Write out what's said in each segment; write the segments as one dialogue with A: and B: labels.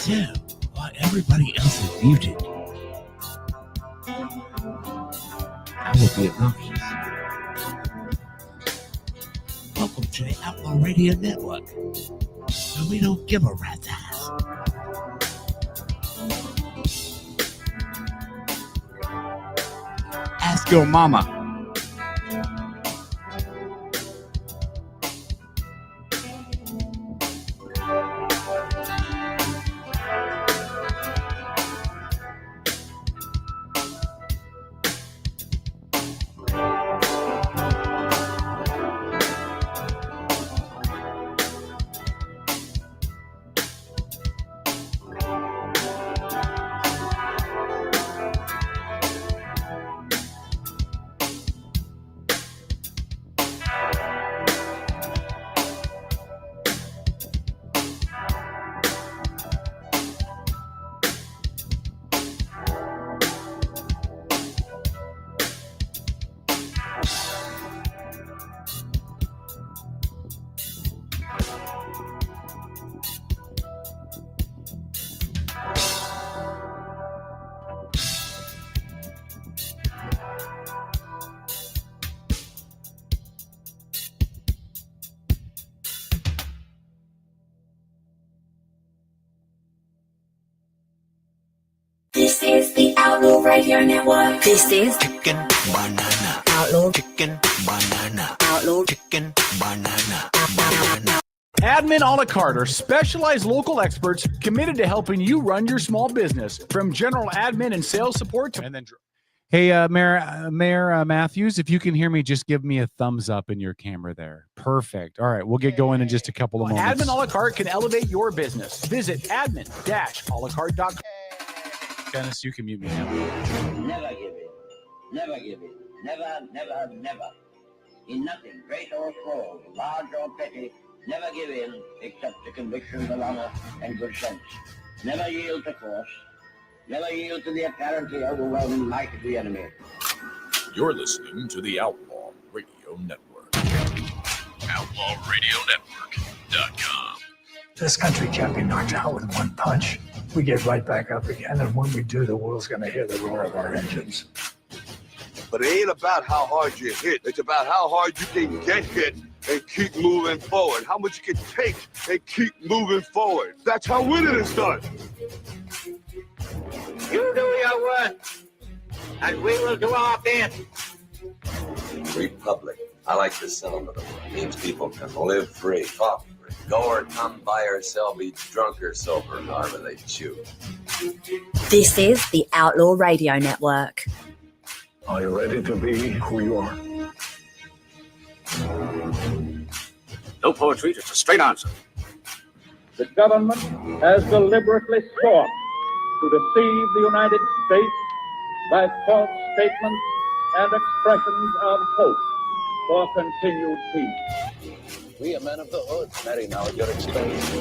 A: So, while everybody else is muted, I will be obnoxious. Welcome to the Outlaw Radio Network, where we don't give a rat's ass. Ask your mama.
B: Outlaw Radio Network. This is
A: Chicken banana.
B: Outlaw.
A: Chicken banana.
B: Outlaw.
A: Chicken banana.
C: Admin a la carte are specialized local experts committed to helping you run your small business, from general admin and sales support to. And then, hey, Mayor Mathews, if you can hear me, just give me a thumbs up in your camera there. Perfect. All right, we'll get going in just a couple of moments. Admin a la carte can elevate your business. Visit admin-a-la-carte.com. Dennis, you can mute me now.
D: Never give in. Never give in. Never, never, never. In nothing, great or small, large or petty, never give in except to convictions of honor and good sense. Never yield to force. Never yield to the apparently overwhelming might of the enemy.
E: You're listening to the Outlaw Radio Network. OutlawRadioNetwork.com.
F: This country can't be knocked out with one punch. We get right back up again, and when we do, the world's going to hear the roar of our engines.
G: But it ain't about how hard you hit. It's about how hard you can get hit and keep moving forward. How much you can take and keep moving forward. That's how winning is done.
D: You do your work, and we will do our bit.
H: Republic. I like the sentiment of it. It means people can live free, talk free, go or come, buy or sell, be drunk or sober, however they choose.
B: This is the Outlaw Radio Network.
F: Are you ready to be who you are?
I: No poetry, just a straight answer.
J: The government has deliberately sought to deceive the United States by false statements and expressions of hope for continued peace.
H: We are men of the hood, marry now at your expense.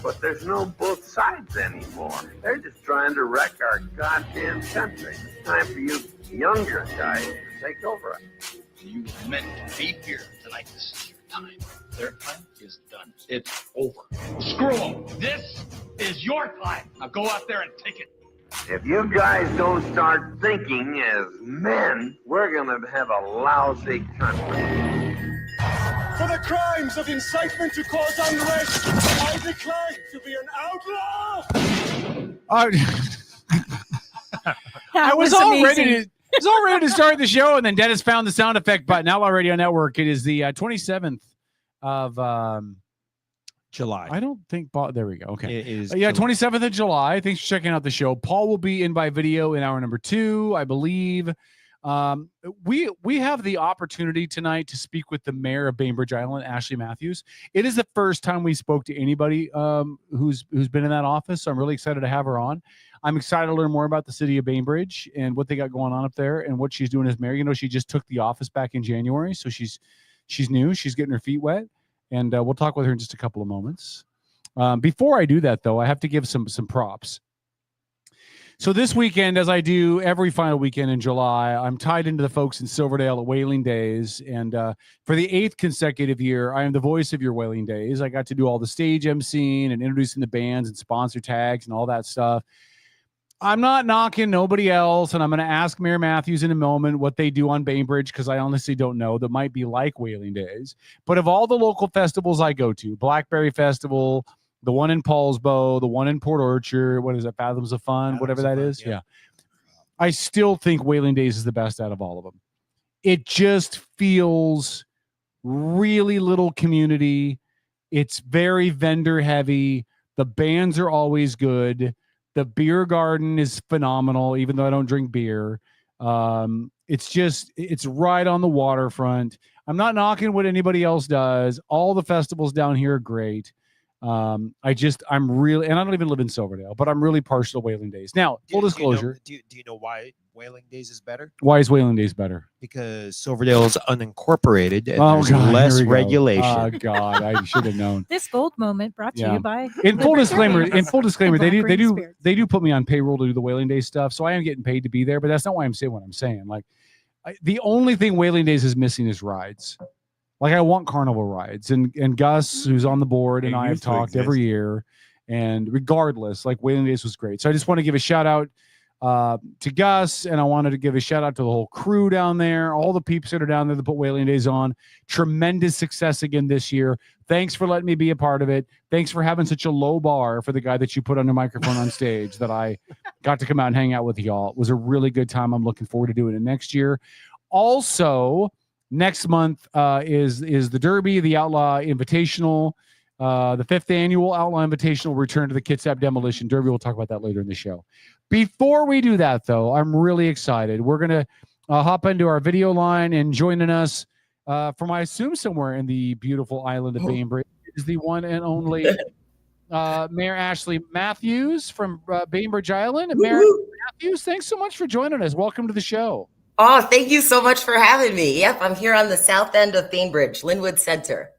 G: But there's no both sides anymore. They're just trying to wreck our goddamn country. It's time for you younger guys to take over.
I: You meant to be here tonight. This is your time. Their time is done. It's over. Screw them. This is your time. Now go out there and take it.
G: If you guys don't start thinking as men, we're gonna have a lousy country.
J: For the crimes of incitement to cause unrest, I declare to be an outlaw.
C: I was all ready to start the show, and then Dennis found the sound effect button. Outlaw Radio Network. It is the 27th of
K: July.
C: I don't think there we go. Okay.
K: It is
C: 27th of July. Thanks for checking out the show. Paul will be in by video in hour number 2, I believe. We have the opportunity tonight to speak with the mayor of Bainbridge Island, Ashley Mathews. It is the first time we spoke to anybody who's been in that office, so I'm really excited to have her on. I'm excited to learn more about the city of Bainbridge and what they got going on up there and what she's doing as mayor. You know, she just took the office back in January, so she's new. She's getting her feet wet, and we'll talk with her in just a couple of moments. Before I do that, though, I have to give some props. So this weekend, as I do every final weekend in July, I'm tied into the folks in Silverdale at Whaling Days. And for the 8th consecutive year, I am the voice of your Whaling Days. I got to do all the stage emceeing and introducing the bands and sponsor tags and all that stuff. I'm not knocking nobody else, and I'm going to ask Mayor Mathews in a moment what they do on Bainbridge, because I honestly don't know. That might be like Whaling Days. But of all the local festivals I go to, Blackberry Festival, the one in Paulsbo, the one in Port Orchard, what is it, Fathoms of Fun, whatever that is. Yeah. I still think Whaling Days is the best out of all of them. It just feels really little community. It's very vendor heavy. The bands are always good. The beer garden is phenomenal, even though I don't drink beer. It's right on the waterfront. I'm not knocking what anybody else does. All the festivals down here are great. I'm really, and I don't even live in Silverdale, but I'm really partial to Whaling Days. Now, full disclosure.
K: Do you know why Whaling Days is better?
C: Why is Whaling Days better?
K: Because Silverdale is unincorporated and there's less regulation.
C: Oh God, I should have known.
L: This gold moment brought to you by.
C: In full disclaimer, they do put me on payroll to do the Whaling Days stuff, so I am getting paid to be there. But that's not why I'm saying what I'm saying. Like, the only thing Whaling Days is missing is rides. Like, I want carnival rides, and Gus, who's on the board, and I have talked every year. And regardless, like, Whaling Days was great. So I just want to give a shout out to Gus, and I wanted to give a shout out to the whole crew down there, all the peeps that are down there that put Whaling Days on. Tremendous success again this year. Thanks for letting me be a part of it. Thanks for having such a low bar for the guy that you put on your microphone on stage that I got to come out and hang out with y'all. It was a really good time. I'm looking forward to doing it next year. Also, next month is the Derby, the Outlaw Invitational. The 5th annual Outlaw Invitational return to the Kitsap Demolition Derby. We'll talk about that later in the show. Before we do that, though, I'm really excited. We're going to hop into our video line, and joining us from, I assume, somewhere in the beautiful island of Bainbridge is the one and only Mayor Ashley Mathews from Bainbridge Island. And Mayor Mathews, thanks so much for joining us. Welcome to the show.
M: Oh, thank you so much for having me. Yep, I'm here on the south end of Bainbridge, Linwood Center.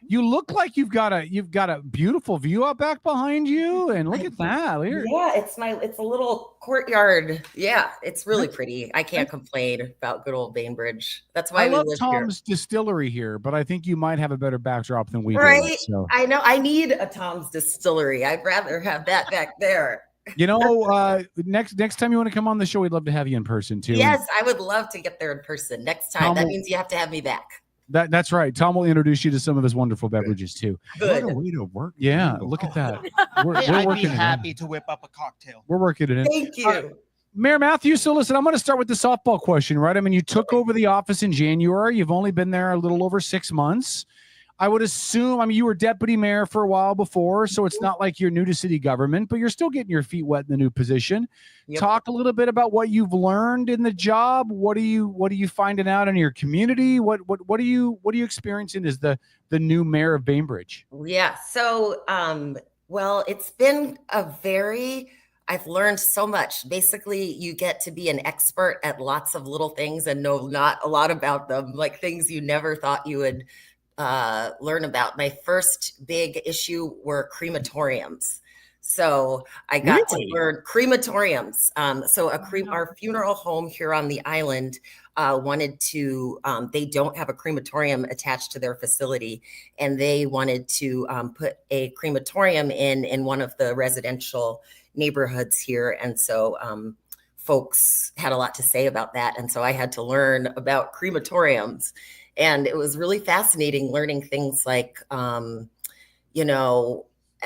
C: You look like you've got a beautiful view out back behind you, and look at that.
M: Yeah, it's a little courtyard. Yeah, it's really pretty. I can't complain about good old Bainbridge. That's why
C: I
M: we
C: love
M: live
C: Tom's Distillery here, but I think you might have a better backdrop than we do.
M: Right?
C: So.
M: I know. I need a Tom's Distillery. I'd rather have that back there.
C: You know, next time you want to come on the show, we'd love to have you in person too.
M: Yes, I would love to get there in person next time. That means you have to have me back.
C: That's right. Tom will introduce you to some of his wonderful beverages too.
M: Good.
K: What a way to work.
C: Yeah, look at that. We're
N: I'd
C: working
N: be happy to whip up a cocktail.
C: We're working it in.
M: Thank you.
C: Mayor Mathews, so listen, I'm going to start with the softball question, right? I mean, you took over the office in January. You've only been there a little over 6 months. I would assume, I mean, you were deputy mayor for a while before, so it's not like you're new to city government, but you're still getting your feet wet in the new position. Yep. Talk a little bit about what you've learned in the job. What are you finding out in your community? What are you experiencing as the new mayor of Bainbridge?
M: Yeah. So, well, it's been I've learned so much. Basically, you get to be an expert at lots of little things and know not a lot about them, like things you never thought you would learn about. My first big issue were crematoriums. So I got to learn crematoriums. Our funeral home here on the island wanted to, they don't have a crematorium attached to their facility, and they wanted to put a crematorium in one of the residential neighborhoods here. And so folks had a lot to say about that. And so I had to learn about crematoriums. And it was really fascinating learning things like,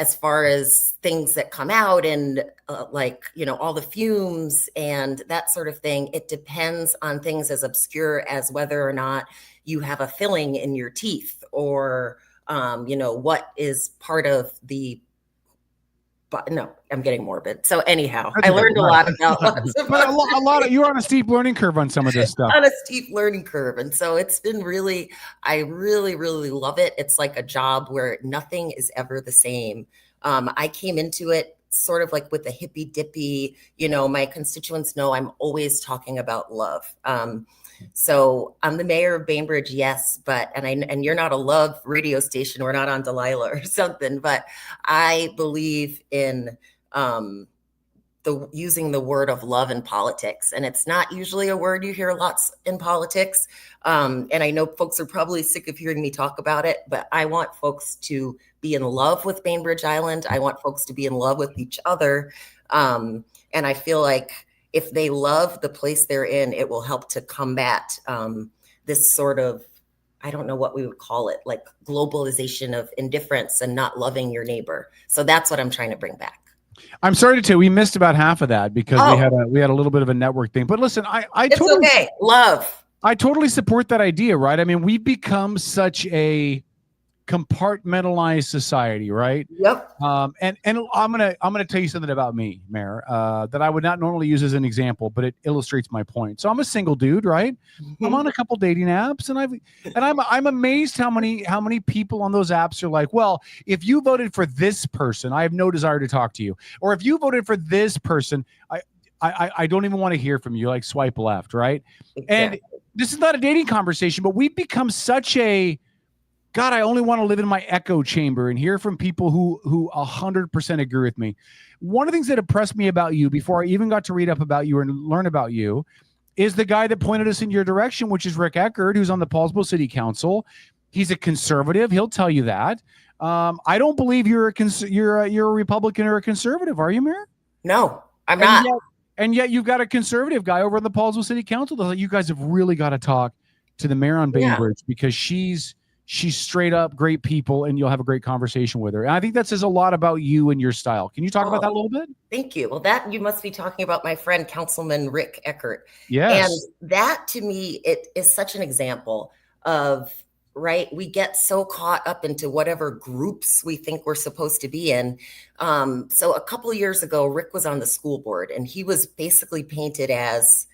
M: as far as things that come out and all the fumes and that sort of thing. It depends on things as obscure as whether or not you have a filling in your teeth or, what is part of the. But no, I'm getting morbid. So anyhow, I learned a lot about
C: a lot of you're on a steep learning curve on some of this stuff.
M: On a steep learning curve. And so it's been I really, really love it. It's like a job where nothing is ever the same. I came into it sort of like with a hippy dippy, my constituents know I'm always talking about love. So I'm the mayor of Bainbridge, yes, and you're not a love radio station. We're not on Delilah or something, but I believe in using the word of love in politics. And it's not usually a word you hear lots in politics. And I know folks are probably sick of hearing me talk about it, but I want folks to be in love with Bainbridge Island. I want folks to be in love with each other. And I feel like if they love the place they're in, it will help to combat this sort of, I don't know what we would call it, like globalization of indifference and not loving your neighbor. So that's what I'm trying to bring back.
C: I'm sorry to tell you, we missed about half of that because we had a little bit of a network thing. But listen,
M: it's okay. Love.
C: I totally support that idea, right? I mean, we've become such a compartmentalized society, right?
M: Yep.
C: And I'm gonna tell you something about me, Mayor, that I would not normally use as an example, but it illustrates my point. So I'm a single dude, right? Mm-hmm. I'm on a couple dating apps, and I'm amazed how many people on those apps are like, well, if you voted for this person, I have no desire to talk to you, or if you voted for this person, I don't even want to hear from you. Like swipe left, right? Exactly. And this is not a dating conversation, but we've become such a God, I only want to live in my echo chamber and hear from people who 100% agree with me. One of the things that impressed me about you before I even got to read up about you and learn about you is the guy that pointed us in your direction, which is Rick Eckert, who's on the Paulsville City Council. He's a conservative. He'll tell you that. I don't believe you're a Republican or a conservative. Are you, Mayor?
M: No, I'm not.
C: And yet you've got a conservative guy over in the Paulsville City Council. Like, you guys have really got to talk to the mayor on Bainbridge because she's straight up great people, and you'll have a great conversation with her. And I think that says a lot about you and your style. Can you talk about that a little bit?
M: Thank you. Well, that you must be talking about my friend, Councilman Rick Eckert.
C: Yes.
M: And that to me, it is such an example of, right, we get so caught up into whatever groups we think we're supposed to be in. So a couple of years ago, Rick was on the school board, and he was basically painted as,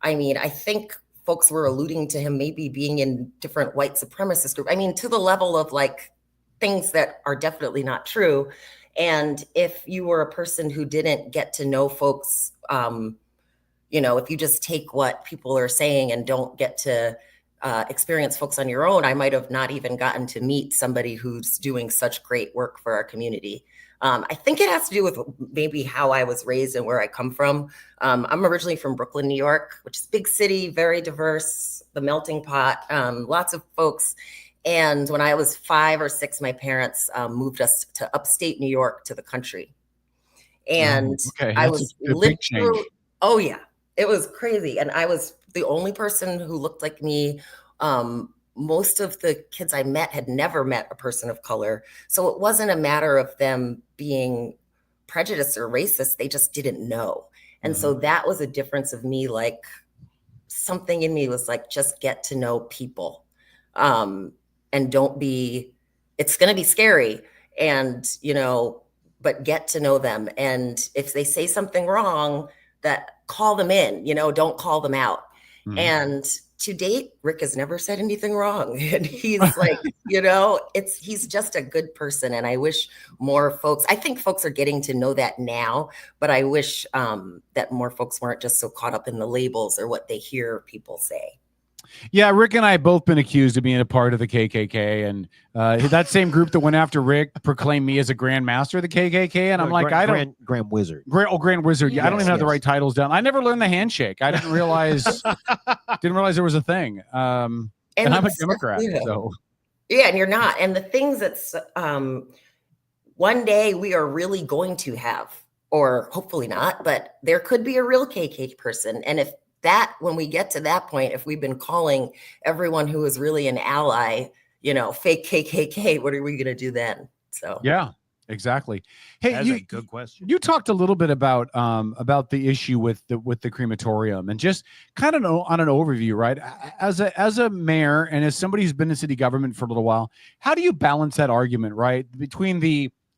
M: I mean, I think folks were alluding to him maybe being in different white supremacist group. I mean, to the level of like things that are definitely not true. And if you were a person who didn't get to know folks, if you just take what people are saying and don't get to experience folks on your own, I might have not even gotten to meet somebody who's doing such great work for our community. I think it has to do with maybe how I was raised and where I come from. I'm originally from Brooklyn, New York, which is a big city, very diverse, the melting pot, lots of folks. And when I was 5 or 6, my parents moved us to upstate New York, to the country. And I was lived through, oh yeah, it was crazy. And I was the only person who looked like me. Most of the kids I met had never met a person of color. So it wasn't a matter of them being prejudiced or racist. They just didn't know. And so that was a difference of me, like something in me was like, just get to know people. And don't be, it's going to be scary. And, but get to know them. And if they say something wrong, that call them in, don't call them out. And to date, Rick has never said anything wrong. And he's like, he's just a good person. And I wish more folks, I think folks are getting to know that now, but I wish that more folks weren't just so caught up in the labels or what they hear people say.
C: Yeah, Rick and I have both been accused of being a part of the KKK, and that same group that went after Rick proclaimed me as a Grand Master of the KKK, and I'm like,
K: Grand Wizard.
C: Grand Wizard. Yeah, I don't even have the right titles down. I never learned the handshake. I didn't realize there was a thing. And I'm a Democrat, so
M: yeah, and you're not. And the things that's one day we are really going to have, or hopefully not, but there could be a real KKK person, and when we get to that point, if we've been calling everyone who is really an ally, fake KKK, what are we going to do then? So
C: yeah, exactly. Hey,
K: that's a good question.
C: You talked a little bit about the issue with the crematorium, and just kind of on an overview, right? As a mayor and as somebody who's been in city government for a little while, how do you balance that argument, right, between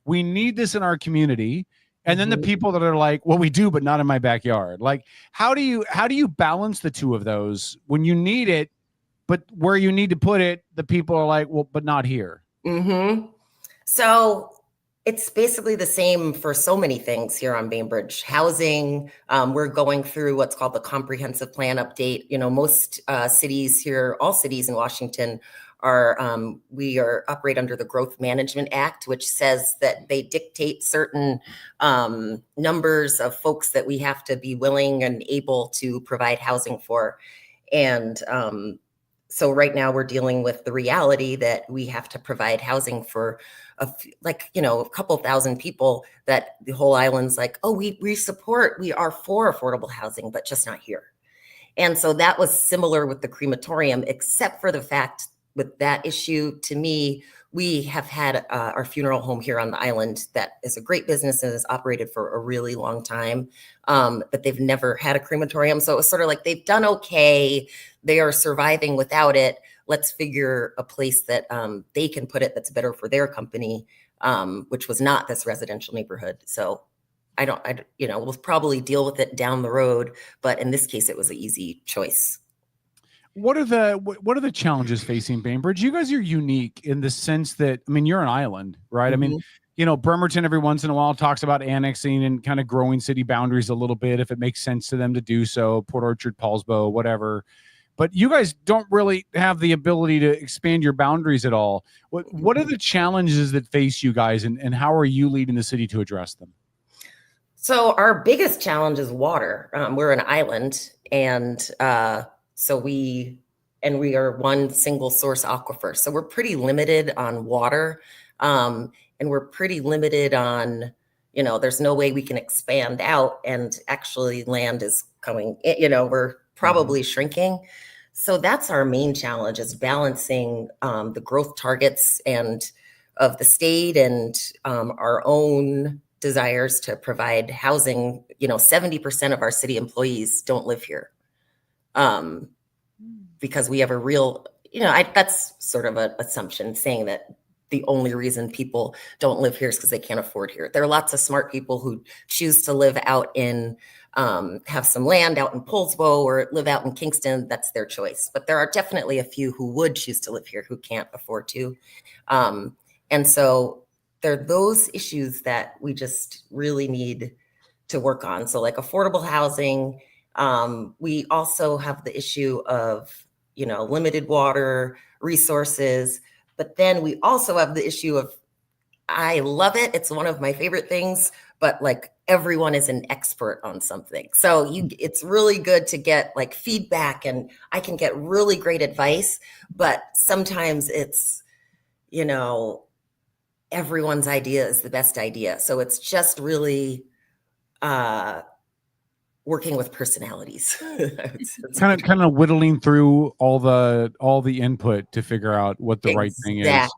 C: we need this in our community, and then the people that are like, well, we do, but not in my backyard. Like, how do you balance the two of those when you need it, but where you need to put it, the people are like, well, but not here.
M: So it's basically the same for so many things here on Bainbridge. Housing, we're going through what's called the comprehensive plan update. Most cities here, all cities in Washington we operate under the Growth Management Act, which says that they dictate certain numbers of folks that we have to be willing and able to provide housing for. And so right now we're dealing with the reality that we have to provide housing for a couple thousand people that the whole island's like, oh, we are for affordable housing, but just not here. And so that was similar with the crematorium, except for the fact with that issue, to me, we have had our funeral home here on the island that is a great business and has operated for a really long time, but they've never had a crematorium. So it was sort of like they've done okay. They are surviving without it. Let's figure a place that they can put it that's better for their company, which was not this residential neighborhood. So we'll probably deal with it down the road, but in this case, it was an easy choice.
C: What are the challenges facing Bainbridge? You guys are unique in the sense that, you're an island, right? Bremerton every once in a while talks about annexing and kind of growing city boundaries a little bit if it makes sense to them to do so, Port Orchard, Paulsbo, whatever. But you guys don't really have the ability to expand your boundaries at all. What are the challenges that face you guys, and how are you leading the city to address them?
M: So our biggest challenge is water. We're an island, and so we are one single source aquifer. So we're pretty limited on water. And we're pretty limited on, there's no way we can expand out, and actually land is coming, we're probably shrinking. So that's our main challenge, is balancing the growth targets and of the state and our own desires to provide housing. 70% of our city employees don't live here because we have a real, that's sort of an assumption, saying that the only reason people don't live here is because they can't afford here. There are lots of smart people who choose to live out in, have some land out in Poulsbo or live out in Kingston. That's their choice. But there are definitely a few who would choose to live here who can't afford to. And so there are those issues that we just really need to work on. So like affordable housing. We also have the issue of, limited water resources. But then we also have the issue of, I love it, it's one of my favorite things, but like everyone is an expert on something. So it's really good to get like feedback, and I can get really great advice, but sometimes it's, everyone's idea is the best idea. So it's just really working with personalities. It's
C: kind of whittling through all the input to figure out what the right thing is,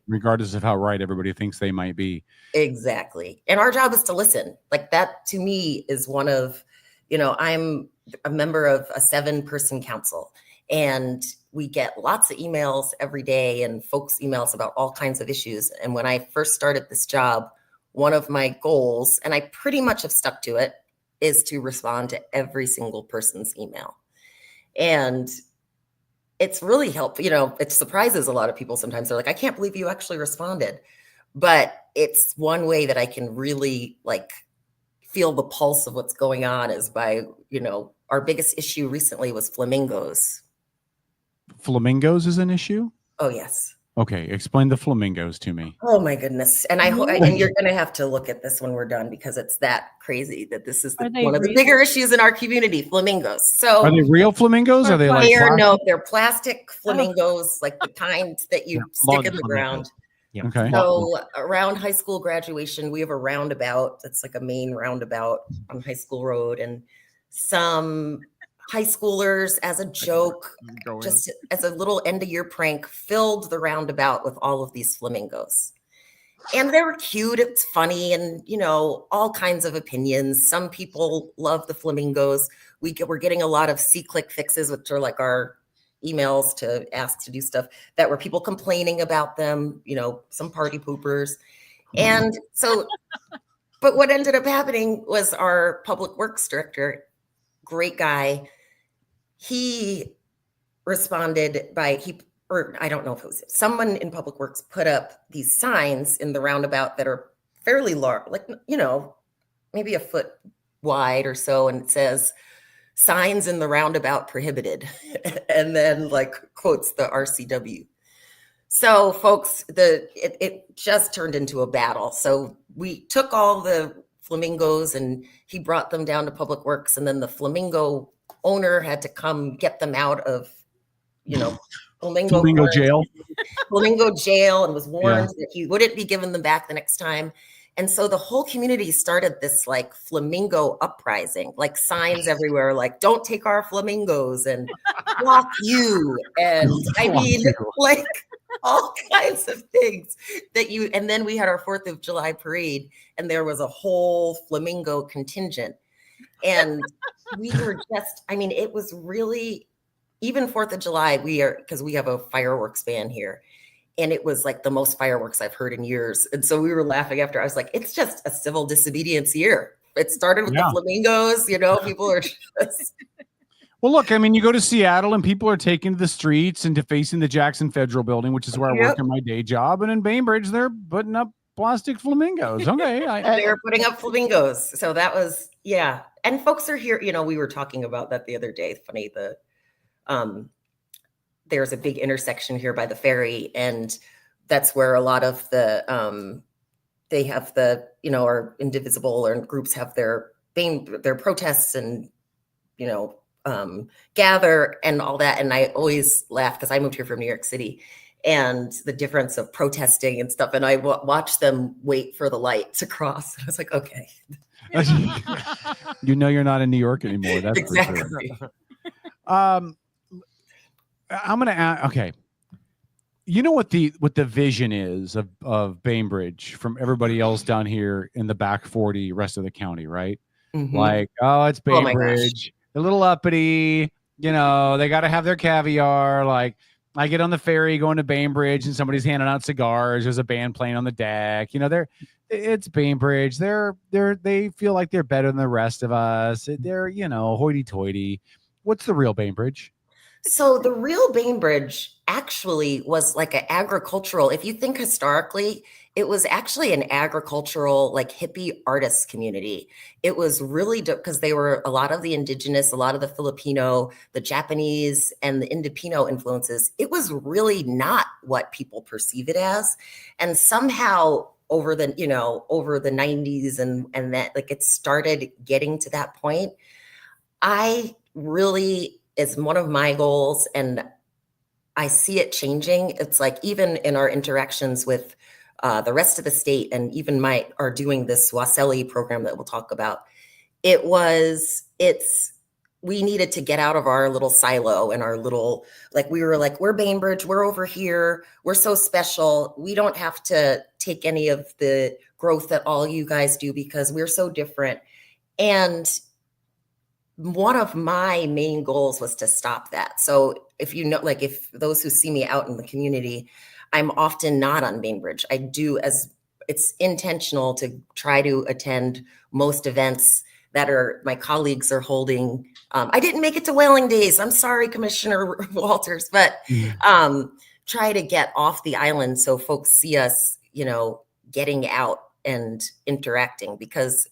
C: regardless of how right everybody thinks they might be.
M: Exactly. And our job is to listen. Like that to me is one of, I'm a member of a 7-person council, and we get lots of emails every day, and folks emails about all kinds of issues. And when I first started this job, one of my goals, and I pretty much have stuck to it, is to respond to every single person's email. And it's really helpful. It surprises a lot of people sometimes. They're like, I can't believe you actually responded. But it's one way that I can really like feel the pulse of what's going on, is by, our biggest issue recently was flamingos.
C: Flamingos is an issue?
M: Oh, yes.
C: Okay, explain the flamingos to me.
M: Oh my goodness. And and you're going to have to look at this when we're done, because it's that crazy that this is one of the bigger issues in our community, flamingos. So
C: are they real flamingos? Or are they like
M: no, they're plastic flamingos, like the kind that you stick in the ground.
K: Yeah.
C: Okay.
M: So around high school graduation, we have a roundabout. That's like a main roundabout on High School Road. And some high schoolers, as a joke, just as a little end of year prank, filled the roundabout with all of these flamingos. And they were cute. It's funny, and all kinds of opinions. Some people love the flamingos. We're getting a lot of C-click fixes, which are like our emails to ask to do stuff, that were people complaining about them, some party poopers. And so, but what ended up happening was our public works director, great guy, he responded by, I don't know if it was someone in public works, put up these signs in the roundabout that are fairly large, like, maybe a foot wide or so. And it says, signs in the roundabout prohibited. And then like quotes the RCW. So folks, it just turned into a battle. So we took all the flamingos and he brought them down to Public Works, and then the flamingo owner had to come get them out of,
C: flamingo jail.
M: Flamingo jail, and was warned that he wouldn't be giving them back the next time. And so the whole community started this like flamingo uprising, like signs everywhere, like don't take our flamingos and block you. And I mean, like all kinds of things and then we had our 4th of July parade, and there was a whole flamingo contingent. And we were just, it was really, even 4th of July, because we have a fireworks ban here. And it was like the most fireworks I've heard in years. And so we were laughing after. I was like, it's just a civil disobedience year. It started with the flamingos, people are just.
C: Well, look, you go to Seattle and people are taking to the streets and defacing the Jackson Federal Building, which is where I work in my day job. And in Bainbridge, they're putting up plastic flamingos. Okay.
M: They're putting up flamingos. So that was, And folks are here, we were talking about that the other day. Funny, there's a big intersection here by the ferry, and that's where a lot of the they have the our Indivisible or groups have their protests and gather and all that. And I always laugh because I moved here from New York City, and the difference of protesting and stuff. And I watched them wait for the light to cross. And I was like, okay.
C: You know you're not in New York anymore. That's
M: exactly.
C: for sure. I'm gonna ask. Okay, you know what the vision is of Bainbridge from everybody else down here in the back 40 rest of the county, right?
M: Mhm.
C: Like, oh, it's
M: Oh my gosh.
C: Bainbridge, a little uppity. You know, they got to have their caviar. Like, I get on the ferry going to Bainbridge and somebody's handing out cigars. There's a band playing on the deck. You know, it's Bainbridge. They feel like they're better than the rest of us. They're, you know, hoity-toity. What's the real Bainbridge?
M: So the real Bainbridge actually was like an agricultural, if you think historically, it was actually an agricultural, like hippie artist community. It was really because they were a lot of the indigenous, a lot of the Filipino, the Japanese, and the Indopino influences. It was really not what people perceive it as. And somehow over the 90s and that, like, it started getting to that point. It's one of my goals, and I see it changing. It's like even in our interactions with the rest of the state, and even are doing this Waseli program that we'll talk about. We needed to get out of our little silo and our little, we were like, we're Bainbridge, we're over here, we're so special. We don't have to take any of the growth that all you guys do because we're so different. And one of my main goals was to stop that. So if those who see me out in the community, I'm often not on Bainbridge. I do, as it's intentional to try to attend most events that my colleagues are holding. I didn't make it to Whaling Days. I'm sorry, Commissioner Walters, but try to get off the island so folks see us, getting out and interacting, because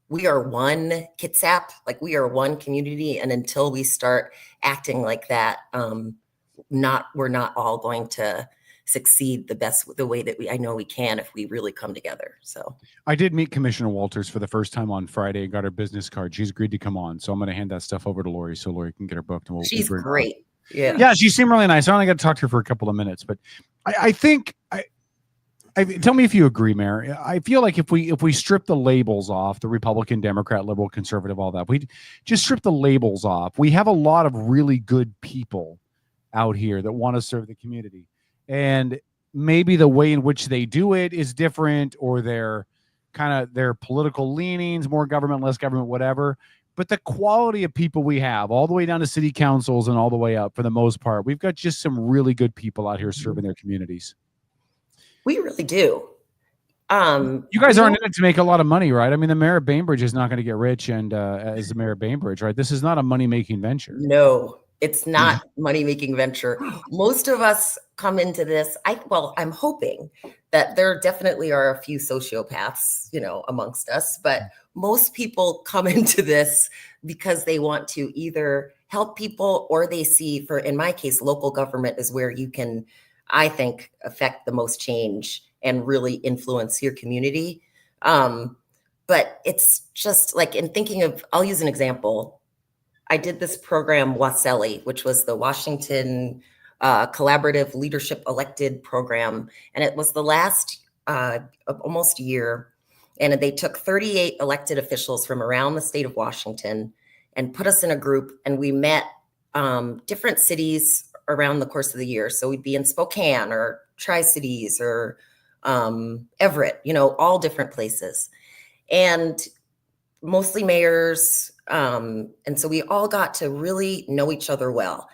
M: we are one Kitsap, we are one community. And until we start acting like that, we're not all going to succeed the way that I know we can if we really come together. So
C: I did meet Commissioner Walters for the first time on Friday and got her business card. She's agreed to come on. So I'm going to hand that stuff over to Lori so Lori can get her booked. And
M: she's great. Yeah.
C: Yeah. She seemed really nice. I only got to talk to her for a couple of minutes, but I think tell me if you agree, Mayor. I feel like if we strip the labels off, the Republican, Democrat, liberal, conservative, all that, we just strip the labels off. We have a lot of really good people out here that want to serve the community. And maybe the way in which they do it is different, or their political leanings, more government, less government, whatever. But the quality of people we have, all the way down to city councils and all the way up, for the most part, we've got just some really good people out here serving their communities.
M: We really do.
C: You guys aren't in it to make a lot of money, right? I mean, the mayor of Bainbridge is not going to get rich and as the mayor of Bainbridge, right? This is not a money-making venture.
M: No, it's not money-making venture. Most of us come into this. I'm hoping that there definitely are a few sociopaths, amongst us, but most people come into this because they want to either help people, or they see, in my case, local government is where you can, I think, affect the most change and really influence your community. But it's just in thinking of, I'll use an example. I did this program, Waseli, which was the Washington Collaborative Leadership Elected Program. And it was the last almost year. And they took 38 elected officials from around the state of Washington and put us in a group. And we met different cities around the course of the year. So we'd be in Spokane or Tri-Cities or Everett, all different places. And mostly mayors. And so we all got to really know each other well.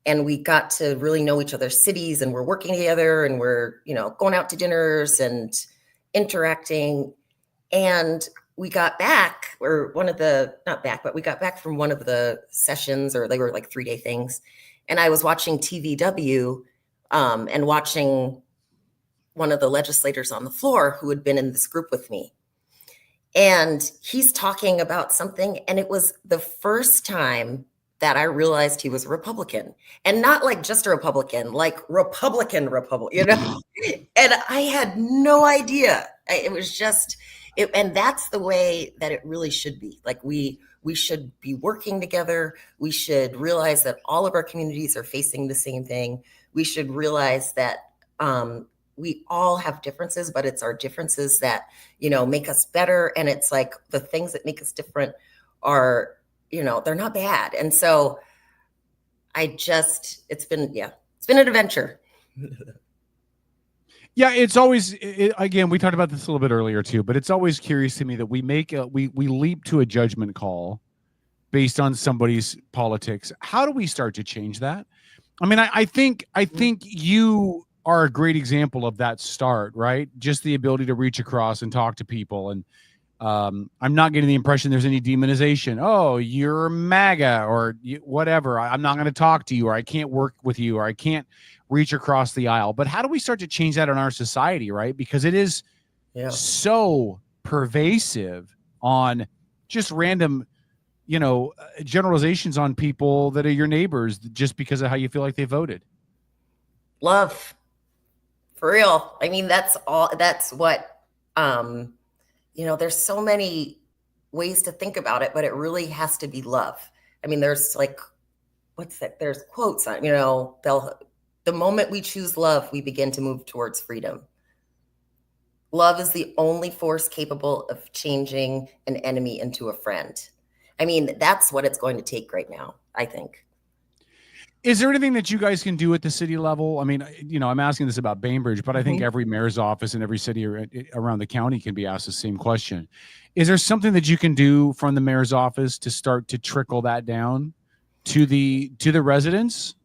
M: And we got to really know each other's cities, and we're working together, and we're, going out to dinners and interacting. And we got back, we got back from one of the sessions, or they were 3-day things. And I was watching TVW and watching one of the legislators on the floor who had been in this group with me. And he's talking about something, and it was the first time that I realized he was a Republican, and not just a Republican, Republican, And I had no idea. It and that's the way that it really should be. Like we should be working together. We should realize that all of our communities are facing the same thing. We should realize that we all have differences, but it's our differences that, make us better. And it's like the things that make us different are, they're not bad. And so it's been an adventure.
C: Yeah, it's always, again, we talked about this a little bit earlier too, but it's always curious to me that we we leap to a judgment call based on somebody's politics. How do we start to change that? I mean, I think you are a great example of that start, right? Just the ability to reach across and talk to people. And I'm not getting the impression there's any demonization. Oh, you're MAGA or whatever. I'm not going to talk to you, or I can't work with you, or I can't reach across the aisle. But how do we start to change that in our society, right? Because it is so pervasive on just random, generalizations on people that are your neighbors just because of how you feel like they voted.
M: Love. For real. I mean, that's what, there's so many ways to think about it, but it really has to be love. I mean, there's there's quotes on, the moment we choose love, we begin to move towards freedom. Love is the only force capable of changing an enemy into a friend. I mean, that's what it's going to take right now, I think.
C: Is there anything that you guys can do at the city level? I mean, I'm asking this about Bainbridge, but I think every mayor's office in every city around the county can be asked the same question. Is there something that you can do from the mayor's office to start to trickle that down to the residents?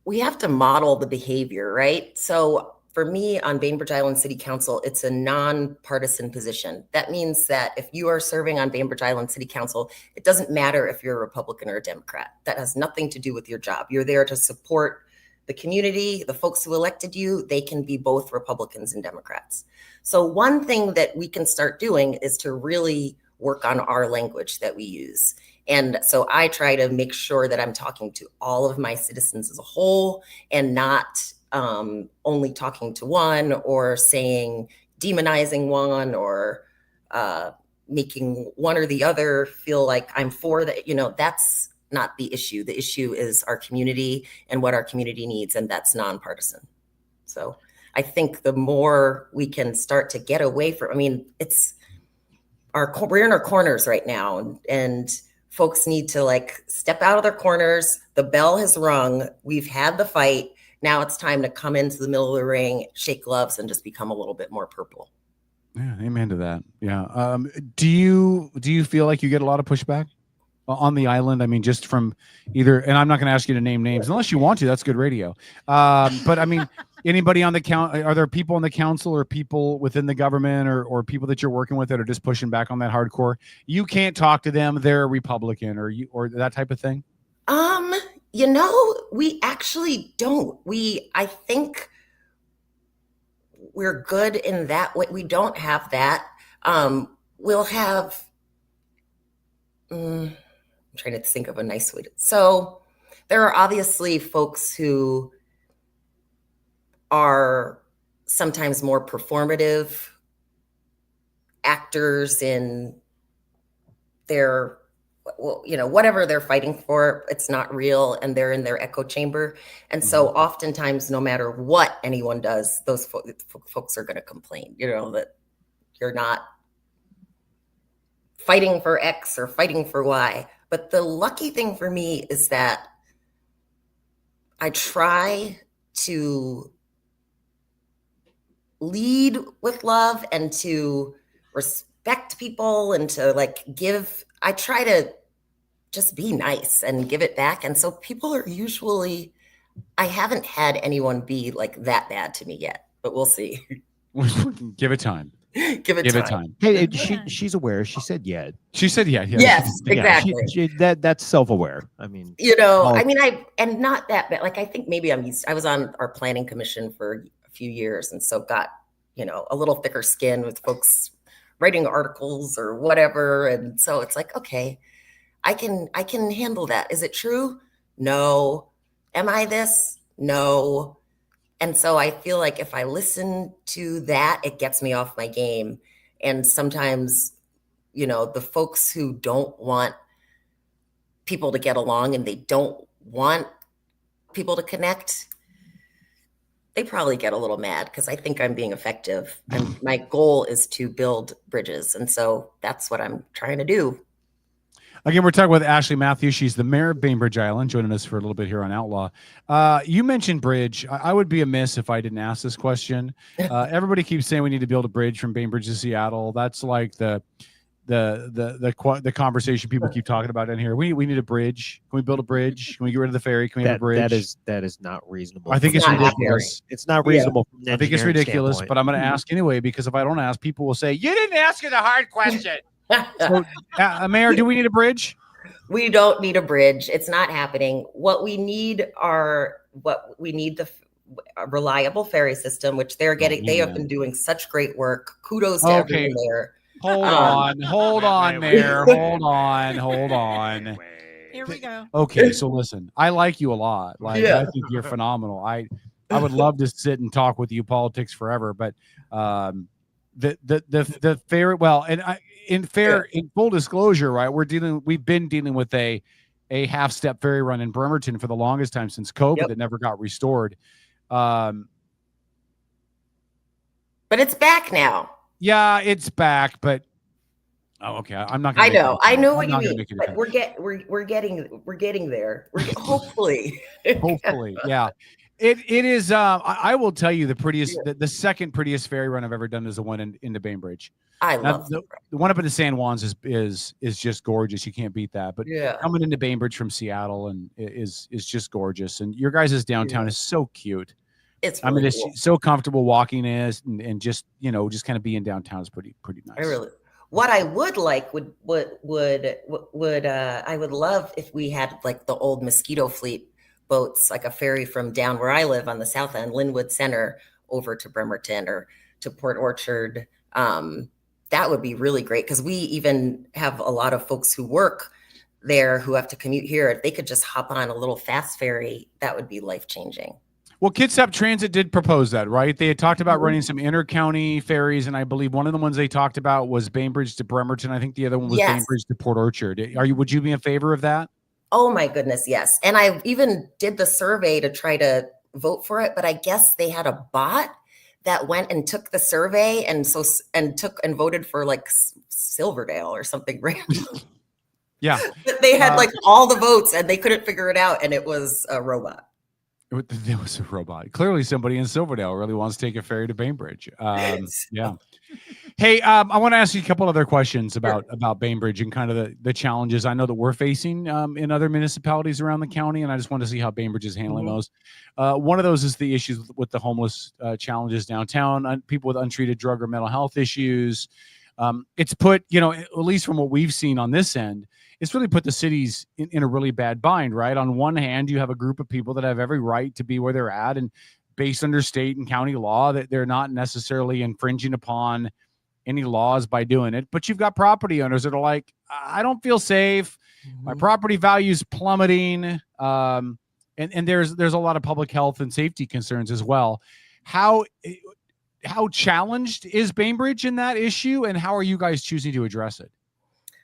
M: We have to model the behavior, right? So for me on Bainbridge Island City Council, it's a nonpartisan position. That means that if you are serving on Bainbridge Island City Council, it doesn't matter if you're a Republican or a Democrat. That has nothing to do with your job. You're there to support the community, the folks who elected you. They can be both Republicans and Democrats. So one thing that we can start doing is to really work on our language that we use. And so I try to make sure that I'm talking to all of my citizens as a whole and not only talking to one or demonizing one or making one or the other feel like I'm for that. That's not the issue. The issue is our community and what our community needs, and that's nonpartisan. So I think the more we can start to get away from, we're in our corners right now, and folks need to step out of their corners. The bell has rung. We've had the fight. Now it's time to come into the middle of the ring, shake gloves, and just become a little bit more purple.
C: Yeah, amen to that. Yeah. Do you feel like you get a lot of pushback on the island? I mean, just from either, and I'm not going to ask you to name names unless you want to. That's good radio. But I mean, anybody on the are there people on the council or people within the government or people that you're working with that are just pushing back on that hardcore? You can't talk to them. They're a Republican or that type of thing.
M: We actually don't. I think we're good in that way. We don't have that. We'll have, I'm trying to think of a nice way so there are obviously folks who are sometimes more performative actors in their, whatever they're fighting for, it's not real, and they're in their echo chamber. And so oftentimes, no matter what anyone does, those folks are going to complain, that you're not fighting for X or fighting for Y. But the lucky thing for me is that I try to lead with love and to respect people and to I try to just be nice and give it back. And so people are usually, I haven't had anyone be that bad to me yet, but we'll see.
C: Give it time.
M: Give it time.
K: Hey, she's aware. She said yeah.
C: She said yeah.
M: Yes, exactly.
K: That's self-aware. I mean,
M: and not that bad. I think maybe I was on our planning commission for a few years, and so got, a little thicker skin with folks writing articles or whatever. And so it's okay, I can handle that. Is it true? No. Am I this? No. And so I feel like if I listen to that, it gets me off my game. And sometimes, you know, the folks who don't want people to get along and they don't want people to connect, they probably get a little mad because I think I'm being effective. My goal is to build bridges. And so that's what I'm trying to do.
C: Again, we're talking with Ashley Mathews. She's the mayor of Bainbridge Island, joining us for a little bit here on Outlaw. You mentioned bridge. I would be amiss if I didn't ask this question. Everybody keeps saying we need to build a bridge from Bainbridge to Seattle. That's like the conversation people keep talking about in here. We need a bridge. Can we build a bridge? Can we get rid of the ferry? Can we have a bridge?
K: That is not reasonable.
C: I think it's ridiculous.
K: It's not reasonable. From an
C: I think it's
K: engineering
C: ridiculous,
K: standpoint.
C: but I'm going to ask anyway, because if I don't ask, people will say, you didn't ask it a hard question. So, Mayor, do we need a bridge?
M: We don't need a bridge. It's not happening. What we need a reliable ferry system, which they're getting. They have been doing such great work. Kudos to everyone there.
C: Hold on, Mayor. Hold on.
L: Here we go.
C: Okay, so listen, I like you a lot. I think you're phenomenal. I would love to sit and talk with you politics forever, but the fair, well, and in full disclosure, right, we've been dealing with a half-step ferry run in Bremerton for the longest time since COVID that never got restored.
M: But it's back now.
C: Yeah, it's back, but okay, I'm not.
M: I know what you mean, but we're getting there. Hopefully.
C: Hopefully, yeah. It is. I will tell you, the prettiest, the second prettiest ferry run I've ever done is the one into Bainbridge.
M: I love
C: the one up into San Juan's is just gorgeous. You can't beat that. But coming into Bainbridge from Seattle and is just gorgeous. And your guys' downtown is so cute.
M: It's really
C: it's
M: cool.
C: so comfortable walking in and just just kind of being downtown is pretty nice.
M: What I would like would I would love if we had like the old Mosquito Fleet boats, like a ferry from down where I live on the south end, Linwood Center, over to Bremerton or to Port Orchard. That would be really great because we even have a lot of folks who work there who have to commute here. If they could just hop on a little fast ferry, that would be life-changing.
C: Well, Kitsap Transit did propose that, right? They had talked about running some inter-county ferries, and I believe one of the ones they talked about was Bainbridge to Bremerton. I think the other one was Bainbridge to Port Orchard. Would you be in favor of that?
M: Oh my goodness, yes. And I even did the survey to try to vote for it, but I guess they had a bot that went and took the survey and voted for like Silverdale or something random.
C: Yeah.
M: They had like all the votes and they couldn't figure it out, and it was a robot.
C: There was a robot. Clearly somebody in Silverdale really wants to take a ferry to Bainbridge. Yeah. Hey, I want to ask you a couple other questions about Bainbridge and kind of the challenges I know that we're facing in other municipalities around the county, and I just want to see how Bainbridge is handling those. One of those is the issues with the homeless challenges downtown, people with untreated drug or mental health issues. It's put, at least from what we've seen on this end, it's really put the cities in a really bad bind, right? On one hand, you have a group of people that have every right to be where they're at, and based under state and county law, that they're not necessarily infringing upon any laws by doing it. But you've got property owners that are like, I don't feel safe. My property value's plummeting. And there's a lot of public health and safety concerns as well. How challenged is Bainbridge in that issue, and how are you guys choosing to address it?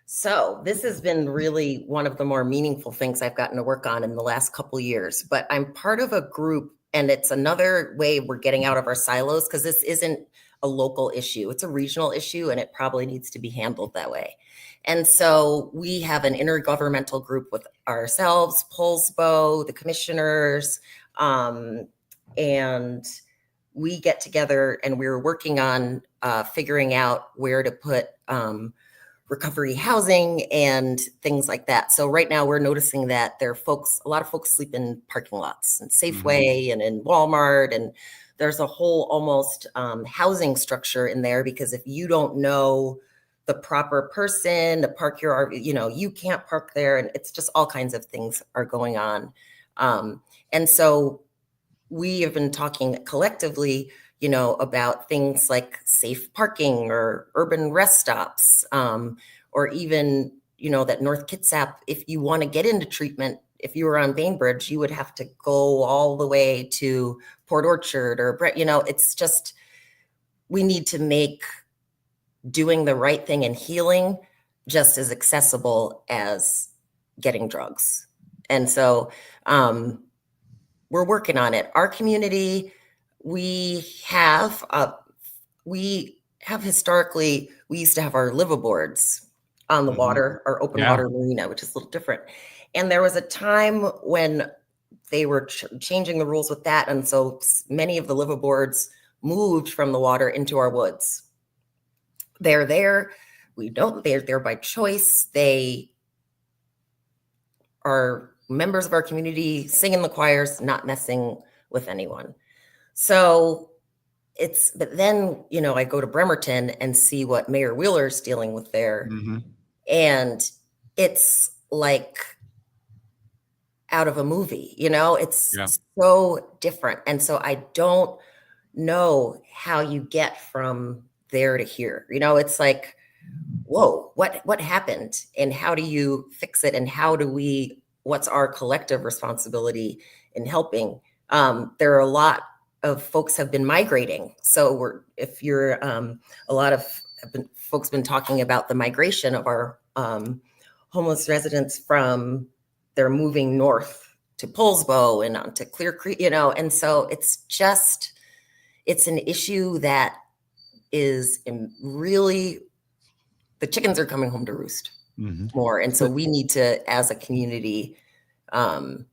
M: So this has been really one of the more meaningful things I've gotten to work on in the last couple of years, but I'm part of a group, and it's another way we're getting out of our silos, because this isn't a local issue. It's a regional issue, and it probably needs to be handled that way. And so we have an intergovernmental group with ourselves, Polsbo, the commissioners, and we get together and we're working on figuring out where to put recovery housing and things like that. So right now we're noticing that a lot of folks sleep in parking lots and Safeway and in Walmart, and there's a whole almost housing structure in there, because if you don't know the proper person to park your RV, you can't park there, and it's just all kinds of things are going on. And so we have been talking collectively, about things like safe parking or urban rest stops, or even, that North Kitsap, if you want to get into treatment, if you were on Bainbridge, you would have to go all the way to Port Orchard or, it's just, we need to make doing the right thing and healing just as accessible as getting drugs. And so we're working on it. Our community, we have historically, we used to have our liveaboards on the water, our open water marina, which is a little different. And there was a time when they were changing the rules with that. And so many of the liveaboards moved from the water into our woods. They're there. They're there by choice. They are members of our community, singing the choirs, not messing with anyone. So but then, I go to Bremerton and see what Mayor Wheeler's dealing with there. And it's like out of a movie, it's so different. And so I don't know how you get from there to here. It's like, whoa, what happened? And how do you fix it? And what's our collective responsibility in helping? There are a lot of folks have been migrating. So a lot of folks been talking about the migration of our homeless residents they're moving north to Poulsbo and on to Clear Creek, and so it's an issue that is really, the chickens are coming home to roost more. And so we need to, as a community, help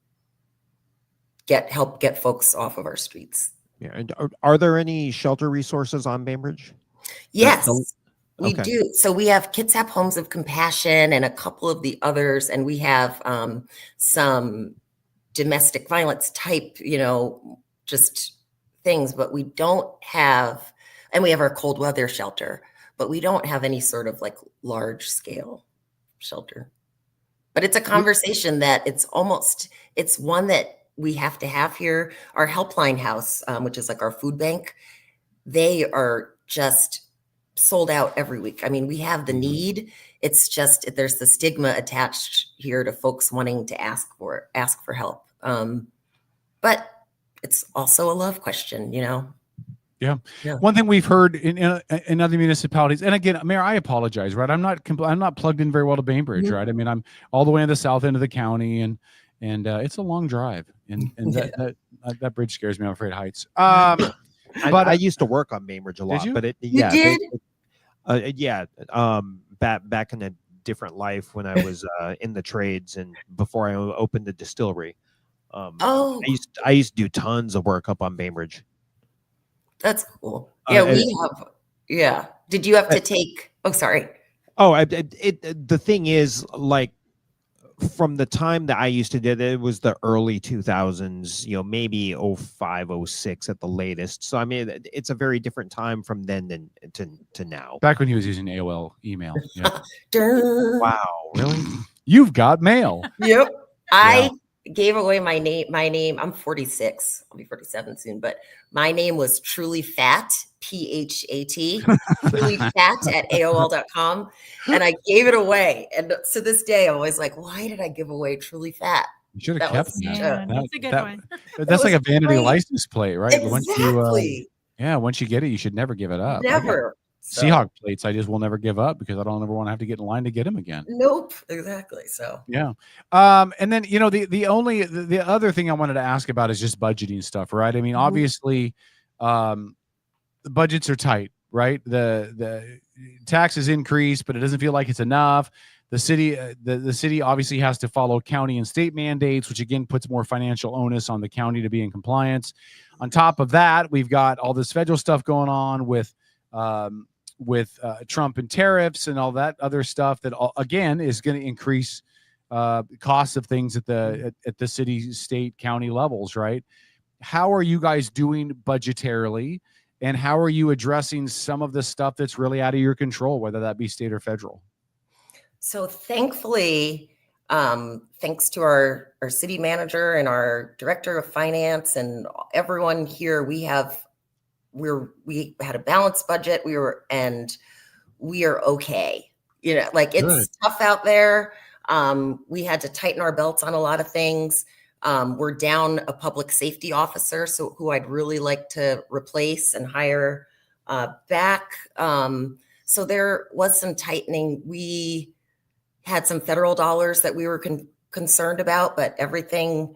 M: get folks off of our streets.
K: Yeah. And are there any shelter resources on Bainbridge?
M: Yes, we do. So we have Kitsap Homes of Compassion and a couple of the others, and we have some domestic violence type, just things, but we don't have, and we have our cold weather shelter, but we don't have any sort of like large scale shelter. But it's a conversation that it's one that we have to have here. Our helpline house, which is like our food bank, they are just sold out every week. I mean, we have the need. It's just, there's the stigma attached here to folks wanting to ask for help. But it's also a love question,
C: Yeah. One thing we've heard in other municipalities, and again, Mayor, I apologize, right? I'm not plugged in very well to Bainbridge, right? I mean, I'm all the way on the south end of the county, and it's a long drive, and that bridge scares me. I'm afraid of heights.
K: But I used to work on Bainbridge a lot. But back in a different life when I was in the trades and before I opened the distillery. I used to do tons of work up on Bainbridge.
M: That's cool. Yeah, Did you have to take? Oh, sorry.
K: The thing is, like, from the time that I used to do it was the early 2000s, maybe 05, 06 at the latest. So I mean, it's a very different time from then to now.
C: Back when he was using AOL email. Yeah.
K: Wow, really?
C: You've got mail.
M: Yep. I gave away my name. I'm 46. I'll be 47 soon, but my name was Truly Fat, PHAT, Truly Fat at AOL.com. And I gave it away. And to this day, I'm always like, why did I give away Truly Fat?
C: You should have kept that.
L: That's a good one.
C: That's like a vanity license plate, right?
M: Exactly.
C: Once you get it, you should never give it up.
M: Never.
C: Seahawk plates, I just will never give up because I don't ever want to have to get in line to get them again.
M: Nope, exactly. So
C: yeah, and then the other thing I wanted to ask about is just budgeting stuff, right? I mean, obviously, the budgets are tight, right? The taxes increase, but it doesn't feel like it's enough. The city obviously has to follow county and state mandates, which again puts more financial onus on the county to be in compliance. On top of that, we've got all this federal stuff going on with Trump and tariffs and all that other stuff that again is going to increase costs of things at the city, state, county levels, right? How are you guys doing budgetarily, and how are you addressing some of the stuff that's really out of your control, whether that be state or federal? So
M: thankfully, thanks to our city manager and our director of finance and everyone here, we had a balanced budget. We are okay. Like it's tough out there. We had to tighten our belts on a lot of things. We're down a public safety officer, who I'd really like to replace and hire back. So there was some tightening. We had some federal dollars that we were concerned about, but everything,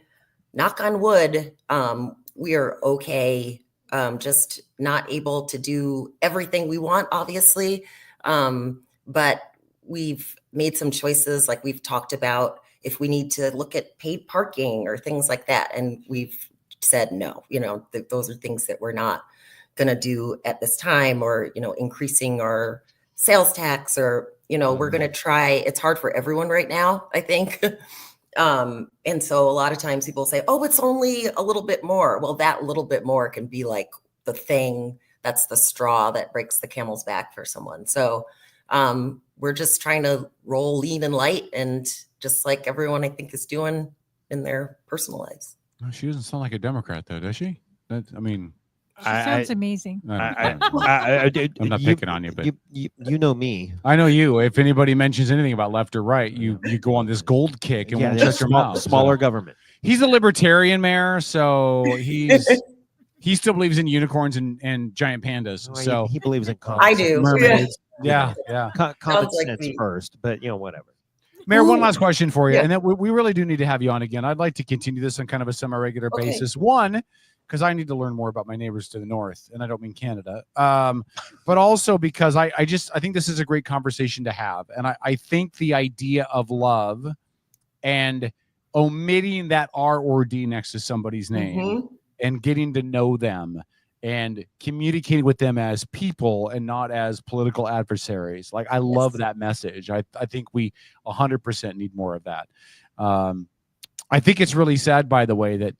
M: knock on wood, we are okay. Just not able to do everything we want, obviously. But we've made some choices, like we've talked about, if we need to look at paid parking or things like that. And we've said, no, those are things that we're not going to do at this time, or, increasing our sales tax, or, we're going to try. It's hard for everyone right now, I think. And so a lot of times people say, oh, it's only a little bit more. Well, that little bit more can be like the thing that's the straw that breaks the camel's back for someone. So we're just trying to roll lean and light, and just like everyone I think is doing in their personal lives.
C: Oh, she doesn't sound like a Democrat, though, does she?
L: She sounds amazing.
C: I'm not picking on you, but
K: you know me.
C: I know you. If anybody mentions anything about left or right, you go on this gold kick and won't shut your mouth.
K: Smaller government.
C: He's a libertarian mayor, so he still believes in unicorns and giant pandas.
K: Well,
C: so
K: he believes in
M: I do.
C: mermaids. Yeah.
K: Common sense first, but whatever.
C: Mayor, one last question for you, and then we really do need to have you on again. I'd like to continue this on kind of a semi-regular basis. One, because I need to learn more about my neighbors to the north, and I don't mean Canada, but also because I think this is a great conversation to have, and I think the idea of love and omitting that R or D next to somebody's name and getting to know them and communicating with them as people and not as political adversaries. Like, I love that message. I think we 100% need more of that. I think it's really sad, by the way, that,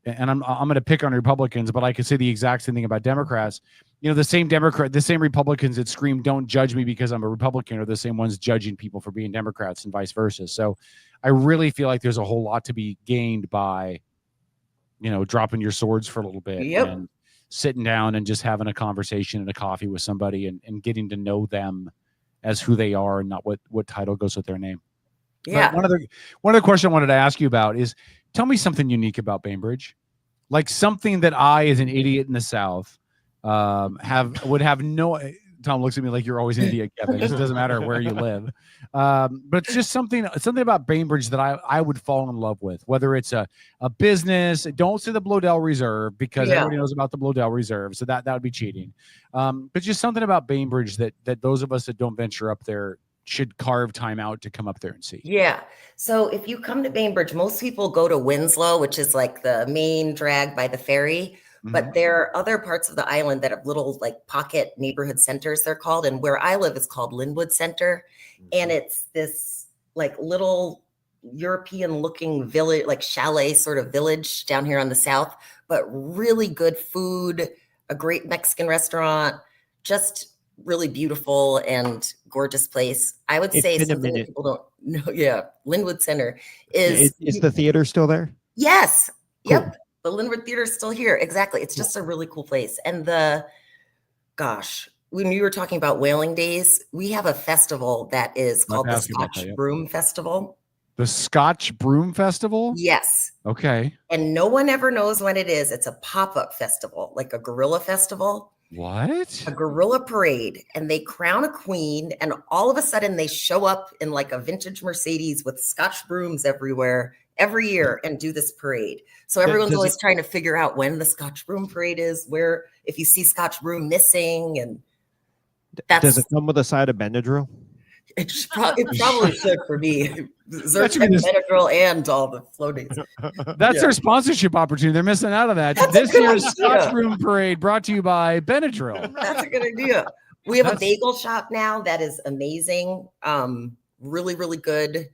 C: and I'm going to pick on Republicans, but I could say the exact same thing about Democrats. The same Republicans that scream, "Don't judge me because I'm a Republican," are the same ones judging people for being Democrats and vice versa. So I really feel like there's a whole lot to be gained by, dropping your swords for a little bit and sitting down and just having a conversation and a coffee with somebody and getting to know them as who they are and not what title goes with their name.
M: Yeah.
C: But one other question I wanted to ask you about is, tell me something unique about Bainbridge, like something that I, as an idiot in the South, would have no. Tom looks at me like you're always an idiot, Kevin. It just doesn't matter where you live. But it's just something about Bainbridge that I would fall in love with, whether it's a business. Don't say the Blodell Reserve, because everybody knows about the Blodell Reserve. So that would be cheating. But just something about Bainbridge that those of us that don't venture up there should carve time out to come up there and see.
M: Yeah. So if you come to Bainbridge, most people go to Winslow, which is like the main drag by the ferry. But there are other parts of the island that have little like pocket neighborhood centers, they're called. And where I live is called Linwood Center. And it's this like little European looking village, like chalet sort of village down here on the south, but really good food, a great Mexican restaurant, just really beautiful and gorgeous place. I would say something that people don't know. Yeah. Linwood Center is
K: the theater still there?
M: Yes.
K: Cool.
M: Yep. The Linwood Theater is still here. Exactly. It's just a really cool place. And when you were talking about Whaling Days, we have a festival that is called the Scotch Broom Festival.
C: The Scotch Broom Festival?
M: Yes.
C: Okay.
M: And no one ever knows when it is. It's a pop-up festival, like a gorilla festival.
C: What?
M: A gorilla parade. And they crown a queen. And all of a sudden they show up in like a vintage Mercedes with Scotch brooms everywhere every year and do this parade. So everyone's always trying to figure out when the Scotch Broom Parade is, where if you see Scotch Broom missing, and
K: does it come with a side of Benadryl?
M: It probably should for me. Zyrtec, Benadryl, and all the floaties.
C: That's their sponsorship opportunity. They're missing out on that. This year's Scotch Broom Parade brought to you by Benadryl.
M: That's a good idea. We have a bagel shop now that is amazing. Really, really good.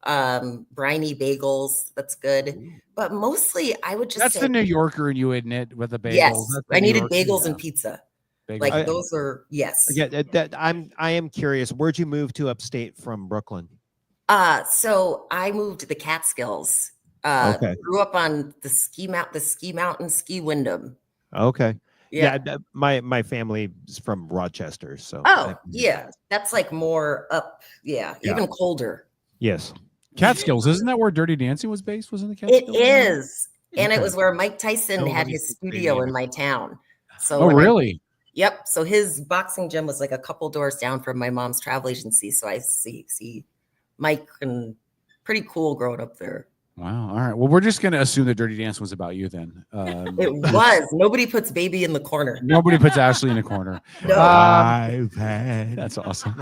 M: Briny bagels, that's good. But mostly I would just say
C: the New Yorker in you, isn't it, with the bagels?
M: Yes, I needed bagels and pizza. Like those are yes.
K: Yeah, I am curious. Where'd you move to upstate from Brooklyn?
M: So I moved to the Catskills. Grew up on the ski mountain, ski Wyndham.
K: Okay. Yeah, my family is from Rochester, so.
M: Oh, yeah, that's like more up. Yeah, even colder.
K: Yes.
C: Catskills, isn't that where Dirty Dancing was based? Was in the Catskills?
M: It is. And it was where Mike Tyson had his studio in my town. So
C: really?
M: Yep. So his boxing gym was like a couple doors down from my mom's travel agency. So I see Mike, and pretty cool growing up there.
C: Wow. All right. Well, we're just going to assume that Dirty Dancing was about you then.
M: It was. Nobody puts baby in the corner.
C: Nobody puts Ashley in a corner.
M: No.
C: That's awesome.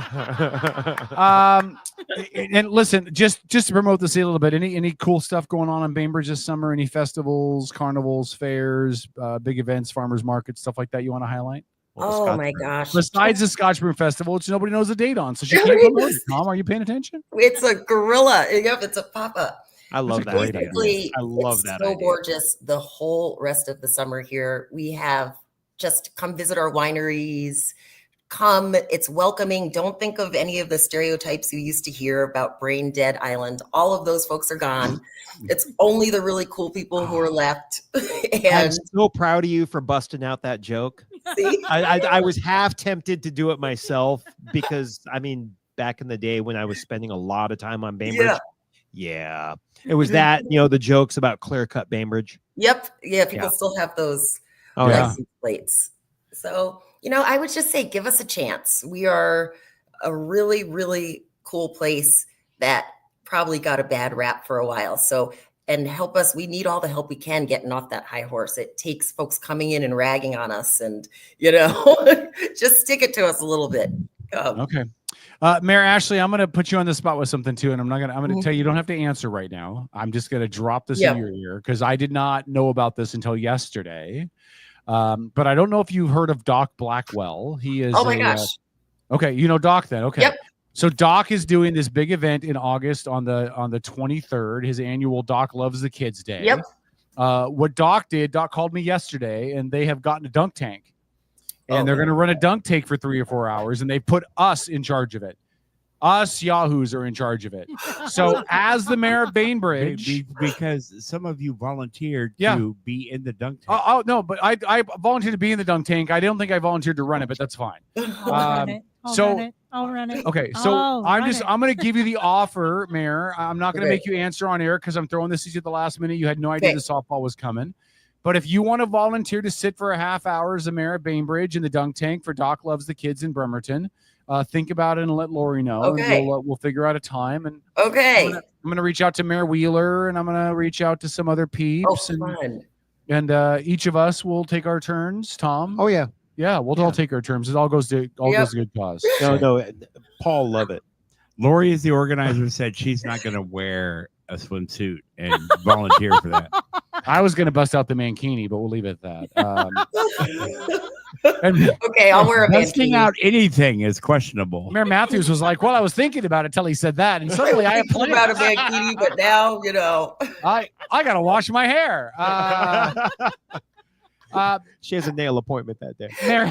C: And listen, just to promote this a little bit, any cool stuff going on in Bainbridge this summer? Any festivals, carnivals, fairs, big events, farmers markets, stuff like that you want to highlight?
M: Oh my gosh.
C: Besides the Scotch Broom Festival, which nobody knows the date on. So she can't promote it. Tom, are you paying attention?
M: It's a gorilla. Yep, it's a pop-up.
K: I love that idea. I love that
M: so
K: idea.
M: gorgeous the whole rest of the summer here. We have just come visit our wineries. Come, it's welcoming. Don't think of any of the stereotypes you used to hear about Brain Dead Island. All of those folks are gone. It's only the really cool people who are left.
K: I'm
M: And
K: so proud of you for busting out that joke.
M: see,
K: I was half tempted to do it myself because, I mean, back in the day when I was spending a lot of time on Bainbridge, yeah, it was that, the jokes about clear-cut Bainbridge.
M: yep, yeah, people
K: Yeah.
M: still have those
K: Oh, yeah.
M: license plates. So, I would just say give us a chance. We are a really, really cool place that probably got a bad rap for a while. So, and help us. We need all the help we can getting off that high horse. It takes folks coming in and ragging on us, and just stick it to us a little bit.
C: Okay. Mayor Ashley, I'm going to put you on the spot with something too. And I'm going to tell you, you don't have to answer right now. I'm just going to drop this in your ear because I did not know about this until yesterday. But I don't know if you've heard of Doc Blackwell. He is,
M: Oh my gosh.
C: Okay. You know Doc then. Okay.
M: Yep.
C: So Doc is doing this big event in August on the 23rd, his annual Doc Loves the Kids Day.
M: Yep.
C: What Doc called me yesterday, and they have gotten a dunk tank. And they're going to run a dunk tank for 3 or 4 hours, and they put us in charge of it. Us Yahoos are in charge of it. So as the mayor of Bainbridge,
O: because some of you volunteered to be in the dunk tank.
C: Oh no, but I volunteered to be in the dunk tank. I don't think I volunteered to run it, but that's fine.
L: I'll run it.
C: Okay, so I'm going to give you the offer, Mayor. I'm not going to make you answer on air because I'm throwing this at you at the last minute. You had no idea the softball was coming. But if you want to volunteer to sit for a half hour as a mayor at Bainbridge in the dunk tank for Doc Loves the Kids in Bremerton, think about it and let Lori know.
M: Okay.
C: And we'll figure out a time. And
M: Okay.
C: I'm going to reach out to Mayor Wheeler, and I'm going to reach out to some other peeps.
M: Fun.
C: And each of us will take our turns. Tom.
K: Oh yeah.
C: Yeah, we'll all take our turns. It all goes to good cause.
K: No, Paul, love it.
O: Lori is the organizer, said she's not going to wear a swimsuit and volunteer for that.
C: I was going to bust out the mankini, but we'll leave it at that.
M: Okay, I'll wear a
O: Busting
M: mankini.
O: out anything is questionable.
C: Mayor Mathews was like, well, I was thinking about it till he said that. And suddenly I have
M: Thinking about a mankini, but now,
C: I got to wash my hair.
K: She has a nail appointment that day.
C: Mayor,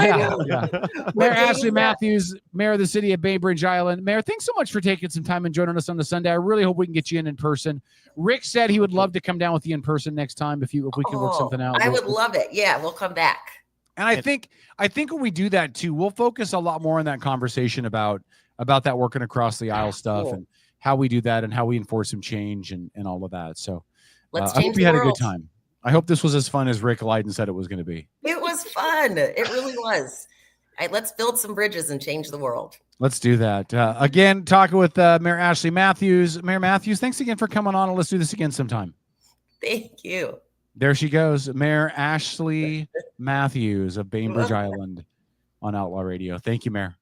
C: Mayor Ashley Mathews, Mayor of the city of Bainbridge Island. Mayor, thanks so much for taking some time and joining us on the Sunday. I really hope we can get you in person. Rick said he would love to come down with you in person next time if we can work something out.
M: I would love it. Yeah, we'll come back.
C: And I think when we do that too, we'll focus a lot more on that conversation about that working across the aisle stuff and how we do that and how we enforce some change and all of that. So
M: Let's
C: I
M: change
C: hope
M: the
C: you had a
M: world.
C: good time. I hope this was as fun as Rick Leiden said it was going to be.
M: It was fun. It really was. Let's build some bridges and change the world.
C: Let's do that. Again, talking with Mayor Ashley Mathews. Mayor Mathews, thanks again for coming on, and let's do this again sometime.
M: Thank you.
C: There she goes, Mayor Ashley Mathews of Bainbridge Island on Outlaw Radio. Thank you, Mayor.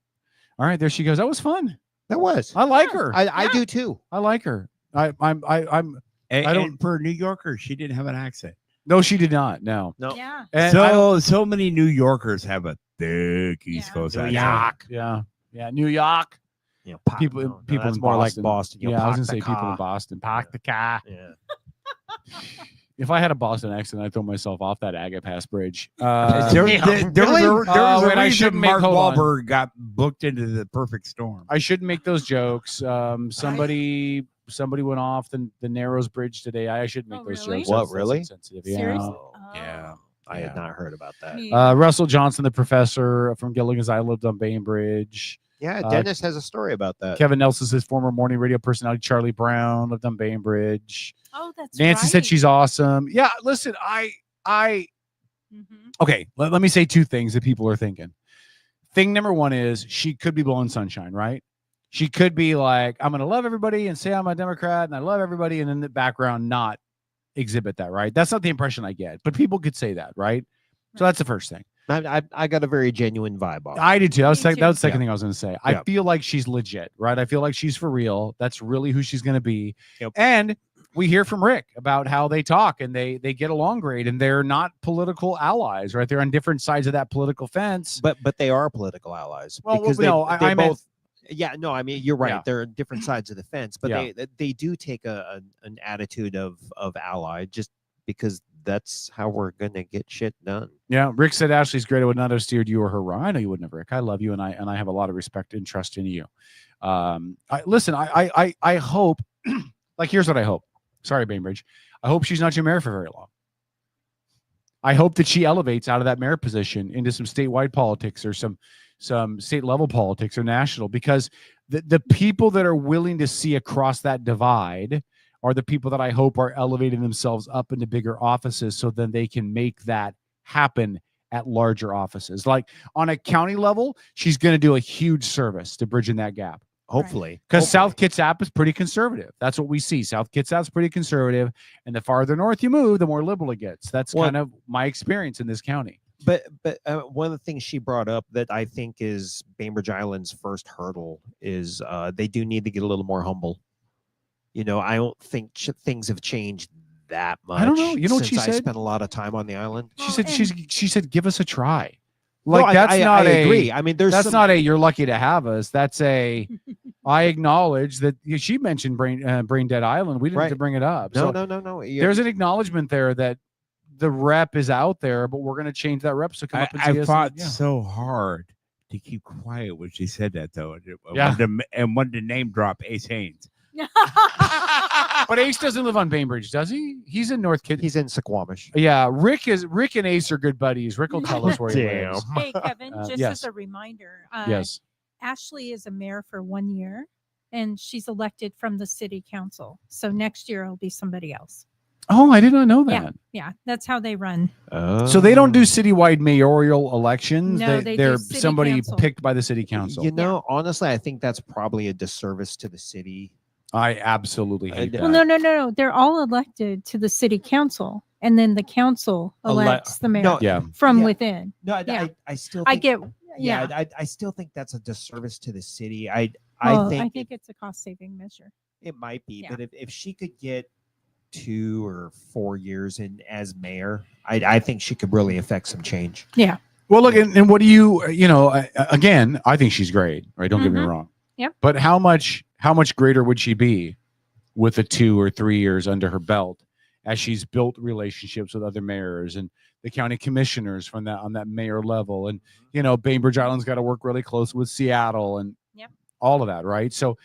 C: All right, there she goes. That was fun.
K: That was.
C: I like her.
K: I do too.
C: I like her.
O: And for a New Yorker, she didn't have an accent.
C: No, she did not. No.
L: Yeah.
C: And
O: so many New Yorkers have a thick East Coast accent.
C: Yeah. New York. People
K: that's
C: in Boston.
K: Boston.
C: Yeah, I was gonna say people in Boston. Park the car.
K: Yeah.
C: If I had a Boston accent, I'd throw myself off that Agate Pass Bridge.
O: There was a
C: I
O: reason
C: shouldn't make
O: Mark
C: hold on.
O: Wahlberg got booked into the perfect storm.
C: I shouldn't make those jokes. Somebody went off the Narrows Bridge today. I shouldn't make those jokes.
K: What,
C: That's
K: really?
C: sensitive.
L: Seriously?
C: Yeah.
K: I had not heard about that.
C: Russell Johnson, the professor from Gilligan's Island, lived on Bainbridge.
K: Yeah, Dennis has a story about that.
C: Kevin Nelson's his former morning radio personality. Charlie Brown lived on Bainbridge.
L: Oh, that's
C: Nancy
L: right.
C: said she's awesome. Yeah, listen, okay, let me say two things that people are thinking. thing number one is she could be blowing sunshine, right? She could be like, I'm going to love everybody and say I'm a Democrat and I love everybody, and in the background not exhibit that, right? That's not the impression I get, but people could say that, right? So that's the first thing.
K: I got a very genuine vibe off.
C: I did too. That was the second thing I was going to say. I
K: Yeah.
C: feel like she's legit, right? I feel like she's for real. That's really who she's going to be.
K: Yep.
C: And we hear from Rick about how they talk and they get along great, and they're not political allies, right? They're on different sides of that political fence.
K: But they are political allies.
C: Well,
K: because
C: no, I meant-
K: both. Yeah, no, I mean, you're right.
C: Yeah.
K: They're on different sides of the fence, but
C: Yeah.
K: they do take an attitude of ally, just because that's how we're gonna get shit done.
C: Yeah, Rick said Ashley's great. I would not have steered you or her wrong. I know you wouldn't have, Rick. I love you, and I have a lot of respect and trust in you. I hope. Like, here's what I hope. Sorry, Bainbridge. I hope she's not your mayor for very long. I hope that she elevates out of that mayor position into some statewide politics or some state level politics or national, because the people that are willing to see across that divide are the people that I hope are elevating themselves up into bigger offices, so then they can make that happen at larger offices. Like on a county level, she's going to do a huge service to bridging that gap.
K: Hopefully,
C: Because South Kitsap is pretty conservative. That's what we see. South Kitsap's pretty conservative, and the farther north you move, the more liberal it gets. That's kind of my experience in this county.
K: But one of the things she brought up that I think is Bainbridge Island's first hurdle is they do need to get a little more humble. You know, I don't think things have changed that much.
C: I don't know. You know what
K: since
C: she
K: I
C: said?
K: spent a lot of time on the island.
C: She said, give us a try.
K: No,
C: Like, that's
K: I
C: not
K: agree. I mean,
C: that's not a you're lucky to have us. That's a I acknowledge that she mentioned Brain Dead Island. We didn't have to bring it up.
K: No,
C: So
K: no.
C: there's an acknowledgement there that the rep is out there, but we're going to change that rep. So come up and see
O: I
C: us.
O: fought so hard to keep quiet when she said that, though.
C: Yeah.
O: And wanted to name drop Ace Haynes.
C: But Ace doesn't live on Bainbridge, does he? He's in North Kid.
K: He's in Suquamish.
C: Yeah, Rick and Ace are good buddies. Rick will tell us where he
K: Damn.
C: lives.
L: Hey, Kevin, just
C: yes.
L: as a reminder,
C: Yes.
L: Ashley is a mayor for 1 year, and she's elected from the city council. So next year it'll be somebody else.
C: Oh, I did not know that.
L: Yeah, that's how they run.
C: So they don't do citywide mayoral elections.
L: No, they do
C: they're
L: city
C: somebody
L: council.
C: picked by the city council.
K: You know, honestly, I think that's probably a disservice to the city.
C: I absolutely hate that.
L: Well, no. They're all elected to the city council, and then the council elects the mayor from within.
K: No, I still think,
L: I get. Yeah,
K: I still think that's a disservice to the city.
L: I think it's a cost saving measure.
K: It might be,
L: Yeah.
K: but if she could get 2 or 4 years in as mayor, I think she could really affect some change.
L: Yeah.
C: Well, look, and what do you again, I think she's great, right? Don't get me wrong.
L: Yep.
C: But how much greater would she be with the 2 or 3 years under her belt as she's built relationships with other mayors and the county commissioners on that mayor level? And, Bainbridge Island's got to work really close with Seattle and all of that, right? So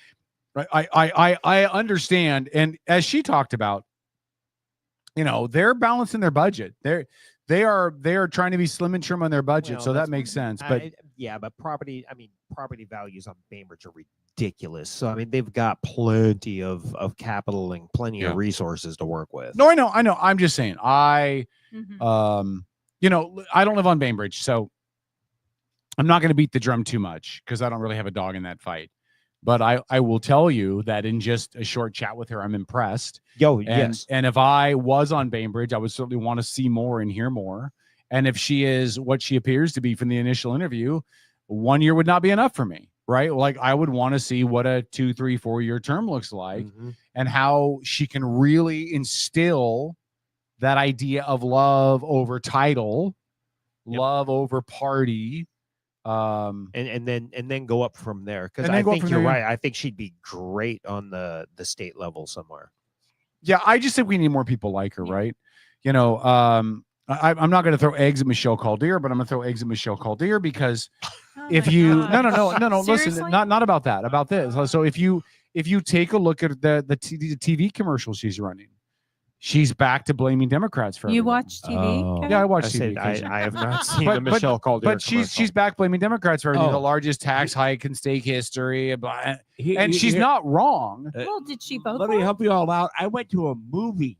C: I understand. And as she talked about, they're balancing their budget. They are trying to be slim and trim on their budget.
K: Well,
C: so that
K: that's-
C: makes sense. But
K: but property values on Bainbridge are ridiculous. So I mean, they've got plenty of capital and plenty of resources to work with.
C: no, I know. I'm just saying, I don't live on Bainbridge, so I'm not going to beat the drum too much because I don't really have a dog in that fight. But I will tell you that in just a short chat with her, I'm impressed.
K: Yes.
C: And if I was on Bainbridge, I would certainly want to see more and hear more. And if she is what she appears to be from the initial interview, 1 year would not be enough for me, right? Like, I would want to see what a 2, 3, 4 year term looks like and how she can really instill that idea of love over title, love over party.
K: And then go up from there, because
C: And then
K: I
C: go up
K: think
C: from
K: you're
C: there.
K: right. I think she'd be great on the state level somewhere.
C: Yeah, I just think we need more people like her, right? I'm not going to throw eggs at Michelle Caldier, but I'm going to throw eggs at Michelle Caldier because if you no, listen, not about that, about this. So if you take a look at the TV commercials she's running, she's back to blaming Democrats for
L: You
C: everything.
L: watch TV? Kevin?
C: Yeah, I watch
K: I
C: TV.
K: said
C: occasionally.
K: I have not seen the Michelle Caldier
C: But she's back blaming Democrats for everything.
O: Oh.
C: The largest tax hike in state history, and she's
O: Here-
C: not wrong.
L: Well, did she vote?
O: Let
L: for
O: me
L: it?
O: help you all out. I went to a movie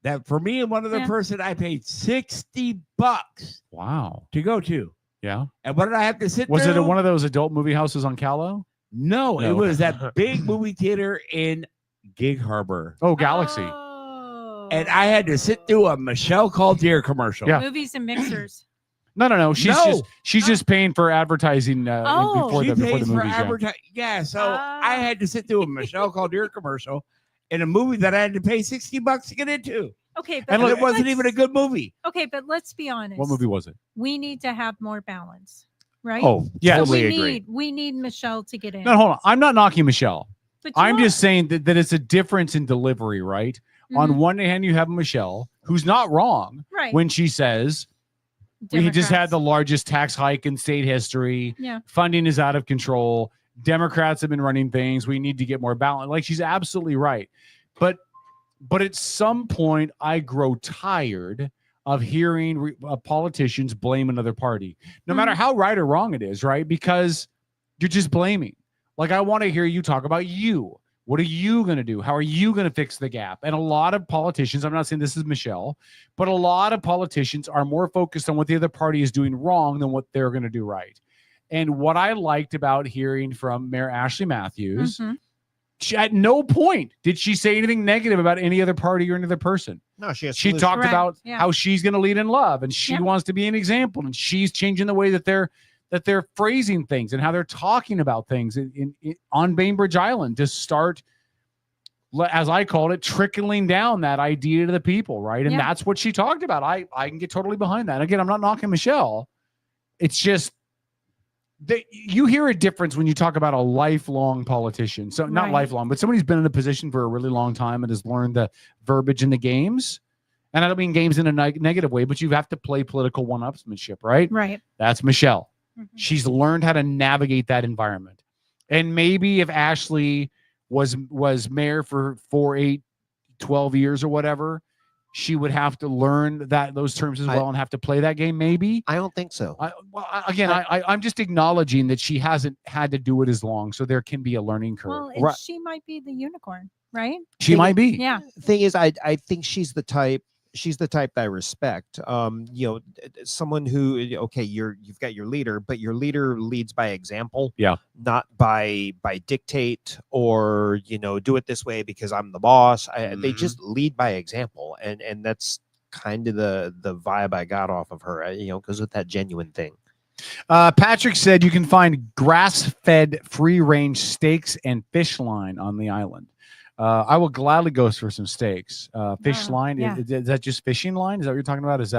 O: that for me and one other
L: Yeah.
O: person I paid $60
C: Wow.
O: to go to.
C: Yeah.
O: And what did I have to sit
C: Was it
O: through?
C: at one of those adult movie houses on Callow?
O: No,
C: No.
O: it was that big movie theater in Gig Harbor.
C: Oh, Galaxy.
O: And I had to sit through a Michelle Caldier commercial.
C: Yeah.
L: Movies and mixers.
C: No. She's
O: No.
C: just paying for advertising before
O: She
C: the
O: pays for
C: movies. Yeah.
O: advertising. Yeah, so I had to sit through a Michelle Caldier commercial in a movie that I had to pay $60 to get into.
L: Okay, but
O: And it wasn't even a good movie.
L: Okay, but let's be honest.
C: What movie was it?
L: We need to have more balance, right?
C: Oh, yeah,
L: So
C: totally
L: we
C: agree.
L: need Michelle to get in.
C: No, hold on. I'm not knocking Michelle.
L: But you
C: I'm
L: are.
C: just saying that it's a difference in delivery, right? On
L: Mhm.
C: one hand, you have Michelle, who's not wrong
L: Right.
C: when she says, we just had
L: Democrats.
C: the largest tax hike in state history.
L: Yeah.
C: Funding is out of control. Democrats have been running things. We need to get more balance. Like, she's absolutely right. But at some point, I grow tired of hearing politicians blame another party, no matter how right or wrong it is, right? Because you're just blaming. Like, I want to hear you talk about you. What are you going to do? How are you going to fix the gap? And a lot of politicians, I'm not saying this is Michelle, but a lot of politicians are more focused on what the other party is doing wrong than what they're going to do right. And what I liked about hearing from Mayor Ashley Mathews,
L: Mhm.
C: she, at no point did she say anything negative about any other party or any other person.
K: No, she
C: talked
L: Correct.
C: about
L: Yeah.
C: how she's going to lead in love, and she
L: Yep.
C: wants to be an example, and she's changing the way that they're phrasing things and how they're talking about things on Bainbridge Island to start, as I called it, trickling down that idea to the people, right? And
L: Yeah.
C: that's what she talked about. I can get totally behind that. Again, I'm not knocking Michelle. It's just you hear a difference when you talk about a lifelong politician. So not
L: Right.
C: lifelong, but somebody who's been in a position for a really long time and has learned the verbiage in the games. And I don't mean games in a negative way, but you have to play political one-upsmanship, right?
L: Right.
C: That's Michelle.
L: Mhm.
C: She's learned how to navigate that environment. And maybe if Ashley was mayor for 4, 8, 12 years or whatever, she would have to learn those terms as well and have to play that game. Maybe.
K: I don't think so.
C: I'm just acknowledging that she hasn't had to do it as long, so there can be a learning curve.
L: Well, and she might be the unicorn, right?
C: She might be.
L: Yeah.
K: Thing is, I think she's the type that I respect. Someone who, okay, you've got your leader, but your leader leads by example.
C: Yeah.
K: Not by dictate or, do it this way because I'm the boss. They just lead by example. And that's kind of the vibe I got off of her, because of that genuine thing.
C: Patrick said you can find grass-fed free-range steaks and fish line on the island. I will gladly go for some steaks. Fish line,
L: yeah.
C: is that just fishing line? Is that what you're talking about? Is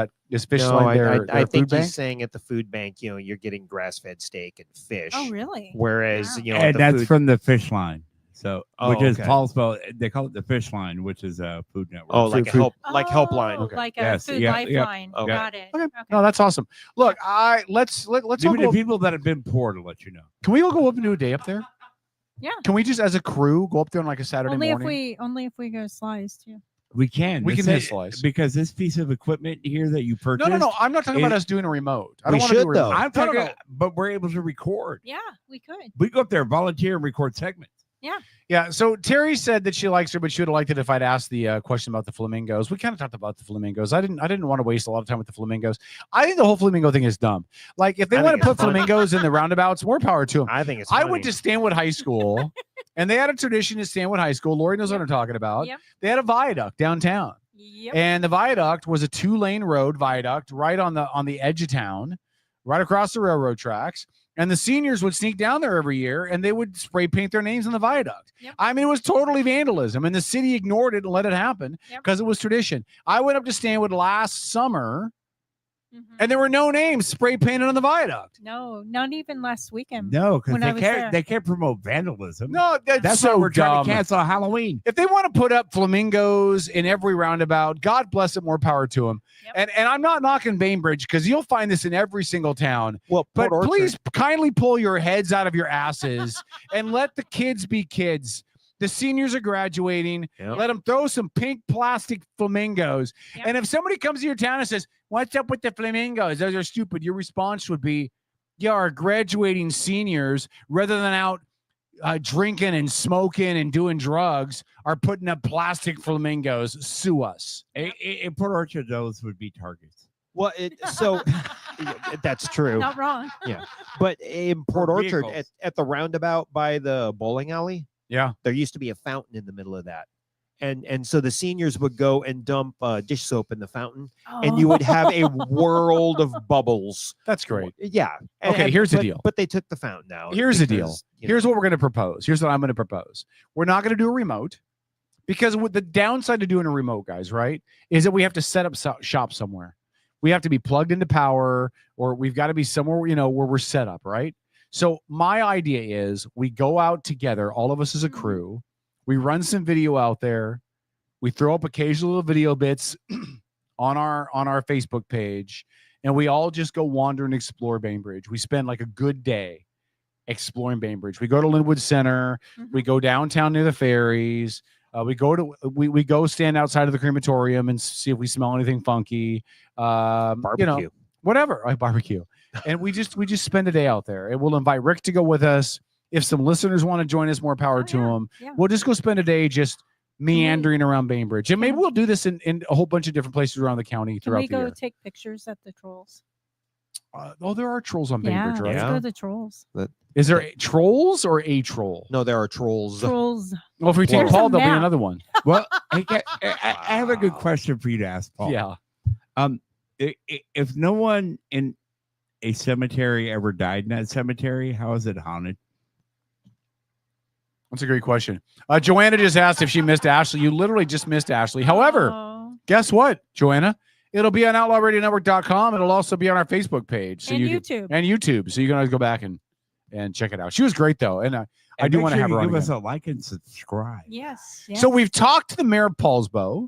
C: fish
K: No,
C: line
K: I
C: their
K: think
C: food bank?
K: he's saying at the food bank, you're getting grass-fed steak and fish.
L: Oh, really?
K: Whereas, at
O: And
K: the
O: that's
K: food-
O: from the fish line. So,
K: Oh,
O: which is
K: okay.
O: Paulsville, they call it the fish line, which is a food network.
K: Oh, like a helpline.
L: Oh, like a
O: Yes,
L: food
O: yeah,
L: lifeline.
O: yeah.
L: Got it.
C: Okay. No, that's awesome. Look, let's all
O: Even
C: go.
O: the people that have been poor, to let you know.
C: Can we all go up and do a day up there?
L: Yeah.
C: Can we just, as a crew, go up there on like a Saturday
L: Only
C: morning?
L: if we go slice too.
O: We can.
C: We
O: This
C: can
O: is-
C: hit slice.
O: because this piece of equipment here that you purchased.
C: No. I'm not talking about
O: it-
C: us doing a remote. I
K: We
C: don't want to
K: should,
C: do a
K: though.
C: remote.
O: I'm talking,
C: No.
O: but we're able to record.
L: Yeah, we could.
O: We go up there, volunteer, and record segments.
L: Yeah.
C: Yeah. So Terry said that she likes her, but she would have liked it if I'd asked the question about the flamingos. We kind of talked about the flamingos. I didn't want to waste a lot of time with the flamingos. I think the whole flamingo thing is dumb. Like, if they
K: I
C: want
K: think
C: to
K: it's
C: put
K: funny.
C: flamingos in the roundabouts, more power to them.
K: I think it's
C: I
K: funny.
C: went to Stanwood High School, and they had a tradition at Stanwood High School. Lori knows what I'm talking about.
L: Yep.
C: They had a viaduct downtown.
L: Yep.
C: And the viaduct was a 2-lane road viaduct right on the edge of town, right across the railroad tracks. And the seniors would sneak down there every year and they would spray paint their names on the viaduct.
L: Yep.
C: I mean, it was totally vandalism, and the city ignored it and let it happen because it was tradition. I went up to Stanwood last summer and there were no names spray painted on the viaduct.
L: No, not even last weekend.
O: No, because
L: when I was there.
O: they can't promote vandalism.
C: No, that's
O: why
C: so
O: we're trying
C: dumb.
O: to cancel Halloween.
C: If they want to put up flamingos in every roundabout, God bless it, more power to them. And I'm not knocking Bainbridge because you'll find this in every single town.
K: Well,
C: but
K: Port Orchard-
C: please kindly pull your heads out of your asses and let the kids be kids. The seniors are graduating.
K: Yep.
C: Let them throw some pink plastic flamingos. And if somebody comes to your town and says, "What's up with the flamingos? Those are stupid," your response would be, "Yeah, our graduating seniors, rather than out drinking and smoking and doing drugs, are putting up plastic flamingos. Sue us."
O: In Port Orchard, those would be targets.
K: Well, so that's true.
L: Not wrong.
K: Yeah, but in Port
O: For
K: Orchard,
O: vehicles.
K: at the roundabout by the bowling alley,
C: Yeah.
K: there used to be a fountain in the middle of that, and so the seniors would go and dump dish soap in the fountain, and you would have a world of bubbles.
C: That's great.
K: Yeah.
C: Okay, here's the
K: but-
C: deal.
K: But they took the fountain out.
C: Here's the deal.
K: because, you know,
C: Here's what we're going to propose. Here's what I'm going to propose. We're not going to do a remote because with the downside to doing a remote, guys, right, is that we have to set up shop somewhere. We have to be plugged into power, or we've got to be somewhere, you know, where we're set up, right? So my idea is we go out together, all of us as a crew. We run some video out there. We throw up occasional little video bits on our Facebook page, and we all just go wander and explore Bainbridge. We spend like a good day exploring Bainbridge. We go to Linwood Center. We go downtown near the ferries. We go stand outside of the crematorium and see if we smell anything funky.
K: Barbecue.
C: You know, whatever. I barbecue. And we just spend a day out there. And we'll invite Rick to go with us. If some listeners want to join us, more power to them.
L: Yeah.
C: We'll just go spend a day just meandering around Bainbridge. And maybe we'll do this in a whole bunch of different places around the county
L: Can
C: throughout
L: we
C: the
L: go
C: year.
L: take pictures at the trolls?
C: There are trolls on
L: Yeah,
C: Bainbridge, right?
L: let's go to the trolls.
C: Is there trolls or a troll?
K: No, there are trolls.
L: Trolls.
C: Well, if we take
L: There's
C: Paul,
L: a
C: there'll be
L: map.
C: another one.
O: Well, I have a good question for you to ask, Paul.
C: Yeah.
O: If no one in a cemetery ever died in that cemetery, how is it haunted?
C: That's a great question. Joanna just asked if she missed Ashley. You literally just missed Ashley. However, guess what, Joanna? It'll be on outlawradionetwork.com. It'll also be on our Facebook page.
L: And YouTube.
C: And YouTube. So you can always go back and check it out. She was great, though. And I do
O: make
C: want to
O: sure
C: have
O: you
C: her on
O: give us
C: again.
O: a like and subscribe.
L: Yes.
C: So we've talked to the mayor of Paulsbo,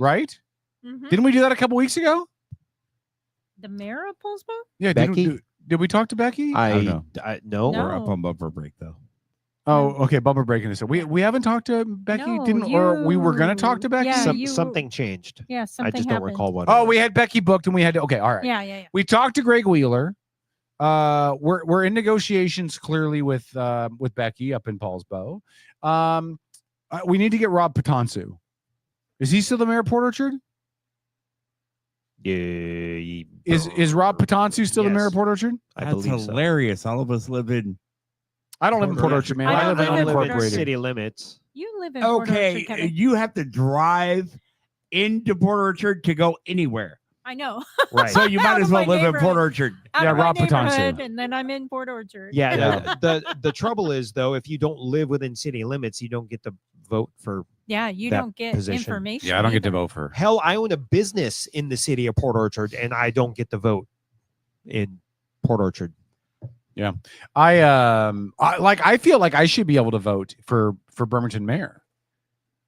C: right? Didn't we do that a couple weeks ago?
L: The mayor of Paulsbo?
C: Yeah.
K: Becky?
C: Did we talk to Becky?
K: I
O: don't know.
K: No.
O: We're up on bumper break though.
C: Oh, okay. Bumper breaking this. We haven't talked to Becky,
L: No,
C: or we were gonna talk to Becky.
L: Yeah,
K: Something changed.
L: Yeah, something
K: I just don't
L: happened.
K: recall what.
C: Oh, we had Becky booked, and we had to. Okay, all right.
L: Yeah.
C: We talked to Greg Wheeler. We're in negotiations clearly with Becky up in Paulsbo. We need to get Rob Patonsu. Is he still the mayor of Port Orchard? Is Rob Patonsu still the mayor of Port Orchard?
K: I
O: That's
K: believe so.
O: hilarious. All of us live in.
C: I don't live in Port Orchard, man. I live in unincorporated.
K: city limits.
L: You live in Port
O: Okay,
L: Orchard, Kevin.
O: you have to drive into Port Orchard to go anywhere.
L: I know.
K: Right.
O: So you might
L: Out
O: as
L: of
O: well
L: my
O: live in Port
L: neighborhood.
O: Orchard.
L: Out
C: Yeah,
L: of my
C: Rob Patonsu.
L: neighborhood, and then I'm in Port Orchard.
K: Yeah. The trouble is though, if you don't live within city limits, you don't get to vote for.
L: Yeah, you
K: that
L: don't get
K: position.
L: information.
C: Yeah, I don't get to
L: either.
C: vote for her.
K: Hell, I own a business in the city of Port Orchard, and I don't get to vote in Port Orchard.
C: Yeah, I feel like I should be able to vote for Bremerton mayor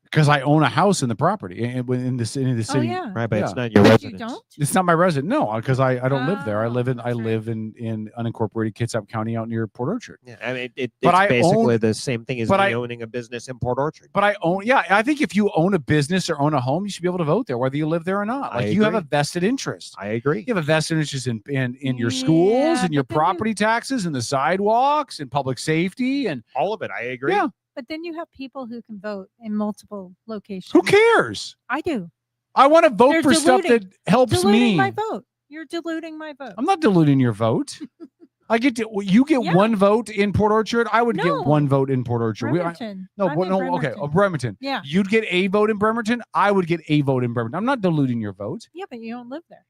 C: because I own a house in the property in the city.
L: Oh, yeah.
K: Right, but it's
C: Yeah.
K: not your
L: You
K: residence.
L: don't?
C: It's not my resident. No, because I don't live there. I live in
L: that's right.
C: in unincorporated Kitsap County out near Port Orchard.
K: Yeah, I mean, it's
C: But I
K: basically
C: own-
K: the same thing as
C: but
K: me
C: I-
K: owning a business in Port Orchard.
C: But I think if you own a business or own a home, you should be able to vote there, whether you live there or not.
K: I
C: Like you have a
K: agree.
C: vested interest.
K: I agree.
C: You have a vested interest in your schools
L: Yeah,
C: and your
L: but then you-
C: property taxes and the sidewalks and public safety and
K: All of it. I agree.
C: yeah.
L: But then you have people who can vote in multiple locations.
C: Who cares?
L: I do.
C: I want to vote
L: They're
C: for stuff that
L: diluting-
C: helps
L: Diluting
C: me.
L: my vote. You're diluting my vote.
C: I'm not diluting your vote. You get
L: Yeah.
C: one vote in Port Orchard. I would
L: No.
C: get one vote in Port Orchard.
L: Bremerton.
C: No,
L: I'm
C: but
L: in
C: no, okay.
L: Bremerton.
C: Bremerton.
L: Yeah.
C: You'd get a vote in Bremerton. I would get a vote in Bremerton. I'm not diluting your vote,
L: Yeah, but you don't live there.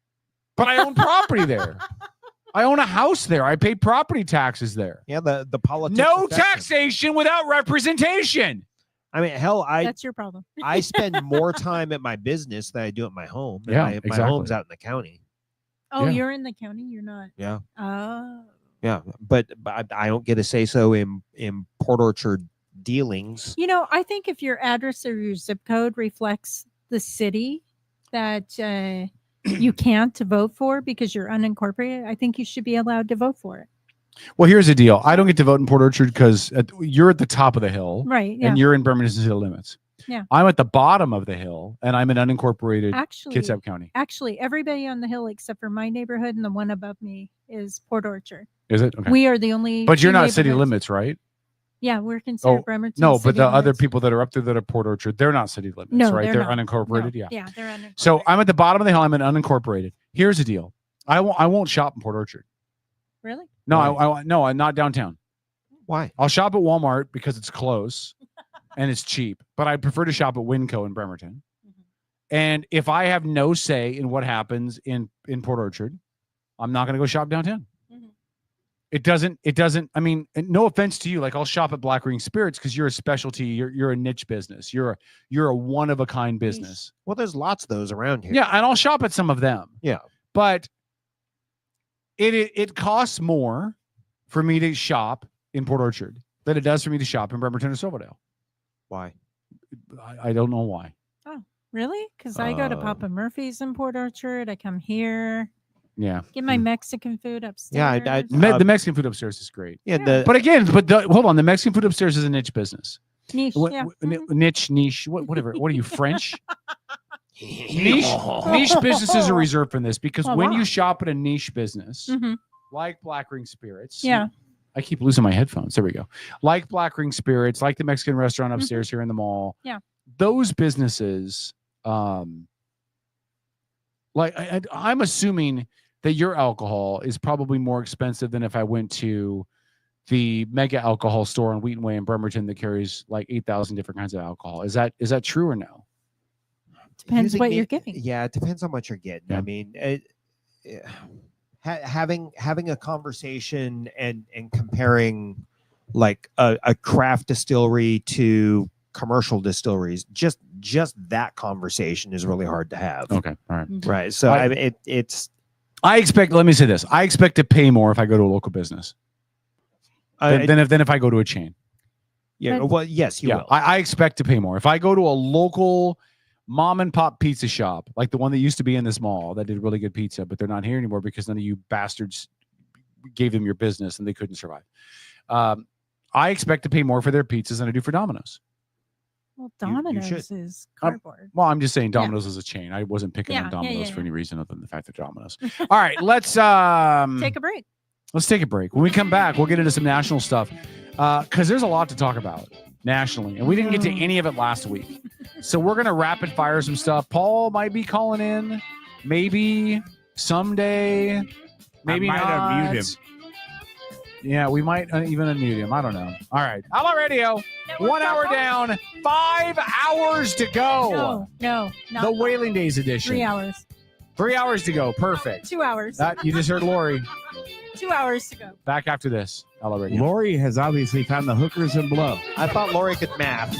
C: but I own property there. I own a house there. I pay property taxes there.
K: Yeah, the politics.
C: No
K: affect it.
C: taxation without representation.
K: I mean, hell,
L: That's your problem.
K: I spend more time at my business than I do at my home. and
C: Yeah,
K: my
C: exactly.
K: home's out in the county.
L: Oh,
C: Yeah.
L: you're in the county. You're not.
K: Yeah,
L: Oh.
K: yeah, but I don't get to say so in Port Orchard dealings.
L: You know, I think if your address or your zip code reflects the city that you can't vote for because you're unincorporated, I think you should be allowed to vote for it.
C: Well, here's the deal. I don't get to vote in Port Orchard because you're at the top of the hill,
L: Right. Yeah.
C: and you're in Bremerton city limits.
L: Yeah.
C: I'm at the bottom of the hill, and I'm in unincorporated
L: Actually,
C: Kitsap County.
L: Actually, everybody on the hill except for my neighborhood and the one above me is Port Orchard.
C: Is it? Okay.
L: We are the only.
C: But you're
L: two
C: not city
L: neighborhoods-
C: limits, right?
L: Yeah, we're considered Bremerton.
C: No, but
L: city
C: the other
L: limits.
C: people that are up there that are Port Orchard, they're not city limits,
L: No,
C: right?
L: they're
C: They're
L: not.
C: unincorporated.
L: No.
C: Yeah.
L: Yeah, they're unincorporated.
C: So I'm at the bottom of the hill. I'm in unincorporated. Here's the deal. I won't shop in Port Orchard.
L: Really?
C: No, no, I'm not downtown.
K: Why?
C: I'll shop at Walmart because it's close and it's cheap, but I prefer to shop at Winco in Bremerton. And if I have no say in what happens in Port Orchard, I'm not going to go shop downtown. It doesn't, I mean, no offense to you. Like, I'll shop at Black Ring Spirits because you're a specialty. You're a niche business. You're a one of a kind business.
K: Well, there's lots of those around here.
C: Yeah. And I'll shop at some of them.
K: Yeah.
C: But it costs more for me to shop in Port Orchard than it does for me to shop in Bremerton or Silverdale.
K: Why?
C: I don't know why.
L: Oh, really? Because I go to Papa Murphy's in Port Orchard. I come here.
C: Yeah.
L: Get my Mexican food upstairs.
K: Yeah,
C: the Mexican food upstairs is great.
K: Yeah,
C: but again, hold on. The Mexican food upstairs is a niche business.
L: Niche, yeah.
C: Niche, whatever. What are you, French? niche businesses are reserved for this because when you shop at a niche business, like Black Ring Spirits,
L: yeah.
C: I keep losing my headphones. There we go. Like Black Ring Spirits, like the Mexican restaurant upstairs here in the mall.
L: Yeah.
C: Those businesses, I'm assuming that your alcohol is probably more expensive than if I went to the mega alcohol store on Wheaton Way in Bremerton that carries like 8,000 different kinds of alcohol. Is that true or no?
L: Depends what you're getting.
K: Yeah, it depends on what you're getting.
C: Yeah.
K: I mean, having a conversation and comparing like a craft distillery to commercial distilleries, just that conversation is really hard to have.
C: Okay, all right,
K: right. So
C: I expect. Let me say this: I expect to pay more if I go to a local business than if I go to a chain.
K: Yeah. Well, yes, you will.
C: I expect to pay more if I go to a local mom and pop pizza shop, like the one that used to be in this mall that did really good pizza, but they're not here anymore because none of you bastards gave them your business and they couldn't survive. I expect to pay more for their pizzas than I do for Domino's.
L: Well, Domino's is cardboard.
C: Well, I'm just saying Domino's is a chain. I wasn't picking on Domino's for any reason other than the fact that Domino's. All right, let's
L: take a break.
C: Let's take a break. When we come back, we'll get into some national stuff because there's a lot to talk about nationally, and we didn't get to any of it last week. So we're going to rapid fire some stuff. Paul might be calling in, maybe someday, maybe
O: I might
C: not.
O: unmute him.
C: Yeah, we might even unmute him. I don't know. All right. Outlaw Radio, 1 hour down, 5 hours to go.
L: No. Not
C: The Whaling Days edition.
L: 3 hours.
C: 3 hours to go. Perfect.
L: 2 hours.
C: You just heard Lori.
L: 2 hours to go.
C: Back after this. Outlaw Radio.
O: Lori has obviously found the hookers and blow.
K: I thought Lori could math.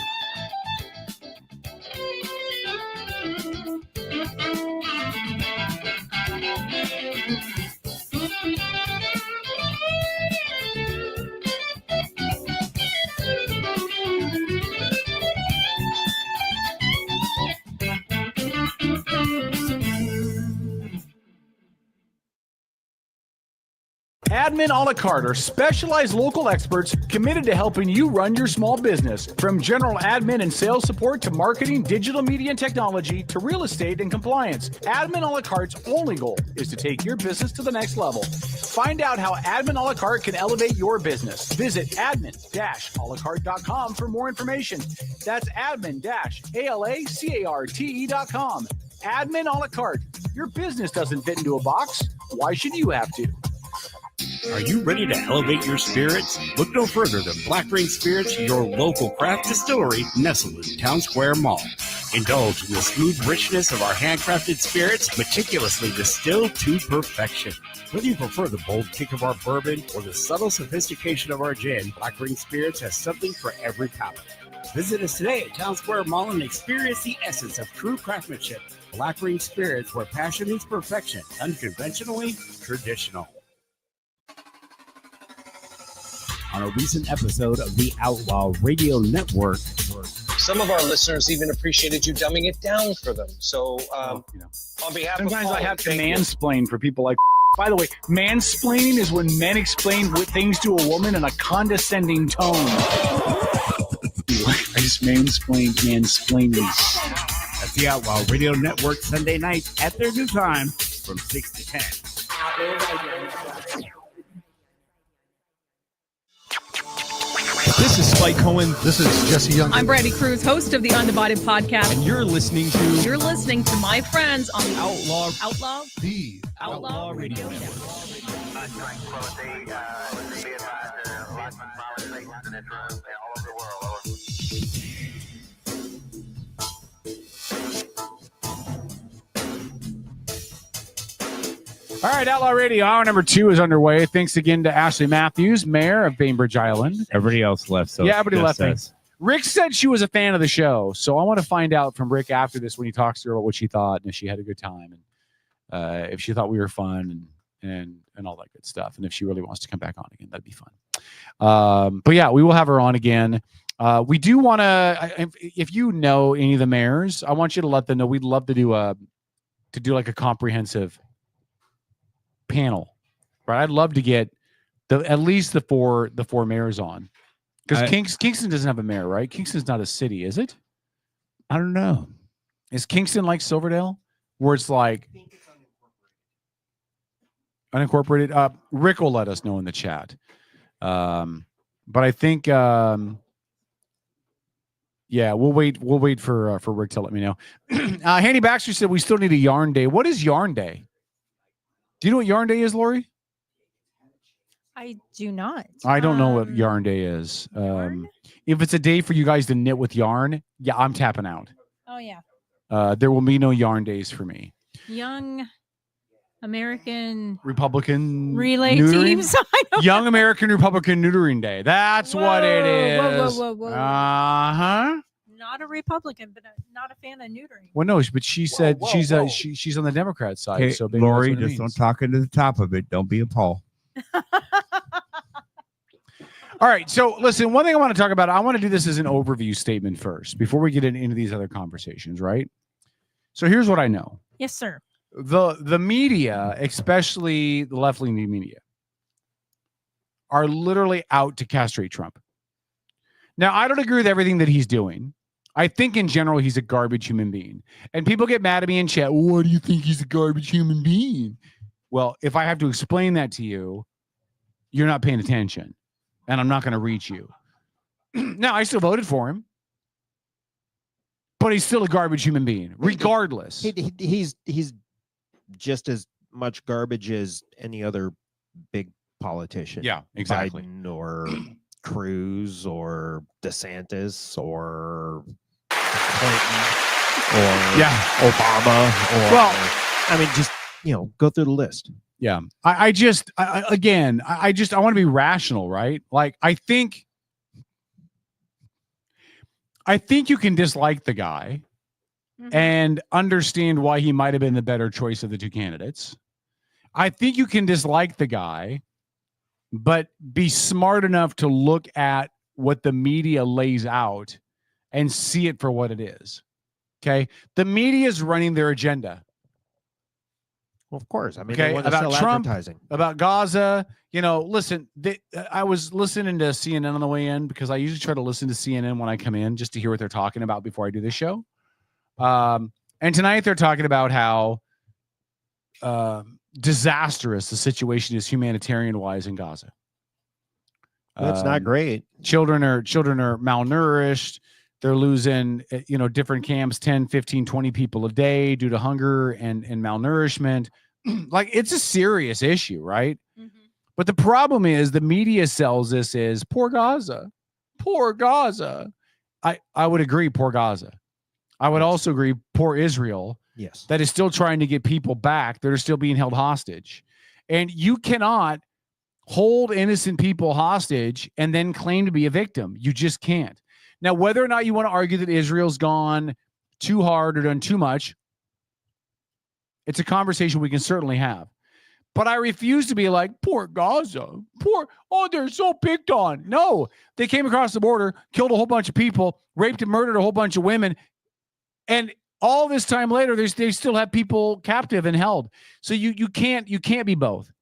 C: Admin a la carte are specialized local experts committed to helping you run your small business. From general admin and sales support to marketing, digital media and technology to real estate and compliance, Admin a la carte's only goal is to take your business to the next level. Find out how Admin a la carte can elevate your business. Visit admin-alacarte.com for more information. That's admin-alacarte.com. Admin a la carte. Your business doesn't fit into a box. Why should you have to?
P: Are you ready to elevate your spirits? Look no further than Black Ring Spirits, your local craft distillery nestled in Town Square Mall. Indulge in the smooth richness of our handcrafted spirits, meticulously distilled to perfection. Whether you prefer the bold kick of our bourbon or the subtle sophistication of our gin, Black Ring Spirits has something for every palate. Visit us today at Town Square Mall and experience the essence of true craftsmanship. Black Ring Spirits, where passion meets perfection, unconventionally traditional. On a recent episode of the Outlaw Radio Network,
Q: some of our listeners even appreciated you dumbing it down for them. So, on behalf
C: Sometimes
Q: of
C: I have to mansplain for people like. By the way, mansplaining is when men explain things to a woman in a condescending tone. I just mansplaining.
O: That's the Outlaw Radio Network Sunday nights at their new time from 6 to 10.
B: Outlaw Radio Network.
R: This is Spike Cohen.
S: This is Jesse Young.
T: I'm Brandy Cruz, host of the Undivided Podcast.
R: And you're listening
T: to my friends on the
R: Outlaw
T: Radio Network.
C: All right, Outlaw Radio, hour number 2 is underway. Thanks again to Ashley Mathews, mayor of Bainbridge Island.
O: Everybody else left. So
C: yeah, everybody left.
O: us.
C: Rick said she was a fan of the show, so I want to find out from Rick after this when he talks to her about what she thought and if she had a good time and if she thought we were fun and all that good stuff, and if she really wants to come back on again, that'd be fun. But yeah, we will have her on again. We do want to, if you know any of the mayors, I want you to let them know. We'd love to do like a comprehensive panel, right? I'd love to get at least the four mayors on, because Kingston doesn't have a mayor, right? Kingston's not a city, is it?
O: I don't know.
C: Is Kingston like Silverdale, where it's like unincorporated? Rick will let us know in the chat. But I think yeah, we'll wait for Rick to let me know. Handy Baxter said we still need a yarn day. What is yarn day? Do you know what yarn day is, Lori?
L: I do not.
C: I don't know what yarn day is. If it's a day for you guys to knit with yarn, yeah, I'm tapping out.
L: Oh yeah.
C: There will be no yarn days for me.
L: Young American
C: Republican
L: relay
C: neutering?
L: teams.
C: Young American Republican Neutering Day. That's what it is.
L: Whoa.
C: Uh-huh.
L: Not a Republican, but not a fan of neutering.
C: Well, no, but she said she's on the Democrat side.
O: Okay,
C: So maybe
O: Lori,
C: that's what it
O: just don't
C: means.
O: talk into the top of it. Don't be a Paul.
C: All right. So listen, one thing I want to talk about, I want to do this as an overview statement first before we get into these other conversations, right? So here's what I know.
L: Yes, sir.
C: The media, especially the left-leaning media, are literally out to castrate Trump. Now, I don't agree with everything that he's doing. I think in general, he's a garbage human being. And people get mad at me in chat. Why do you think he's a garbage human being? Well, if I have to explain that to you, you're not paying attention. And I'm not going to reach you. Now, I still voted for him. But he's still a garbage human being, regardless.
K: He's just as much garbage as any other big politician.
C: Yeah, exactly.
K: Biden or Cruz or DeSantis or Clinton or Obama or I mean, just go through the list.
C: Yeah. I want to be rational, right? Like I think you can dislike the guy and understand why he might have been the better choice of the two candidates. I think you can dislike the guy, but be smart enough to look at what the media lays out and see it for what it is. Okay. The media is running their agenda.
K: Well, of course. I mean,
C: okay,
K: they want to
C: about
K: sell
C: Trump,
K: advertising.
C: about Gaza. Listen, I was listening to CNN on the way in because I usually try to listen to CNN when I come in just to hear what they're talking about before I do this show. And tonight they're talking about how disastrous the situation is humanitarian-wise in Gaza.
K: That's not great.
C: Children are malnourished. They're losing, different camps, 10, 15, 20 people a day due to hunger and malnourishment. Like, it's a serious issue, right? Mm-hmm. But the problem is the media sells this as poor Gaza. Poor Gaza. I would agree, poor Gaza. I would also agree, poor Israel.
K: Yes.
C: That is still trying to get people back that are still being held hostage. And you cannot hold innocent people hostage and then claim to be a victim. You just can't. Now, whether or not you want to argue that Israel's gone too hard or done too much, it's a conversation we can certainly have. But I refuse to be like, poor Gaza, they're so picked on. No, they came across the border, killed a whole bunch of people, raped and murdered a whole bunch of women. And all this time later, they still have people captive and held. So you can't be both.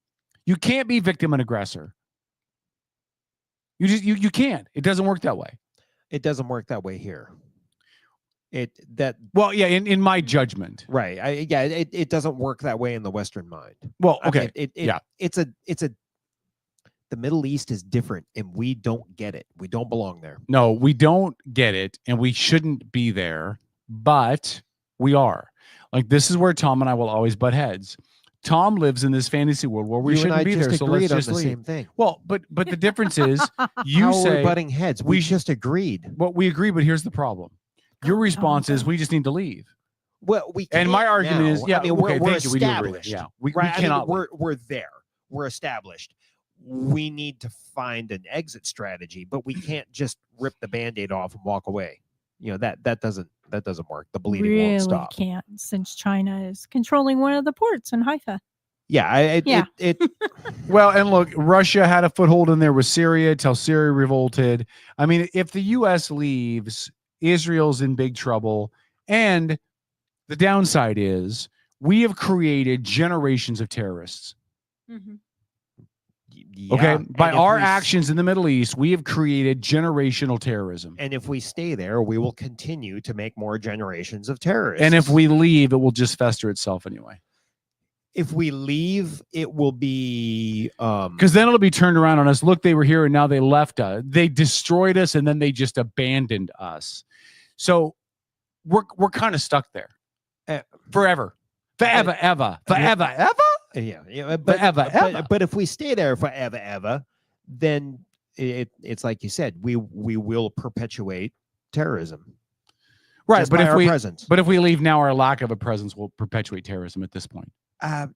C: You can't be victim and aggressor. You can't. It doesn't work that way.
K: It doesn't work that way here. In
C: my judgment.
K: Right. It doesn't work that way in the Western mind.
C: Well, okay.
K: It's a The Middle East is different, and we don't get it. We don't belong there.
C: No, we don't get it, and we shouldn't be there, but we are. Like, this is where Tom and I will always butt heads. Tom lives in this fantasy world where we
K: You and
C: shouldn't
K: I
C: be
K: just
C: there, so
K: agreed
C: let's
K: on
C: just
K: the
C: leave.
K: same thing.
C: Well, but the difference is, you
K: How
C: say
K: are we butting heads. We just agreed.
C: Well, we agree, but here's the problem. Your response is we just need to leave.
K: Well, we
C: and my
K: can't
C: argument
K: now.
C: is, yeah,
K: I mean,
C: okay,
K: we're
C: thank you. We do agree.
K: established.
C: Yeah, we
K: Right? I mean,
C: cannot.
K: we're there. We're established. We need to find an exit strategy, but we can't just rip the Band-Aid off and walk away. You know, that doesn't work. The bleeding
L: really
K: won't stop.
L: can't, since China is controlling one of the ports in Haifa.
K: Yeah, it
C: Well, and look, Russia had a foothold in there with Syria till Syria revolted. I mean, if the U.S. leaves, Israel's in big trouble. And the downside is we have created generations of terrorists. Okay. By our actions in the Middle East, we have created generational terrorism.
K: And if we stay there, we will continue to make more generations of terrorists.
C: And if we leave, it will just fester itself anyway.
K: If we leave, it will be
C: because then it'll be turned around on us. Look, they were here and now they left us. They destroyed us and then they just abandoned us. So we're kind of stuck there forever. Ever.
K: Yeah, but if we stay there forever, then it's like you said, we will perpetuate terrorism.
C: Right,
K: just
C: but
K: by
C: if
K: our
C: we
K: presence.
C: but if we leave now, our lack of a presence will perpetuate terrorism at this point.
K: I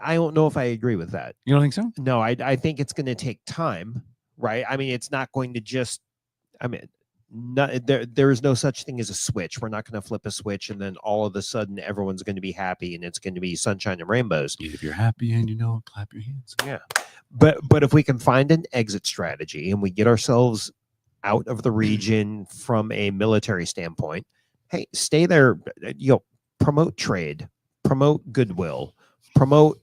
K: don't know if I agree with that.
C: You don't think so?
K: No, I think it's going to take time, right? I mean, it's not going to just. I mean, there is no such thing as a switch. We're not going to flip a switch and then all of a sudden everyone's going to be happy and it's going to be sunshine and rainbows.
C: If you're happy and you know, clap your hands.
K: Yeah, but if we can find an exit strategy and we get ourselves out of the region from a military standpoint, hey, stay there. You know, promote trade, promote goodwill, promote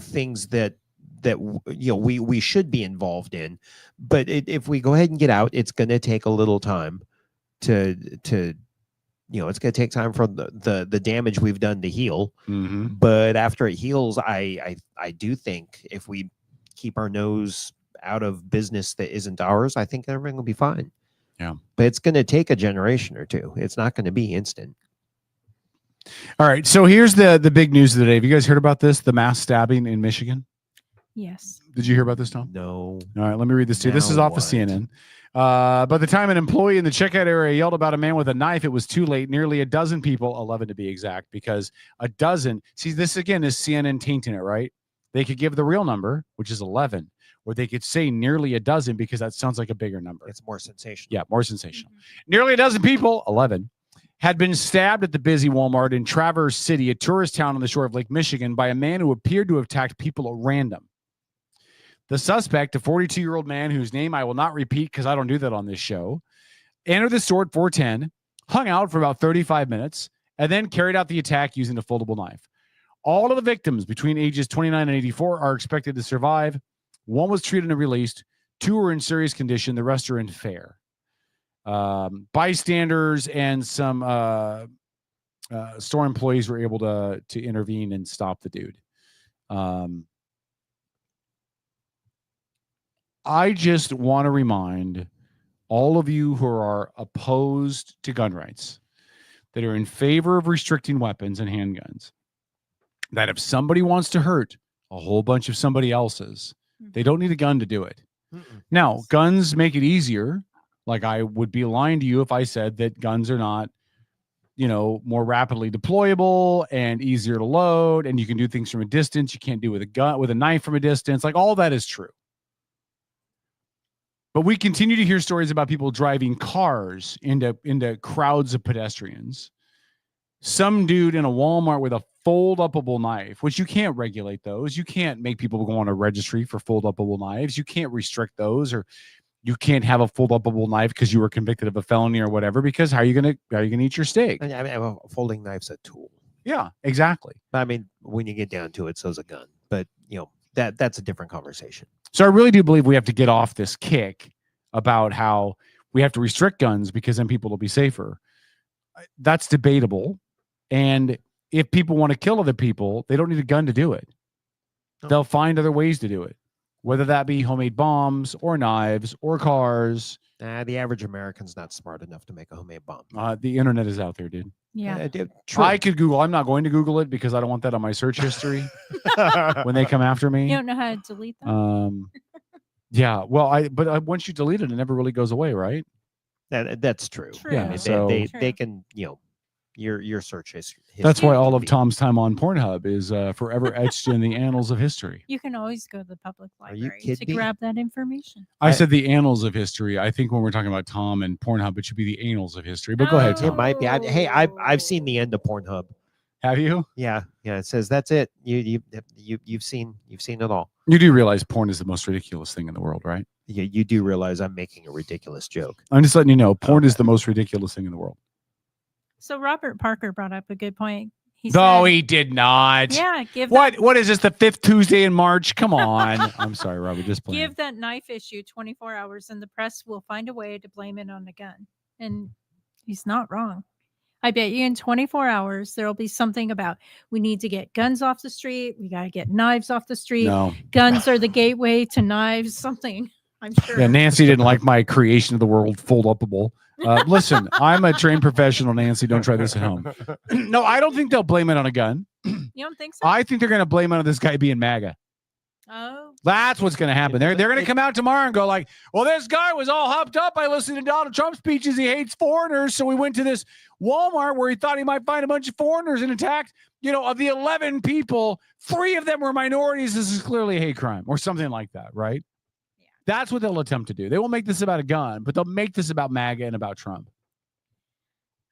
K: things that we should be involved in. But if we go ahead and get out, it's going to take a little time to it's going to take time for the damage we've done to heal.
C: Mm-hmm.
K: But after it heals, I do think if we keep our nose out of business that isn't ours, I think everything will be fine.
C: Yeah,
K: but it's going to take a generation or two. It's not going to be instant.
C: All right, so here's the big news of the day. Have you guys heard about this? The mass stabbing in Michigan.
L: Yes.
C: Did you hear about this, Tom?
K: No.
C: All right, let me read this to you. This is off of CNN. By the time an employee in the checkout area yelled about a man with a knife, it was too late. Nearly a dozen people, 11 to be exact, because a dozen. See, this again is CNN tainting it, right? They could give the real number, which is 11, or they could say nearly a dozen because that sounds like a bigger number.
K: It's more sensational.
C: Yeah, more sensational. Nearly a dozen people, 11, had been stabbed at the busy Walmart in Traverse City, a tourist town on the shore of Lake Michigan, by a man who appeared to have attacked people at random. The suspect, a 42-year-old man whose name I will not repeat because I don't do that on this show, entered the store at 4:10, hung out for about 35 minutes, and then carried out the attack using a foldable knife. All of the victims between ages 29 and 84 are expected to survive. One was treated and released. 2 are in serious condition. The rest are in fair. Bystanders and some store employees were able to intervene and stop the dude. I just want to remind all of you who are opposed to gun rights, that are in favor of restricting weapons and handguns, that if somebody wants to hurt a whole bunch of somebody else's, they don't need a gun to do it. Now, guns make it easier. Like, I would be lying to you if I said that guns are not, more rapidly deployable and easier to load, and you can do things from a distance you can't do with a knife from a distance. Like, all that is true. But we continue to hear stories about people driving cars into crowds of pedestrians. Some dude in a Walmart with a fold-upable knife, which you can't regulate those. You can't make people go on a registry for fold-upable knives. You can't restrict those, or you can't have a fold-upable knife because you were convicted of a felony or whatever. Because how are you gonna eat your steak?
K: I mean, a folding knife's a tool.
C: Yeah, exactly.
K: I mean, when you get down to it, so's a gun. But that's a different conversation.
C: So I really do believe we have to get off this kick about how we have to restrict guns because then people will be safer. That's debatable. And if people want to kill other people, they don't need a gun to do it. They'll find other ways to do it. whether that be homemade bombs or knives or cars.
K: The average American's not smart enough to make a homemade bomb.
C: The internet is out there, dude.
L: Yeah.
K: True.
C: I could Google. I'm not going to Google it because I don't want that on my search history when they come after me.
L: You don't know how to delete them.
C: Yeah. Well, but once you delete it, it never really goes away, right?
K: That's true.
C: Yeah.
K: I mean,
C: So
K: they can, your search history.
C: That's why all of Tom's time on Pornhub is forever etched in the annals of history.
L: You can always go to the public library to
K: kidding me?
L: grab that information.
C: I said the annals of history. I think when we're talking about Tom and Pornhub, it should be the annals of history. But go ahead, Tom.
K: It might be. I've seen the end of Pornhub.
C: Have you?
K: Yeah. It says that's it. You've seen it all.
C: You do realize porn is the most ridiculous thing in the world, right?
K: Yeah, you do realize I'm making a ridiculous joke.
C: I'm just letting you know, porn is the most ridiculous thing in the world.
L: So Robert Parker brought up a good point. He
C: No,
L: said,
C: he did not.
L: Yeah, give
C: What is this? The 5th Tuesday in March? Come on. I'm sorry, Robert. Just playing.
L: give that knife issue 24 hours and the press will find a way to blame it on a gun. And he's not wrong. I bet you in 24 hours, there'll be something about we need to get guns off the street. We got to get knives off the street.
C: No.
L: Guns are the gateway to knives, something. I'm sure.
C: Yeah, Nancy didn't like my creation of the world fold-upable. Listen, I'm a trained professional, Nancy. Don't try this at home. No, I don't think they'll blame it on a gun.
L: You don't think so?
C: I think they're going to blame it on this guy being MAGA.
L: Oh.
C: That's what's going to happen. They're going to come out tomorrow and go like, well, this guy was all hopped up by listening to Donald Trump's speeches. He hates foreigners. So we went to this Walmart where he thought he might find a bunch of foreigners and attacked, of the 11 people, 3 of them were minorities. This is clearly a hate crime or something like that, right? That's what they'll attempt to do. They won't make this about a gun, but they'll make this about MAGA and about Trump.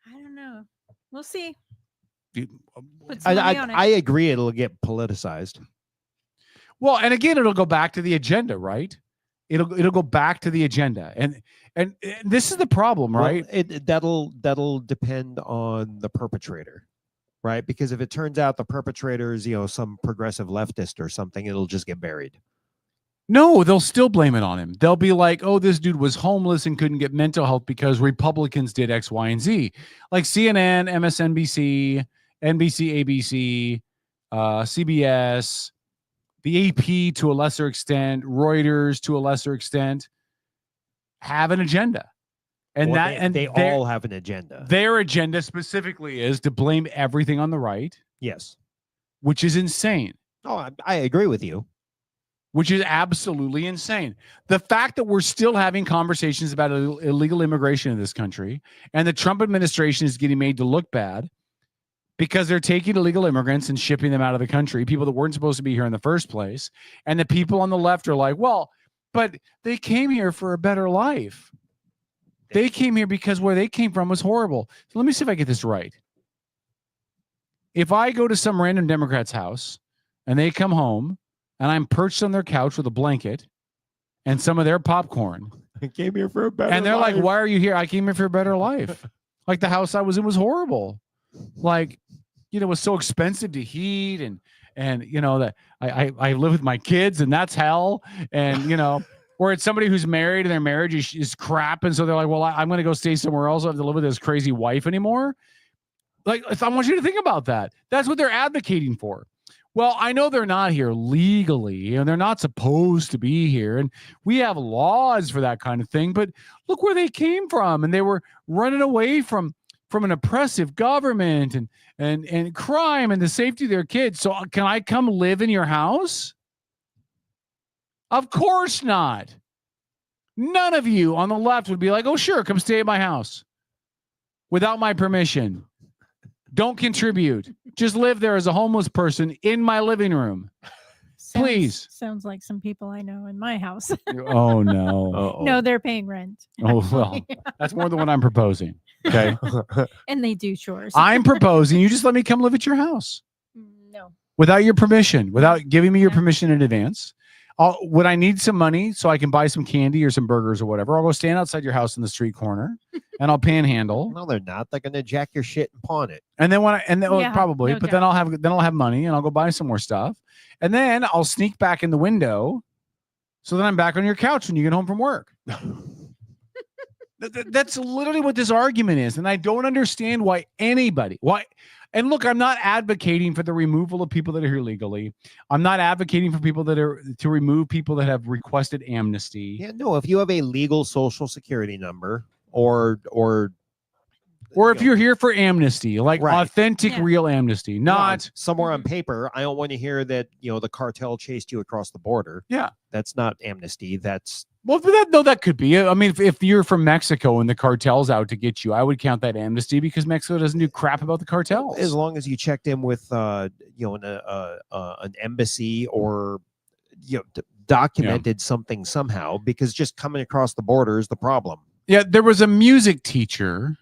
L: I don't know. We'll see. Put
K: I
L: some money on it.
K: agree it'll get politicized.
C: Well, and again, it'll go back to the agenda, right? It'll go back to the agenda, and this is the problem, right?
K: Well, that'll depend on the perpetrator, right? Because if it turns out the perpetrator is some progressive leftist or something, it'll just get buried.
C: No, they'll still blame it on him. They'll be like, oh, this dude was homeless and couldn't get mental health because Republicans did X, Y, and Z. Like CNN, MSNBC, NBC, ABC, CBS, the AP to a lesser extent, Reuters to a lesser extent, have an agenda. And
K: they all have an agenda.
C: Their agenda specifically is to blame everything on the right.
K: Yes.
C: Which is insane.
K: Oh, I agree with you.
C: Which is absolutely insane. The fact that we're still having conversations about illegal immigration in this country and the Trump administration is getting made to look bad because they're taking illegal immigrants and shipping them out of the country, people that weren't supposed to be here in the first place. And the people on the left are like, well, but they came here for a better life. They came here because where they came from was horrible. So let me see if I get this right. If I go to some random Democrat's house and they come home and I'm perched on their couch with a blanket and some of their popcorn.
K: I came here for a better life.
C: And they're like, why are you here? I came here for a better life. Like the house I was in was horrible. Like, it was so expensive to heat and that I live with my kids and that's hell. And, or it's somebody who's married and their marriage is crap. And so they're like, well, I'm going to go stay somewhere else. I have to live with this crazy wife anymore. Like, I want you to think about that. That's what they're advocating for. Well, I know they're not here legally and they're not supposed to be here. And we have laws for that kind of thing. But look where they came from. And they were running away from an oppressive government and crime and the safety of their kids. So can I come live in your house? Of course not. None of you on the left would be like, oh, sure, come stay at my house without my permission. Don't contribute. Just live there as a homeless person in my living room. Please.
L: Sounds like some people I know in my house.
C: Oh, no.
K: Uh-oh.
L: No, they're paying rent.
C: Oh, well, that's more than what I'm proposing. Okay.
L: And they do chores.
C: I'm proposing you just let me come live at your house.
L: No.
C: Without your permission, without giving me your permission in advance. When I need some money so I can buy some candy or some burgers or whatever, I'll go stand outside your house in the street corner and I'll panhandle.
K: No, they're not. They're going to jack your shit and pawn it.
C: And then probably,
L: no
C: but
L: doubt.
C: then I'll have money and I'll go buy some more stuff. And then I'll sneak back in the window. So then I'm back on your couch when you get home from work. That's literally what this argument is. And I don't understand why. And look, I'm not advocating for the removal of people that are here legally. I'm not advocating for people to remove people that have requested amnesty.
K: Yeah, no, if you have a legal social security number or
C: if you're here for amnesty, like authentic, real amnesty, not
K: somewhere on paper. I don't want to hear that, the cartel chased you across the border.
C: Yeah.
K: That's not amnesty. That's
C: that could be. I mean, if you're from Mexico and the cartel's out to get you, I would count that amnesty because Mexico doesn't do crap about the cartels.
K: As long as you checked in with, an embassy or, documented something somehow, because just coming across the border is the problem.
C: Yeah. There was a music teacher.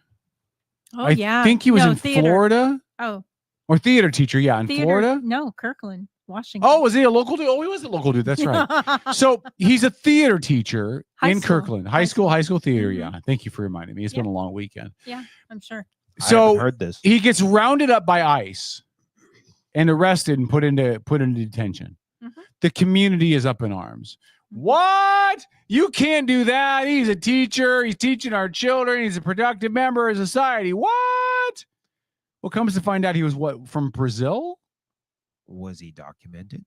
L: Oh,
C: I think he was in
L: theater.
C: Florida.
L: Oh.
C: Or theater teacher. Yeah. In Florida.
L: No, Kirkland, Washington.
C: Oh, was he a local dude? Oh, he was a local dude. That's right. So he's a theater teacher in Kirkland. High school theater.
L: Mm-hmm.
C: Yeah. Thank you for reminding me. It's been a long weekend.
L: Yeah, I'm sure.
C: So
K: I haven't heard this.
C: He gets rounded up by ICE and arrested and put into detention.
L: Mm-hmm.
C: The community is up in arms. What? You can't do that. He's a teacher. He's teaching our children. He's a productive member of society. What? Well, comes to find out he was from Brazil?
K: Was he documented?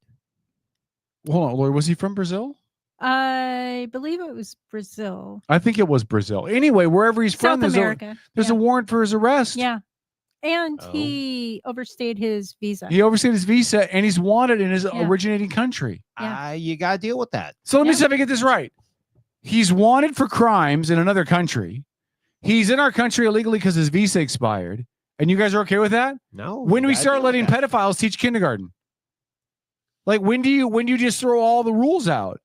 C: Hold on, Lori. Was he from Brazil?
L: I believe it was Brazil.
C: I think it was Brazil. Anyway, wherever he's from,
L: South America.
C: There's a warrant for his arrest.
L: Yeah. And he overstayed his visa.
C: He overstayed his visa, and he's wanted in his originating country.
K: You got to deal with that.
C: So let me see if I get this right. He's wanted for crimes in another country. He's in our country illegally because his visa expired. And you guys are okay with that?
K: No.
C: When do we start letting pedophiles teach kindergarten? Like when do you just throw all the rules out?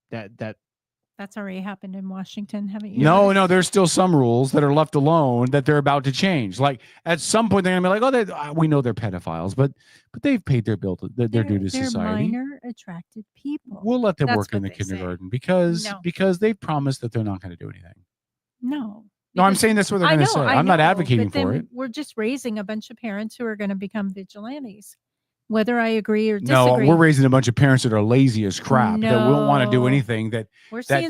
L: That's already happened in Washington, haven't you?
C: No, there's still some rules that are left alone that they're about to change. Like at some point they're gonna be like, oh, we know they're pedophiles, but they've paid their bill, their due to society.
L: They're minor attracted people.
C: We'll let them work in the kindergarten because they promised that they're not going to do anything.
L: No.
C: No, I'm saying that's what they're going to say. I'm not advocating for it.
L: We're just raising a bunch of parents who are going to become vigilantes, whether I agree or disagree.
C: No, we're raising a bunch of parents that are lazy as crap, that won't want to do anything, that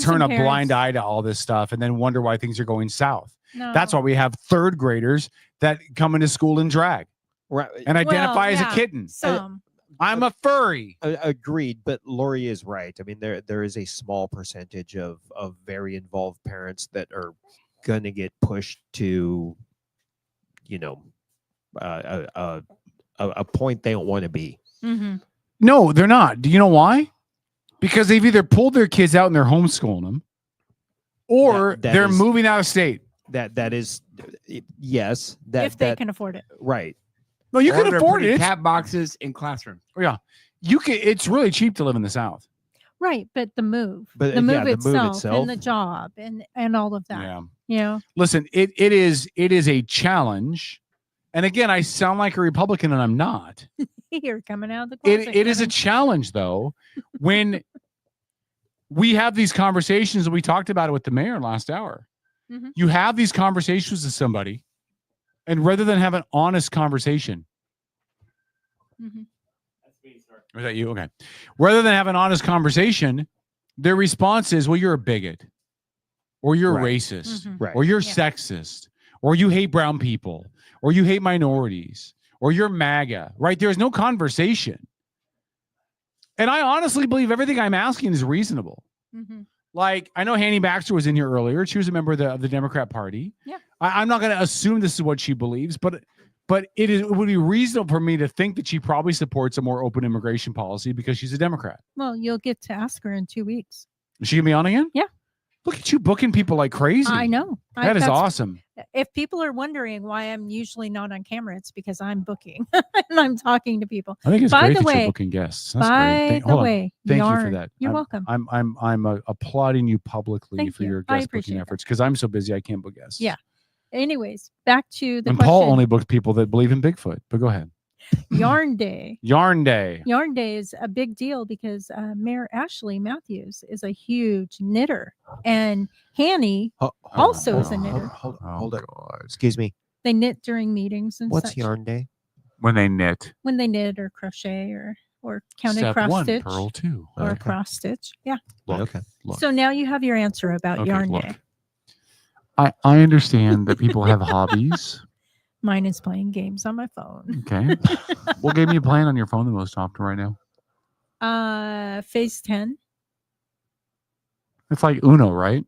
C: turn a blind eye to all this stuff and then wonder why things are going south.
L: No.
C: That's why we have third graders that come into school and drag and identify as a kitten. I'm a furry.
K: Agreed, but Lori is right. I mean, there is a small percentage of very involved parents that are going to get pushed to, a point they don't want to be.
L: Mm-hmm.
C: No, they're not. Do you know why? Because they've either pulled their kids out and they're homeschooling them, or they're moving out of state.
K: That is, yes.
L: If they can afford it,
K: right?
C: No, you can afford it.
O: Cat boxes in classrooms.
C: Oh, yeah, you can. It's really cheap to live in the South.
L: Right, but the move,
K: the
L: move itself, and the job, and all of that.
C: Yeah. Listen, it is a challenge. And again, I sound like a Republican and I'm not.
L: You're coming out of the closet.
C: It is a challenge, though, when we have these conversations, and we talked about it with the mayor last hour.
L: Mm-hmm.
C: You have these conversations with somebody, and rather than have an honest conversation,
L: mm-hmm.
C: Was that you? Okay. Rather than have an honest conversation, their response is, well, you're a bigot, or you're racist, or you're sexist, or you hate brown people, or you hate minorities, or you're MAGA, right? There's no conversation. And I honestly believe everything I'm asking is reasonable.
L: Mm-hmm.
C: Like, I know Hanny Baxter was in here earlier. She was a member of the Democrat Party.
L: Yeah.
C: I'm not going to assume this is what she believes, but it would be reasonable for me to think that she probably supports a more open immigration policy because she's a Democrat.
L: Well, you'll get to ask her in 2 weeks.
C: Is she going to be on again?
L: Yeah.
C: Look at you booking people like crazy.
L: I know.
C: That is awesome.
L: If people are wondering why I'm usually not on camera, it's because I'm booking and I'm talking to people.
C: I think it's great that you're booking guests. That's great.
L: Thank
C: you for that.
L: You're welcome.
C: I'm applauding you publicly for your guest booking efforts because I'm so busy I can't book guests.
L: Yeah. Anyways, back to the
C: and
L: question.
C: Paul only booked people that believe in Bigfoot. But go ahead.
L: Yarn Day.
C: Yarn Day.
L: Yarn Day is a big deal because Mayor Ashley Mathews is a huge knitter, and Hanny also is a knitter.
K: Hold it. Excuse me.
L: They knit during meetings and
K: What's
L: such.
K: Yarn Day?
C: When they knit.
L: When they knit or crochet or counted
C: Step
L: cross
C: one,
L: stitch.
C: Pearl 2.
L: Or cross stitch. Yeah.
C: Look.
L: So now you have your answer about Yarn Day.
C: I understand that people have hobbies.
L: Mine is playing games on my phone.
C: Okay. What game are you playing on your phone the most often right now?
L: Phase 10.
C: It's like Uno, right?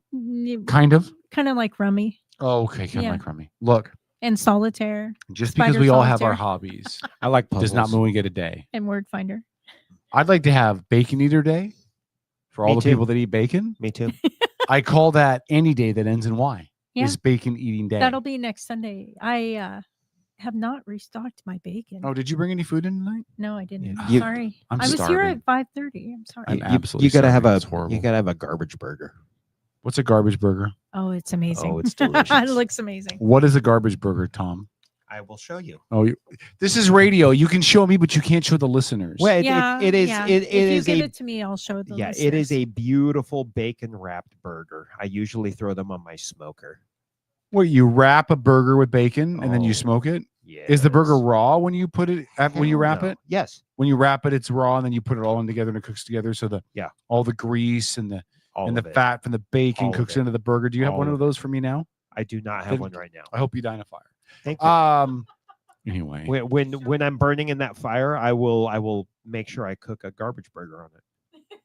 C: Kind of.
L: Kind of like Rummy.
C: Oh, okay. Kind of
L: Yeah.
C: like Rummy. Look,
L: And Solitaire.
C: just
L: Spider
C: because we all have
L: Solitaire.
C: our hobbies
K: I like
C: does not
K: puzzles.
C: mean we get a day.
L: And Word Finder.
C: I'd like to have Bacon Eater Day for all
K: Me
C: the
K: too.
C: people that eat bacon.
K: Me too.
C: I call that any day that ends in Y.
L: Yeah.
C: Is bacon eating day.
L: That'll be next Sunday. I have not restocked my bacon.
C: Oh, did you bring any food in tonight?
L: No, I didn't.
C: Yeah.
L: I'm sorry.
C: I'm
L: I was here
C: starving.
L: at 5:30. I'm sorry.
C: I'm absolutely
K: You gotta have
C: starving.
K: a
C: It's horrible.
K: you gotta have a garbage burger.
C: What's a garbage burger?
L: Oh, it's amazing.
K: Oh, it's
L: it
K: delicious.
L: looks amazing.
C: What is a garbage burger, Tom?
K: I will show you.
C: Oh, this is radio. You can show me, but you can't show the listeners.
K: Well, it is
L: yeah.
K: it
L: If
K: is
L: you give
K: a
L: it to me, I'll show the
K: yeah,
L: listeners.
K: it is a beautiful bacon wrapped burger. I usually throw them on my smoker.
C: Well, you wrap a burger with bacon and then you
K: Oh,
C: smoke it. Is the burger raw when you put it when you
K: Hell
C: wrap
K: no.
C: it?
K: Yes.
C: When you wrap it, it's raw, and then you put it all in together and it cooks together. So all the grease and the
K: All
C: and
K: of
C: the
K: it.
C: fat from the bacon
K: All of
C: cooks
K: it.
C: into the burger. Do you have
K: All
C: one
K: of
C: of those for me now?
K: I do not have
C: Then
K: one right now.
C: I hope you die in a fire.
K: Thank you.
C: Anyway,
K: When I'm burning in that fire, I will make sure I cook a garbage burger on it.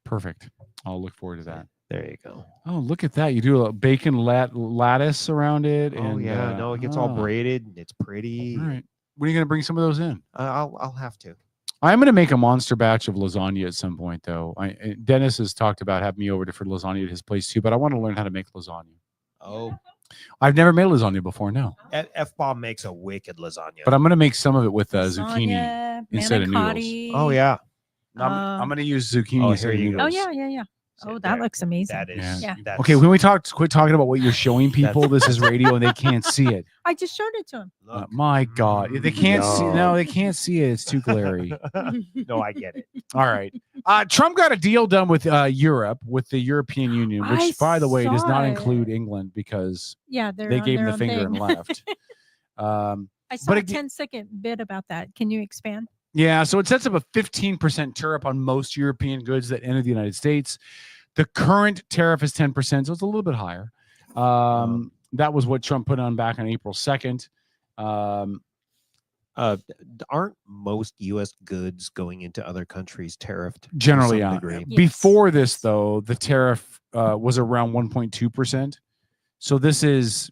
C: perfect. I'll look forward to that.
K: There you go.
C: Oh, look at that! You do a bacon lattice around it.
K: Oh
C: and,
K: yeah, no, it gets all
C: ah.
K: braided and it's pretty.
C: All right. When are you going to bring some of those in?
K: I'll have to.
C: I'm going to make a monster batch of lasagna at some point, though. Dennis has talked about having me over for lasagna at his place too, but I want to learn how to make lasagna.
K: Oh,
C: I've never made lasagna before, no.
K: F-Bomb makes a wicked lasagna.
C: But I'm going to make some of it with zucchini
L: Lasagna,
C: instead of noodles.
L: manicotti.
K: Oh yeah.
C: I'm going to use zucchini
K: Oh,
C: instead
K: here
C: of
K: you
C: noodles.
K: go.
L: Oh, yeah. Oh, that looks amazing.
K: That is.
C: Yeah.
K: That's,
C: Okay, when we quit talking about what you're showing people. This is radio and they can't see it.
L: I just showed it to him.
C: My God, they can't see. No, they can't see it. It's too glary.
K: No, I get it.
C: All right. Trump got a deal done with Europe, with the European Union, which,
L: I
C: by the way, does not
L: saw
C: include England because
L: Yeah, they're
C: they
L: on
C: gave him
L: their
C: the
L: own
C: finger
L: thing.
C: and left.
L: I saw a
C: but
L: 10-second bit about that. Can you expand?
C: Yeah, so it sets up a 15% tariff on most European goods that enter the United States. The current tariff is 10%, so it's a little bit higher. That was what Trump put on back on April 2nd.
K: Aren't most U.S. goods going into other countries tariffed? to
C: Generally,
K: some degree?
C: before this, though, the tariff was around 1.2%. So this is,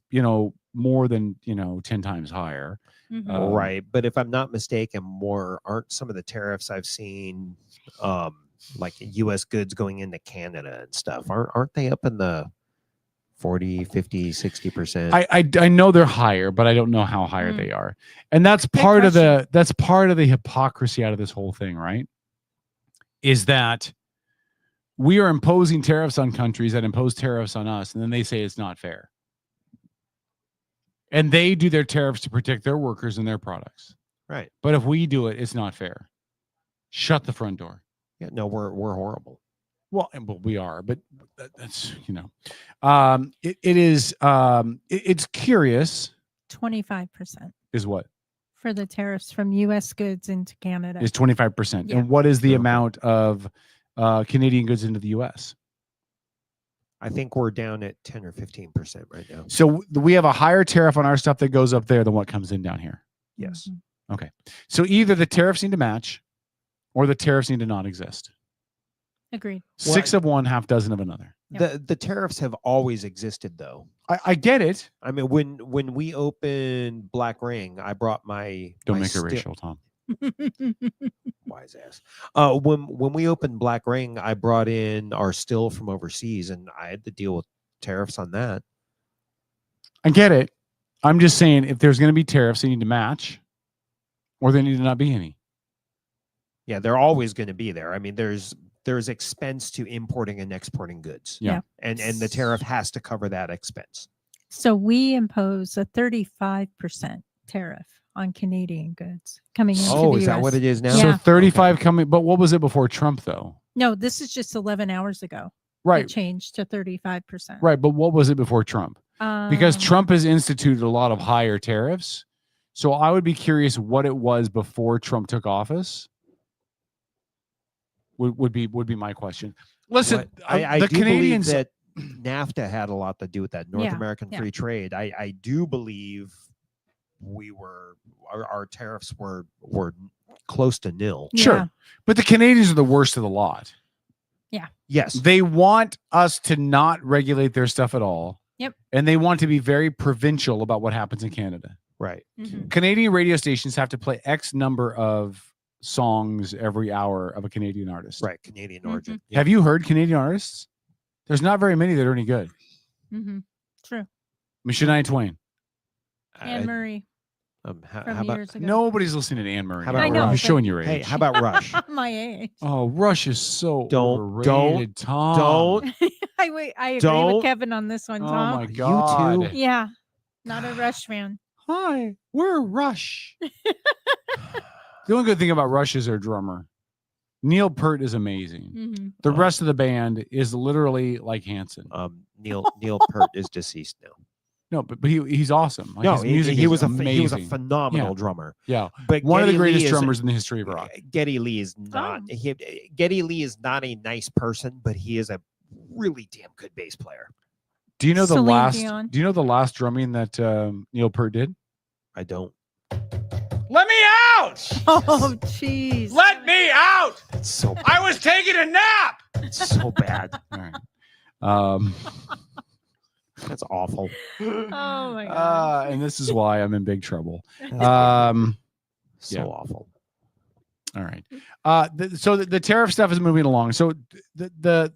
C: more than, 10 times higher.
K: Right, but if I'm not mistaken, aren't some of the tariffs I've seen, like U.S. goods going into Canada and stuff, aren't they up in the 40, 50, 60%?
C: I know they're higher, but I don't know how higher they are. And that's part of the hypocrisy out of this whole thing, right? Is that we are imposing tariffs on countries that impose tariffs on us, and then they say it's not fair. And they do their tariffs to protect their workers and their products.
K: Right.
C: But if we do it, it's not fair. Shut the front door.
K: Yeah, no, we're horrible.
C: Well, we are, but that's it's curious.
L: 25%
C: Is what
L: for the tariffs from U.S. goods into Canada.
C: is 25%,
L: Yeah.
C: and what is the amount of Canadian goods into the U.S.?
K: I think we're down at 10 or 15% right now.
C: So we have a higher tariff on our stuff that goes up there than what comes in down here.
K: Yes.
C: Okay. So either the tariffs need to match, or the tariffs need to not exist.
L: Agreed.
C: 6 of one, half dozen of another.
K: The tariffs have always existed, though.
C: I get it.
K: I mean, when we opened Black Ring, I brought my
C: Don't
K: my
C: make it racial, Tom.
K: wise ass. When we opened Black Ring, I brought in our still from overseas, and I had to deal with tariffs on that.
C: I get it. I'm just saying, if there's going to be tariffs, they need to match, or they need to not be any.
K: Yeah, they're always going to be there. I mean, there's expense to importing and exporting goods.
C: Yeah.
K: And the tariff has to cover that expense.
L: So we impose a 35% tariff on Canadian goods coming into the
K: Oh,
L: US.
K: is that what it is now?
C: So
L: Yeah.
C: 35 coming, but what was it before Trump, though?
L: No, this is just 11 hours ago.
C: Right.
L: It changed to 35%.
C: Right, but what was it before Trump? Because
L: Um,
C: Trump has instituted a lot of higher tariffs. So I would be curious what it was before Trump took office. Would be my question. Listen,
K: I
C: the
K: do believe
C: Canadians.
K: that NAFTA had a lot to do with that. North American free trade. I do believe our tariffs were close to nil.
C: Sure. But the Canadians are the worst of the lot.
L: Yeah.
K: Yes.
C: They want us to not regulate their stuff at all.
L: Yep.
C: And they want to be very provincial about what happens in Canada.
K: Right.
C: Canadian radio stations have to play X number of songs every hour of a Canadian artist.
K: Right. Canadian origin.
C: Have you heard Canadian artists? There's not very many that are any good.
L: True.
C: Shania Twain.
L: Anne Murray.
K: How
L: from
K: about
L: years ago.
C: Nobody's listening to Anne Murray.
K: How about
C: anymore.
K: Rush?
C: I'm showing your age.
K: Hey, how about Rush?
L: My age.
C: Oh, Rush is so
K: Don't-
C: overrated, Tom.
K: don't-
L: I agree
K: Don't-
L: with Kevin on this one,
C: Oh
L: Tom.
C: my God.
K: You too?
L: Yeah. Not a Rush fan.
C: Hi, we're Rush. The only good thing about Rush is their drummer. Neil Peart is amazing. The rest of the band is literally like Hanson.
K: Neil Peart is deceased now.
C: No, but he's awesome. Like,
K: No,
C: his music
K: he
C: is
K: was a
C: amazing.
K: he was a phenomenal
C: Yeah.
K: drummer.
C: Yeah,
K: but
C: one of the
K: Geddy
C: greatest
K: Lee
C: drummers in the history of rock.
K: Geddy Lee is not. Geddy Lee is not a nice person, but he is a really damn good bass player.
C: Do you know the
L: Celine
C: last?
L: Dion.
C: Do you know the last drumming that Neil Peart did?
K: I don't.
O: Let me out!
L: Oh, jeez.
O: Let me out!
K: It's so
O: I was taking a nap.
K: It's so bad.
C: All right.
K: That's awful.
L: Oh my god.
C: And this is why I'm in big trouble.
K: So
C: Yeah.
K: awful.
C: All right. So the tariff stuff is moving along. So the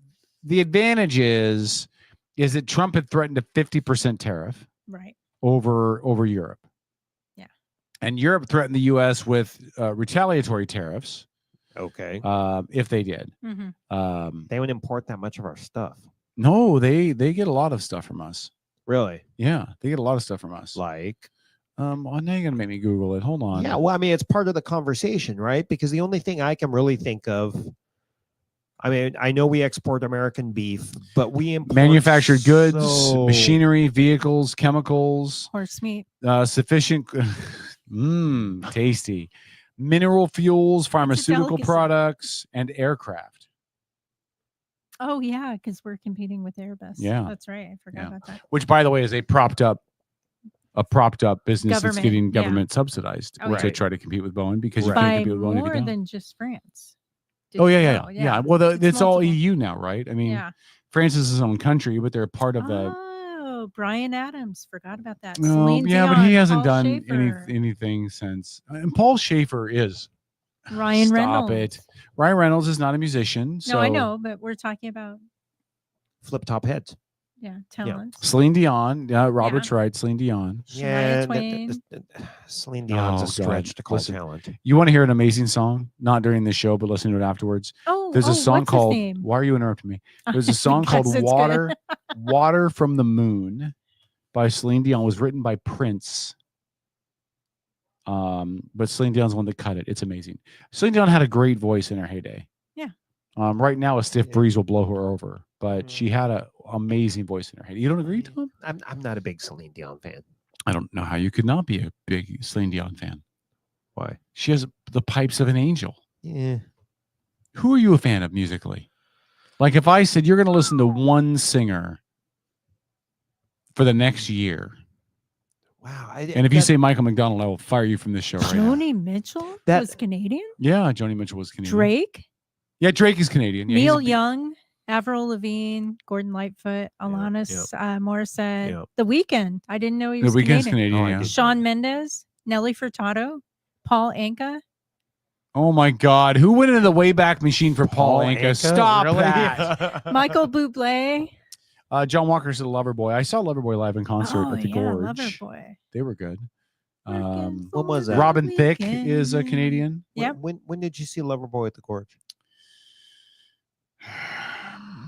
C: advantage is that Trump had threatened a 50% tariff
L: Right.
C: over Europe.
L: Yeah.
C: And Europe threatened the U.S. with retaliatory tariffs.
K: Okay.
C: If they did.
K: They would import that much of our stuff.
C: No, they get a lot of stuff from us.
K: Really?
C: Yeah, they get a lot of stuff from us.
K: Like,
C: well, now you're gonna make me Google it. Hold on.
K: yeah. Well, I mean, it's part of the conversation, right? Because the only thing I can really think of, I mean, I know we export American beef, but we import
C: Manufactured goods,
K: so-
C: machinery, vehicles, chemicals,
L: Horse meat.
C: sufficient, tasty, mineral fuels, pharmaceutical
L: delicacy.
C: products, and aircraft.
L: Oh yeah, because we're competing with Airbus.
C: Yeah.
L: That's right. I forgot about that.
C: Which, by the way, is a propped up business that's
L: Government,
C: getting
L: yeah.
C: government subsidized
L: Oh,
C: to
L: yeah.
C: try to compete with Boeing because you
L: By
C: can't compete with Boeing. if you
L: more
C: don't.
L: than just France. Did
C: Oh
L: you
C: yeah.
L: know?
C: Well, it's all
L: multiple.
C: EU now, right? I mean,
L: Yeah.
C: France is its own country, but they're part of the.
L: Oh, Brian Adams. Forgot about that.
C: No,
L: Celine
C: yeah, but
L: Dion,
C: he hasn't
L: Paul
C: done
L: Schaefer,
C: anything since. And Paul Schaefer is.
L: Ryan
C: Stop
L: Reynolds.
C: it. Ryan Reynolds is not a musician. So
L: No, I know, but we're talking about
K: Flip top heads.
L: talent.
C: Celine Dion. Yeah, Robert's right. Celine Dion.
K: Yeah,
L: Twain.
K: Celine Dion's
C: Oh,
K: a stretch
C: God.
K: to call
C: Listen,
K: talent.
C: You want to hear an amazing song? Not during the show, but listen to it afterwards.
L: Oh,
C: There's a song
L: what's his
C: called.
L: name?
C: Why are you interrupting me? There's a song called
L: Because it's good.
C: "Water," "Water from the Moon" by Celine Dion. It was written by Prince. But Celine Dion's the one that cut it. It's amazing. Celine Dion had a great voice in her heyday.
L: Yeah.
C: Right now, a stiff breeze will blow her over, but she had an amazing voice in her heyday. You don't agree, Tom?
K: I'm not a big Celine Dion fan.
C: I don't know how you could not be a big Celine Dion fan.
K: Why?
C: She has the pipes of an angel.
K: Yeah.
C: Who are you a fan of musically? Like if I said you're going to listen to one singer for the next year.
K: Wow.
C: And if you say Michael McDonald, I will fire you from this show right now.
L: Joni Mitchell
K: That-
L: was Canadian.
C: Yeah, Joni Mitchell was Canadian.
L: Drake,
C: Yeah, Drake is Canadian. Yeah, he's
L: Neil
C: a big-
L: Young, Avril Lavigne, Gordon Lightfoot, Alanis Morissette,
K: Yep.
L: The Weeknd. I didn't know he
C: The
L: was
C: Weeknd's
L: Canadian.
C: Canadian, yeah.
L: Shawn Mendes, Nelly Furtado, Paul Anka.
C: Oh my God. Who went into the Wayback Machine for Paul Anka? Stop
K: Really?
C: that.
L: Michael Bublé.
C: John Walker said Loverboy. I saw Loverboy live in concert
L: Oh,
C: at the
L: yeah,
C: Gorge.
L: Loverboy.
C: They were good.
K: When was that?
C: Robin Thicke is a Canadian.
L: Yep.
K: When did you see Loverboy at the Gorge?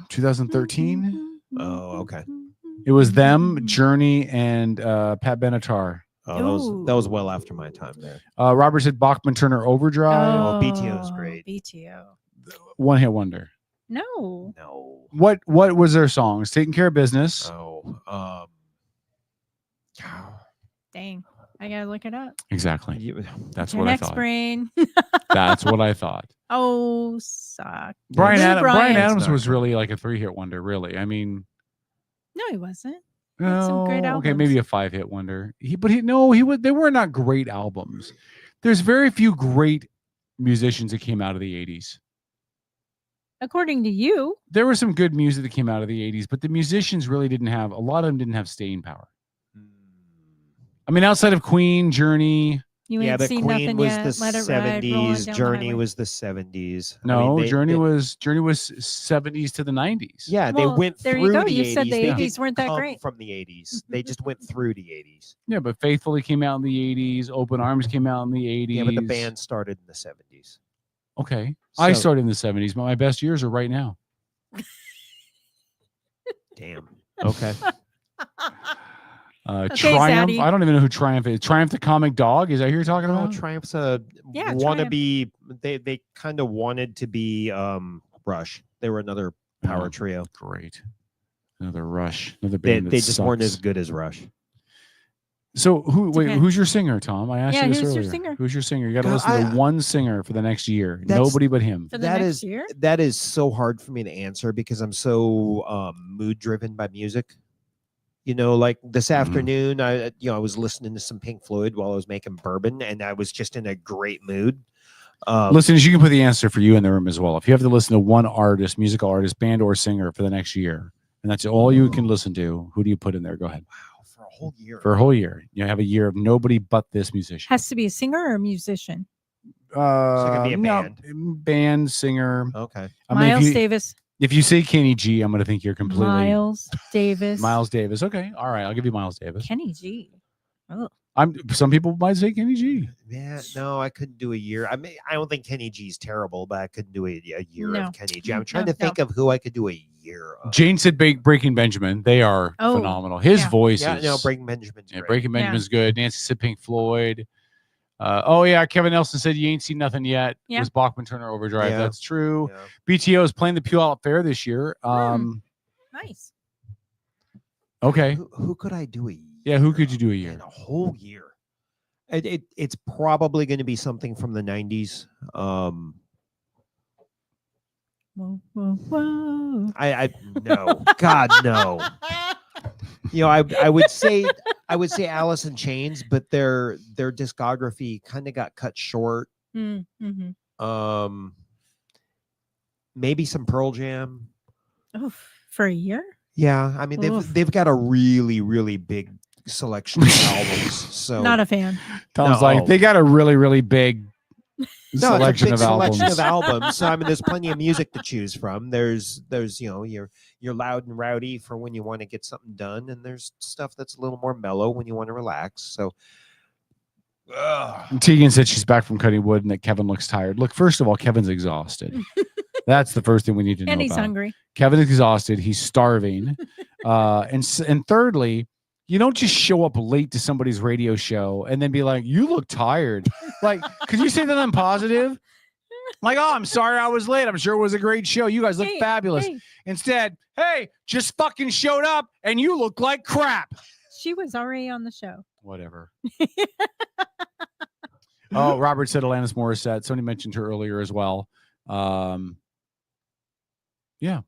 C: 2013.
K: Oh, okay.
C: It was them, Journey, and Pat Benatar.
K: Oh, that was well after my time there.
C: Robert said Bachman Turner Overdrive.
K: Oh, BTO is great.
L: BTO.
C: One hit wonder.
L: No.
K: No.
C: What was their songs? Taking Care of Business.
K: Oh.
L: Dang. I gotta look it up.
C: Exactly. That's
L: Your
C: what I
L: next
C: thought.
L: brain.
C: That's what I thought.
L: Oh, suck.
C: Brian
L: Lou
C: Adams
L: Bryant.
C: was really like a 3-hit wonder, really. I mean,
L: No, he wasn't. He had some great albums.
C: Okay, maybe a 5-hit wonder. They were not great albums. There's very few great musicians that came out of the 80s.
L: According to you.
C: There was some good music that came out of the 80s, but the musicians really didn't have, a lot of them didn't have staying power. I mean, outside of Queen, Journey.
L: You ain't
K: but
L: seen
K: Queen
L: nothing
K: was
L: yet.
K: the
L: Let it ride, rolling
K: 70s.
L: down the
K: Journey
L: highway.
K: was the 70s.
C: No, Journey was 70s to the 90s.
K: Yeah, they
L: Well,
K: went
L: there
K: through
L: you go.
K: the
L: You
K: 80s.
L: said the
K: They
L: 80s
K: didn't
L: weren't that
K: come
L: great.
K: from the 80s. They just went through the 80s.
C: Yeah, but Faithfully came out in the 80s. Open Arms came out in the 80s.
K: Yeah, but the band started in the 70s.
C: Okay. I
K: So-
C: started in the 70s, but my best years are right now.
K: Damn. Okay.
L: Okay,
C: Triumph.
L: Zaddy.
C: I don't even know who Triumph is. Triumph the Comic Dog? Is that who you're talking
K: No,
C: about?
K: Triumph's a
L: Yeah,
K: wannabe. They kind of wanted to be Rush. They were another power trio.
C: Great. Another Rush. Another
K: They
C: band that
K: just weren't as
C: sucks.
K: good as Rush.
C: So
L: Depends.
C: who's your singer, Tom? I asked
L: Yeah,
C: you this
L: who's your
C: earlier.
L: singer?
C: Who's your singer? You got to
K: God,
C: listen to one singer for the next year.
K: That's-
C: Nobody but him.
L: For the
K: That
L: next
K: is
L: year?
K: that is so hard for me to answer because I'm so mood driven by music. You know, like this afternoon, I was listening to some Pink Floyd while I was making bourbon, and I was just in a great mood.
C: Listeners, you can put the answer for you in the room as well. If you have to listen to one artist, musical artist, band, or singer for the next year, and that's all you can listen to, who do you put in there? Go ahead.
K: Wow, for a whole year.
C: For a whole year. You have a year of nobody but this musician.
L: Has to be a singer or a musician.
K: So it could be a
C: no,
K: band.
C: band, singer.
K: Okay.
C: I mean,
L: Miles Davis.
C: If you say Kenny G, I'm going to think you're completely
L: Miles Davis.
C: Miles Davis. Okay, all right, I'll give you Miles Davis.
L: Kenny G. Oh.
C: Some people might say Kenny G.
K: Yeah, no, I couldn't do a year. I mean, I don't think Kenny G's terrible, but I couldn't do a year
L: No.
K: of Kenny G. I'm trying
L: No,
K: to think of who I could do a year of.
C: Jane said Breaking Benjamin. They are
L: Oh,
C: phenomenal. His
L: yeah.
C: voice
K: Yeah,
C: is
K: no, Breaking Benjamin's great.
C: Breaking Benjamin's good. Nancy said Pink Floyd. Kevin Nelson said you ain't seen nothing yet.
L: Yeah.
C: It was Bachman Turner Overdrive.
K: Yeah.
C: That's true.
K: Yeah.
C: BTO is playing the Puyallup Fair this year.
L: Nice.
C: Okay.
K: Who could I do a year?
C: Yeah, who could you do a year?
K: In a whole year. It's probably going to be something from the 90s.
L: Whoa, whoa, whoa.
K: I no, God no. You know, I would say Alice in Chains, but their discography kind of got cut short.
L: Mm-hmm.
K: Maybe some Pearl Jam.
L: Oof, for a year?
K: Yeah, I mean
L: Oof.
K: they've got a really really big selection of albums. So
L: Not a fan.
C: Tom's
K: No.
C: like, they got a really, really big selection
K: it's a big
C: of albums.
K: selection of albums. So I mean, there's plenty of music to choose from. There's your loud and rowdy for when you want to get something done, and there's stuff that's a little more mellow when you want to relax. So
C: Tegan said she's back from cutting wood and that Kevin looks tired. Look, first of all, Kevin's exhausted. That's the first thing we need to know.
L: And he's
C: about.
L: hungry.
C: Kevin is exhausted. He's starving. And thirdly, you don't just show up late to somebody's radio show and then be like, "You look tired." Like, could you say that I'm positive? Like, "Oh, I'm sorry I was late. I'm sure it was a great show. You guys look
L: Hey,
C: fabulous."
L: hey.
C: Instead, "Hey, just fucking showed up and you look like crap."
L: She was already on the show.
C: Whatever. Oh, Robert said Alanis Morissette. Somebody mentioned her earlier as well. Yeah.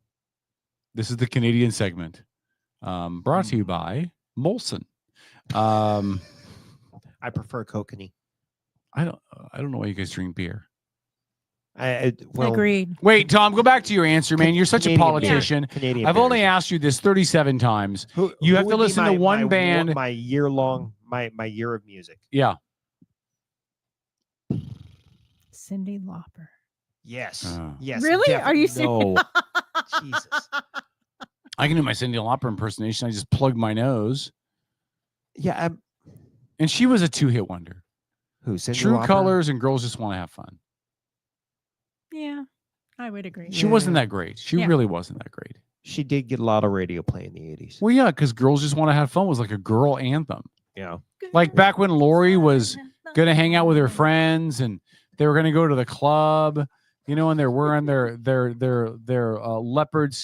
C: This is the Canadian segment. Brought to you by Molson.
K: I prefer kokanee.
C: I don't know why you guys drink beer.
K: Well,
L: Agreed.
C: Wait, Tom, go back to your answer, man. You're such
K: Canadian
C: a
K: beer.
C: politician.
K: Canadian
C: I've only
K: beers.
C: asked you this 37 times. You have
K: Who
C: to
K: would be
C: listen to one
K: my
C: band.
K: my year long my year of music.
C: Yeah.
L: Cyndi Lauper.
K: Yes. Yes.
L: Really? Are you
K: No.
L: serious?
K: Jesus.
C: I can do my Cyndi Lauper impersonation. I just plug my nose.
K: Yeah.
C: And she was a 2-hit wonder.
K: Who? Cyndi
C: True
K: Lauper?
C: Colors and Girls Just Want to Have Fun.
L: Yeah, I would agree.
C: She wasn't that great. She
L: Yeah.
C: really wasn't that great.
K: She did get a lot of radio play in the 80s.
C: Well, yeah, because Girls Just Want to Have Fun was like a girl anthem.
K: Yeah.
C: Like back when Lori was going to hang out with her friends and they were going to go to the club, you know, and they're wearing their leopard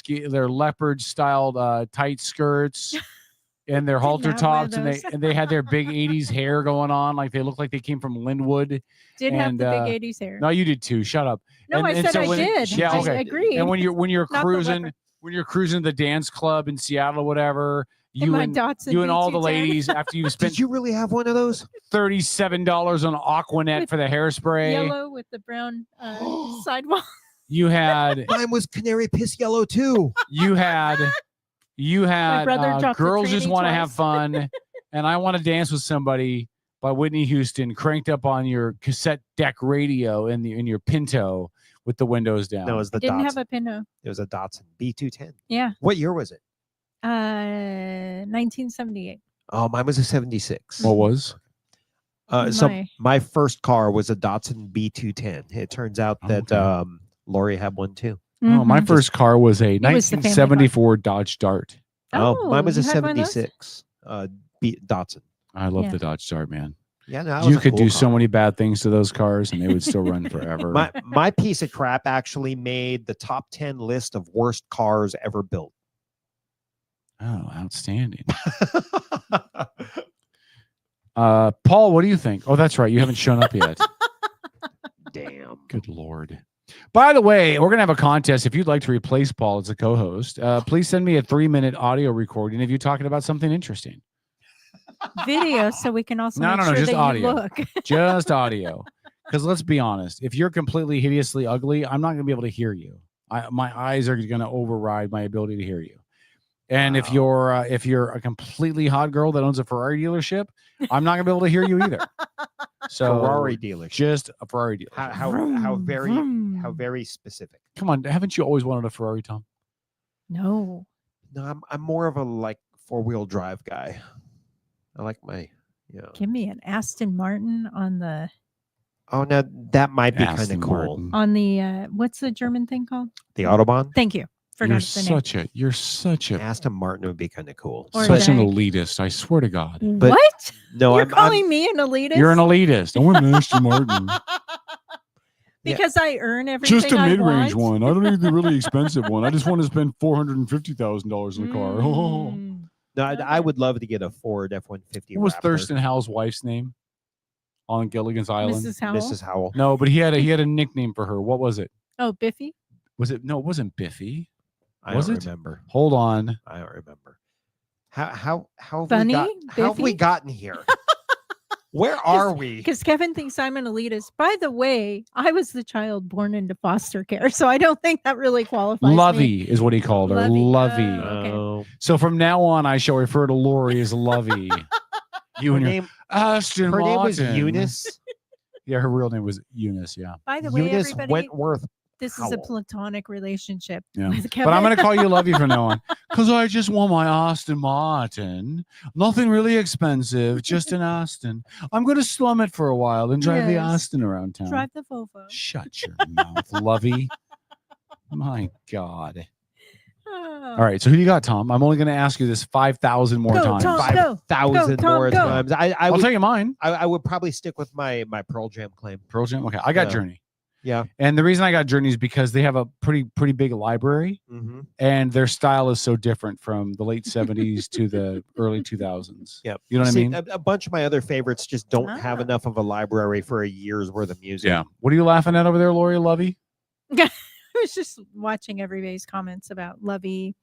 C: styled tight skirts and their halter
L: have one of
C: tops, and
L: those.
C: they had their big 80s hair going on, like they looked like they came from Linwood.
L: Did have
C: And,
L: the big 80s hair.
C: No, you did too. Shut up.
L: No, I said I did.
C: Yeah,
L: I
C: okay.
L: agreed.
C: And when you're
L: Not the
C: cruising,
L: leopard.
C: when you're cruising the dance club in Seattle or whatever.
L: In my Datsun
C: You and all the
L: B210.
C: ladies, after you spent
K: Did you really have one of those?
C: $37 on Aquanet for the hairspray.
L: Yellow with the brown sidewall.
C: You had
K: Mine was canary piss yellow too.
C: you had
L: brother dropped the
C: Girls Just
L: tranny
C: Want to Have
L: twice.
C: Fun and I Want to Dance with Somebody by Whitney Houston cranked up on your cassette deck radio in your Pinto with the windows down.
K: No, it was the
L: Didn't
K: Datsun.
L: have a Pinto.
K: It was a Datsun B210.
L: Yeah.
K: What year was it?
L: 1978.
K: Oh, mine was a 76.
C: What was?
K: So my first car was a Datsun B210. It turns out that Lori had one too.
C: Oh, my first car was a
L: was the family
C: 1974 Dodge Dart.
K: Oh, mine was a
L: you had one of those?
K: 76 Datsun.
C: I love
L: Yeah.
C: the Dodge Dart, man.
K: Yeah, no, that was
C: You
K: a
C: could
K: cool
C: do so
K: car.
C: many bad things to those cars and they would still run forever.
K: My piece of crap actually made the top 10 list of worst cars ever built.
C: Oh, outstanding. Paul, what do you think? Oh, that's right. You haven't shown up yet.
K: Damn.
C: Good Lord. By the way, we're going to have a contest. If you'd like to replace Paul as a co-host, please send me a 3-minute audio recording of you talking about something interesting.
L: Video, so we can also
C: No,
L: make
C: no, no,
L: sure
C: just
L: that
C: audio.
L: you look.
C: Just audio. Because let's be honest, if you're completely hideously ugly, I'm not going to be able to hear you. My eyes are going to override my ability to hear you. And if you're a completely hot girl that owns a Ferrari dealership, I'm not going to be able to hear you either. So
K: Ferrari dealership.
C: Just a Ferrari dealership.
K: How very specific.
C: Come on, haven't you always wanted a Ferrari, Tom?
L: No.
K: No, I'm more of a like 4-wheel drive guy. I like my,
L: Give me an Aston Martin on the
K: Oh, now that might be kind of
C: Aston
K: cool.
C: Martin.
L: on the what's the German thing called?
K: The Autobahn.
L: Thank you. Forgot the name.
C: You're such a
K: Aston Martin would be kind of cool.
L: Or
C: such an
L: the-
C: elitist. I swear to God.
K: But
L: What?
K: No,
L: You're
K: I'm
L: calling me an elitist?
C: You're an elitist. I want an Aston Martin.
L: Because I earn everything
C: Just a
L: I
C: mid-range
L: want?
C: one. I don't need the really expensive one. I just want to spend $450,000 in a car. Oh.
K: No, I would love to get a Ford F-150.
C: What was
K: Raptor.
C: Thurston Howell's wife's name on Gilligan's Island?
L: Mrs. Howell?
K: Mrs. Howell.
C: No, but he had a nickname for her. What was it?
L: Oh, Biffy?
C: Was it? No, it wasn't Biffy.
K: I
C: Was
K: don't
C: it?
K: remember.
C: Hold on.
K: I don't remember. How have
L: Bunny?
K: how have we
L: Biffy?
K: gotten here? Where are we?
L: Because Kevin thinks I'm an elitist. By the way, I was the child born into foster care, so I don't think that really qualifies.
C: Lovey is what he called her. Lovey.
K: Oh.
C: So from now on, I shall refer to Lori as Lovey. You
K: Her
C: and your
K: name,
C: Aston
K: her name was
C: Martin.
K: Eunice.
C: Yeah, her real name was Eunice. Yeah.
L: By the way,
K: Eunice
L: everybody,
K: Wentworth.
L: this is a
K: Howell.
L: platonic relationship
C: Yeah.
L: with Kevin.
C: But I'm going to call you Lovey from now on because I just want my Aston Martin. Nothing really expensive, just an Aston. I'm going to slum it for a while and drive the
L: Yes.
C: Aston around town.
L: Drive the Volvo.
C: Shut your mouth, Lovey. My God.
L: Oh.
C: All right. So who do you got, Tom? I'm only going to ask you this 5,000 more
L: Go,
C: times.
L: Tom, go.
K: 5,000
L: Tom,
K: more
L: go.
K: times. I
C: I'll
K: would,
C: tell you mine.
K: I would probably stick with my Pearl Jam claim.
C: Pearl Jam. Okay. I got
K: Yeah.
C: Journey.
K: Yeah.
C: And the reason I got Journey is because they have a pretty big library
K: Mm-hmm.
C: and their style is so different from the late 70s to the early 2000s.
K: Yep.
C: You know what
K: See,
C: I mean?
K: A bunch of my other favorites just don't have enough of a library for a year's worth of music.
C: Yeah. What are you laughing at over there, Lori Lovey?
L: I was just watching everybody's comments about Lovey.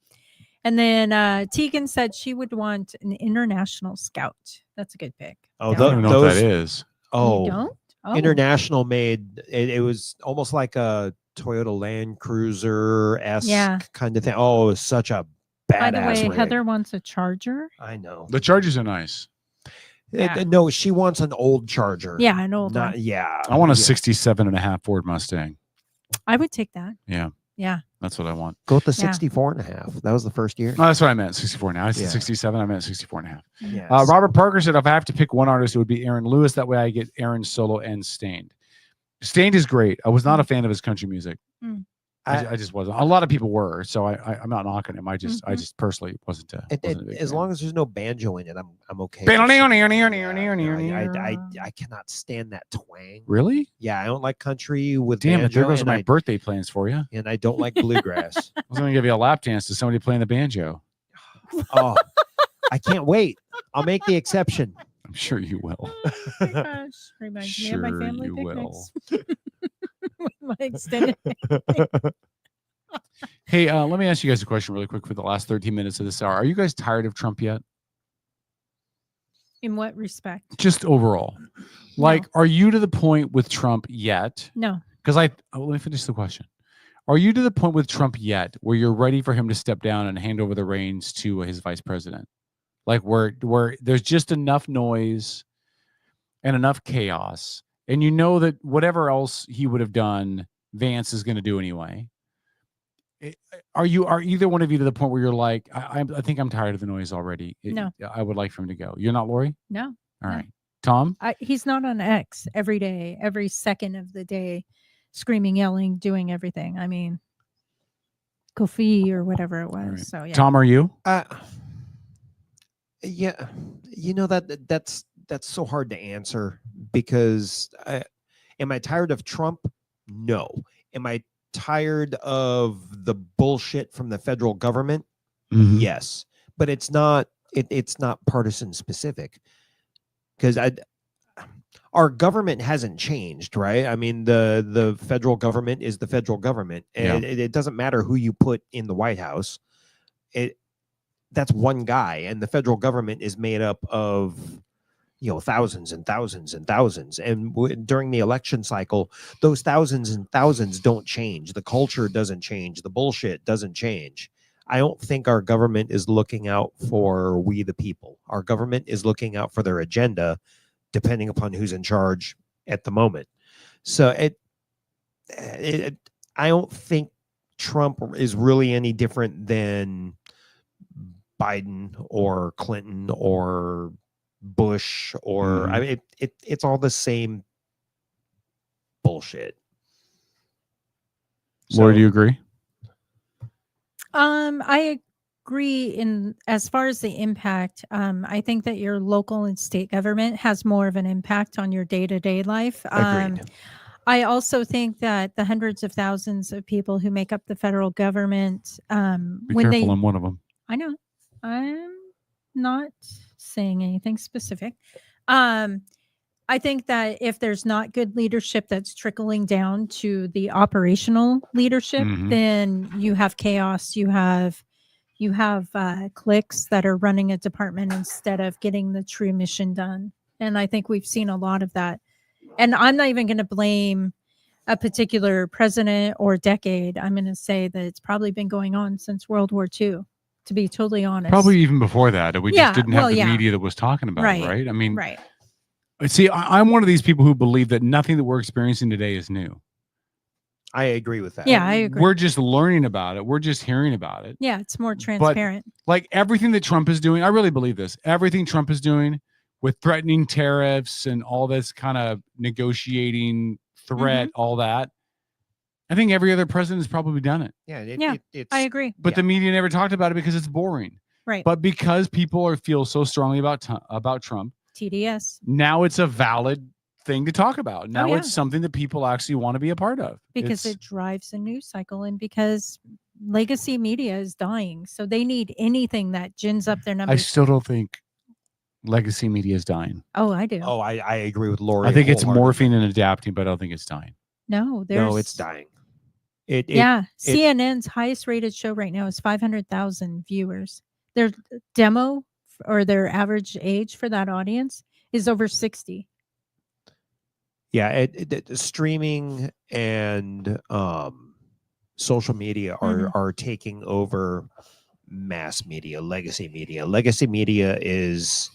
L: And then Tegan said she would want an international scout. That's a good pick.
K: Oh,
C: I don't even know what that is.
K: Oh,
L: You don't? Oh.
K: International made it was almost like a Toyota Land Cruiser esque
L: Yeah.
K: kind of thing. Oh, it was such a
L: By the
K: badass
L: way,
K: rig.
L: Heather wants a Charger.
K: I know.
C: The Chargers are nice.
L: Yeah.
K: No, she wants an old Charger.
L: Yeah, an old
K: Not,
L: one.
K: yeah.
C: I want a
K: yeah.
C: 67 and a half Ford Mustang.
L: I would take that.
C: Yeah.
L: Yeah.
C: That's what I want.
K: Go with the
L: Yeah.
K: 64 and a half. That was the first year.
C: Oh, that's what I meant. 64 now. I said
K: Yeah.
C: 67. I meant 64 and a half.
K: Yes.
C: Robert Parker said if I have to pick one artist, it would be Aaron Lewis. That way I get Aaron solo and Stained. Stained is great. I was not a fan of his country music.
L: Mm.
C: I just wasn't. A lot of people were, so I'm not knocking him. I just personally wasn't. Wasn't a big
K: As
C: fan.
K: long as there's no banjo in it, I'm okay.
C: Bam,
K: with
C: near,
K: it.
C: near,
K: Yeah,
C: near, near,
K: no,
C: near,
K: I cannot stand that twang.
C: Really?
K: Yeah, I don't like country with
C: Damn it!
K: banjo.
C: There goes
K: and
C: my
K: I,
C: birthday plans for you.
K: and I don't like bluegrass.
C: I was going to give you a lap dance to somebody playing the banjo.
K: Oh, I can't wait. I'll make the exception.
C: I'm sure you will.
L: Oh my gosh. Reminds me of my
C: Sure
L: family
C: you will.
L: picnics. With my extended family.
C: Hey, let me ask you guys a question really quick for the last 13 minutes of this hour. Are you guys tired of Trump yet?
L: In what respect?
C: Just overall. Like, are you to the point with Trump yet?
L: No.
C: Because let me finish the question. Are you to the point with Trump yet where you're ready for him to step down and hand over the reins to his vice president? Like where there's just enough noise and enough chaos, and you know that whatever else he would have done, Vance is going to do anyway. Are either one of you to the point where you're like, I think I'm tired of the noise already?
L: No.
C: I would like for him to go. You're not, Lori?
L: No.
C: All right. Tom?
L: He's not on X every day, every second of the day, screaming, yelling, doing everything. I mean, Kofi or whatever it was.
C: Right.
L: So yeah.
C: Tom, are you?
K: Yeah, you know that's so hard to answer because am I tired of Trump? No. Am I tired of the bullshit from the federal government? Yes, but it's not partisan specific because our government hasn't changed, right? I mean, the federal government is the federal government, and it doesn't matter who you put in the White House. That's one guy, and the federal government is made up of thousands and thousands and thousands, and during the election cycle those thousands and thousands don't change. The culture doesn't change, the bullshit doesn't change. I don't think our government is looking out for we the people. Our government is looking out for their agenda depending upon who's in charge at the moment. So I don't think Trump is really any different than Biden or Clinton or Bush or I mean it's all the same bullshit.
C: Laura, do you agree?
L: I agree in as far as the impact. I think that your local and state government has more of an impact on your day-to-day life.
K: Agreed.
L: I also think that the hundreds of thousands of people who make up the federal government,
C: Be
L: when
C: careful, I'm one of them.
L: I know. I'm not saying anything specific. I think that if there's not good leadership that's trickling down to the operational leadership, then you have chaos. You have cliques that are running a department instead of getting the true mission done. And I think we've seen a lot of that. And I'm not even going to blame a particular president or decade. I'm going to say that it's probably been going on since World War II. To be totally honest,
C: Probably even before that. We just didn't have the media that was talking about it, right? I mean,
L: right.
C: See, I'm one of these people who believe that nothing that we're experiencing today is new.
K: I agree with that.
L: Yeah, I agree.
C: We're just learning about it. We're just hearing about it.
L: Yeah, it's more transparent.
C: But like everything that Trump is doing, I really believe this. Everything Trump is doing with threatening tariffs and all this kind of negotiating threat, all that. I think every other president has probably done it.
K: Yeah,
L: I agree.
C: But the media never talked about it because it's boring.
L: Right.
C: But because people feel so strongly about Trump,
L: TDS.
C: now it's a valid thing to talk about. Now
L: yeah.
C: it's something that people actually want to be a part of.
L: Because it drives the news cycle and because legacy media is dying. So they need anything that gins up their numbers.
C: I still don't think legacy media is dying.
L: Oh, I do.
K: Oh, I agree with Lori.
C: I think it's morphing and adapting, but I don't think it's dying.
L: No,
K: it's dying.
L: CNN's highest rated show right now is 500,000 viewers. Their demo or their average age for that audience is over 60.
K: Yeah, streaming and social media are taking over mass media, legacy media. Legacy media is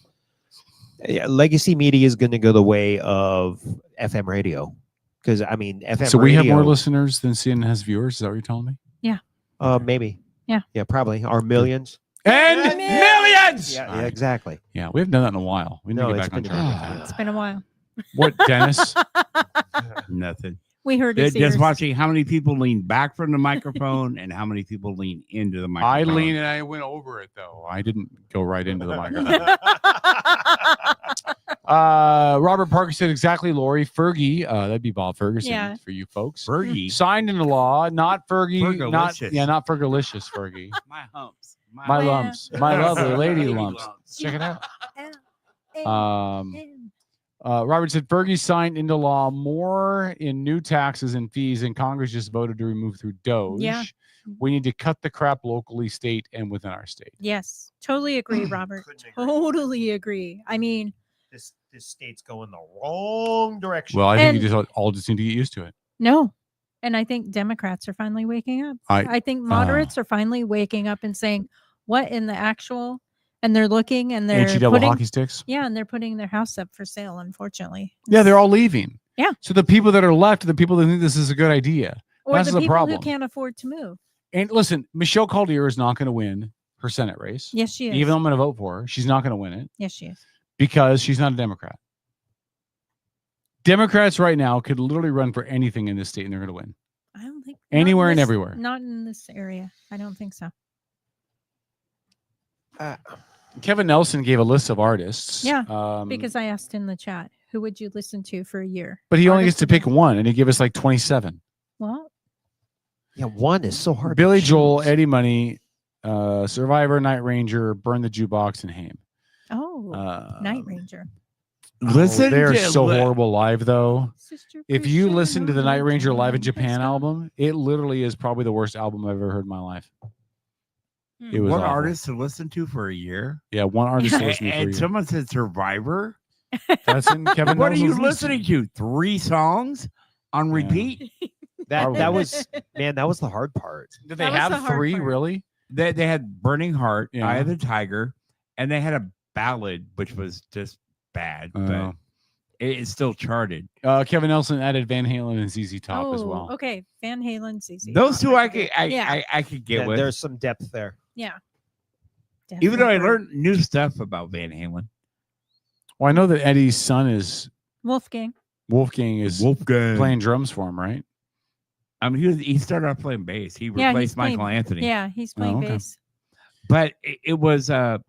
K: going to go the way of FM radio. Because I mean, FM.
C: So
K: radio,
C: we have more listeners than CNN has viewers. Is that what you're telling me?
L: Yeah.
K: Maybe.
L: Yeah.
K: Yeah, probably. Our millions.
C: And millions.
K: Yeah, exactly.
C: Yeah, we haven't done that in a while. We need to get back on track.
L: It's been a while.
C: What, Dennis?
O: Nothing.
L: We heard his
O: Just
L: ears.
O: watching how many people lean back from the microphone and how many people lean into the microphone.
C: I leaned and I went over it though. I didn't go right into the microphone. Robert Parker said exactly, Lori. Fergie, that'd be Bob Ferguson for you folks.
O: Fergie
C: signed into law, not Fergie,
O: Fergalicious.
C: not Fergalicious Fergie.
O: My humps.
C: My lumps. My lovely lady lumps. Check it out. Robert said Fergie signed into law more in new taxes and fees than Congress just voted to remove through Doge.
L: Yeah.
C: We need to cut the crap locally, state, and within our state.
L: Yes, totally agree, Robert. Totally agree. I mean,
K: this state's going the wrong direction.
C: Well, I think you just all just need to get used to it.
L: no. And I think Democrats are finally waking up. I think moderates are finally waking up and saying, what in the actual? And they're looking and they're
C: H-E double
L: putting
C: hockey sticks?
L: Yeah, and they're putting their house up for sale, unfortunately.
C: Yeah, they're all leaving.
L: Yeah.
C: So the people that are left are the people that think this is a good idea.
L: Or
C: That's
L: the people
C: problem.
L: who can't afford to move.
C: And listen, Michelle Caldier is not going to win her Senate race.
L: Yes, she is.
C: Even though I'm going to vote for her, she's not going to win it
L: Yes, she is.
C: because she's not a Democrat. Democrats right now could literally run for anything in this state and they're going to win.
L: I don't think
C: Anywhere
L: not in
C: and
L: this-
C: everywhere.
L: Not in this area. I don't think so.
C: Kevin Nelson gave a list of artists.
L: Yeah, because I asked in the chat, who would you listen to for a year?
C: But he only gets
L: Artists
C: to pick one, and he gave us like 27.
L: Well,
K: Yeah, one is so hard.
C: Billy
K: to
C: Joel,
K: choose.
C: Eddie Money, Survivor, Night Ranger, Burn the Jukebox, and Haim.
L: Night Ranger.
O: Listen
C: they're
O: to-
C: so horrible live, though.
L: Sister
C: If you
L: Christian,
C: listen to the Night Ranger live in
L: Ranger,
C: Japan album, it literally is probably the worst album I've ever heard in my life. It was
O: one
C: awful.
O: artist to listen to for a year.
C: Yeah, one artist to
O: And,
C: listen to for a
O: and
C: year.
O: someone said Survivor.
C: That's in Kevin
O: What are you
C: Nelson's list.
O: listening to? 3 songs on repeat?
K: That was man, that was the hard part.
C: Did they have 3 really?
O: They had Burning Heart,
C: Yeah.
O: Eye of the Tiger, and they had a ballad which was just bad,
C: Oh.
O: but it still charted.
C: Kevin Nelson added Van Halen and ZZ Top as well.
L: Okay, Van Halen, CC.
O: Those two I could
L: Yeah.
O: I could get
K: Yeah,
O: with.
K: there's some depth there.
L: Yeah.
O: Even though I
L: Definitely.
O: learned new stuff about Van Halen.
C: Well, I know that Eddie's son is
L: Wolfgang.
C: Wolfgang is playing drums for him, right?
O: I mean, he started off playing bass. He
L: Yeah,
O: replaced
L: he's playing-
O: Michael Anthony.
L: Yeah, he's playing
C: okay.
L: bass.
O: But it was the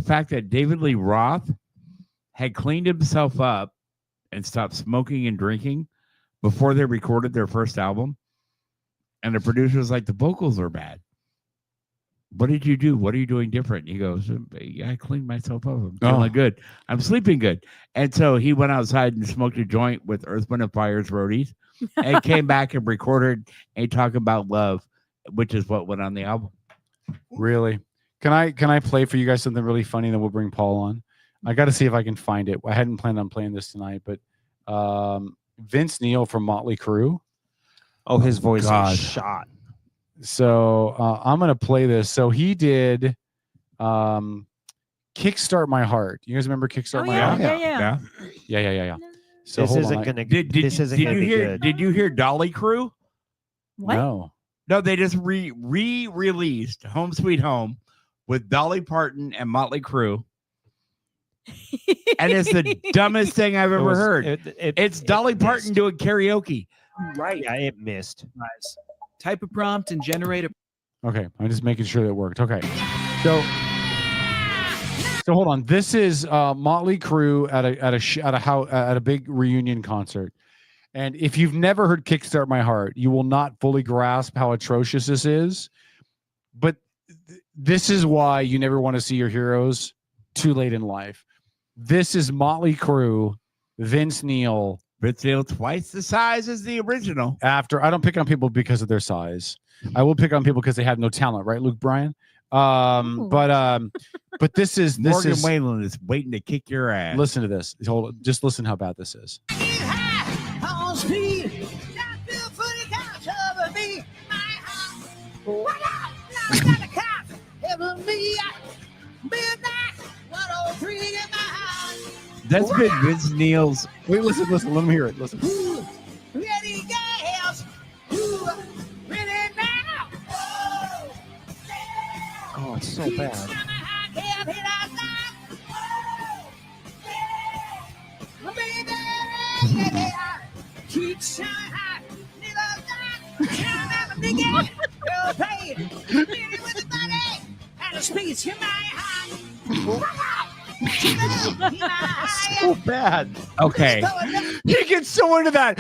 O: fact that David Lee Roth had cleaned himself up and stopped smoking and drinking before they recorded their first album. And the producer was like, the vocals are bad. What did you do? What are you doing different? He goes, I cleaned myself up. I'm feeling good. I'm sleeping good. And so he went outside and smoked a joint with Earth, Wind, and Fire's roadies and came back and recorded a Talk About Love, which is what went on the album.
C: Really? Can I play for you guys something really funny? And then we'll bring Paul on. I got to see if I can find it. I hadn't planned on playing this tonight, but Vince Neil from Motley Crue.
K: Oh, his voice
C: God.
K: is shot.
C: So I'm gonna play this. So he did Kickstart My Heart. You guys remember Kickstart My Heart?
L: Yeah.
C: Yeah. So
K: This
C: hold
K: isn't
C: on.
K: gonna.
O: Did
K: this isn't
O: you
K: gonna be
O: hear?
K: good.
O: Did you hear Dolly Crew?
L: What?
C: No.
O: No, they just re-released Home Sweet Home with Dolly Parton and Motley Crue. And it's the dumbest thing I've ever heard. It's Dolly Parton doing karaoke.
R: Right.
K: Yeah, it missed.
R: Nice. Type a prompt and generate a.
C: Okay, I'm just making sure that worked. Okay, so hold on. This is Motley Crue at a big reunion concert, and if you've never heard "Kickstart My Heart," you will not fully grasp how atrocious this is. But this is why you never want to see your heroes too late in life. This is Motley Crue, Vince Neil.
O: Vince Neil twice the size as the original.
C: After I don't pick on people because of their size. I will pick on people because they have no talent, right, Luke Bryan? But this is
O: Morgan Whalen is waiting to kick your ass.
C: Listen to this. Hold on. Just listen how bad this is.
A: On speed, not feel funny cops over me. My heart, what up? Now got the cops helping me out. Midnight, 103 in my heart.
O: That's been Vince Neil's.
C: Wait, listen. Let him hear it. Listen.
A: Ooh, ready, gas. Ooh, ready now. Oh,
K: Oh, it's so bad.
A: can't hit our line. Oh, baby, yeah. Keep shining high. Nigga, shine out, nigga. Girl, paid. Really with the money. And a speech in my heart.
K: So bad.
O: Okay.
C: He gets so into that.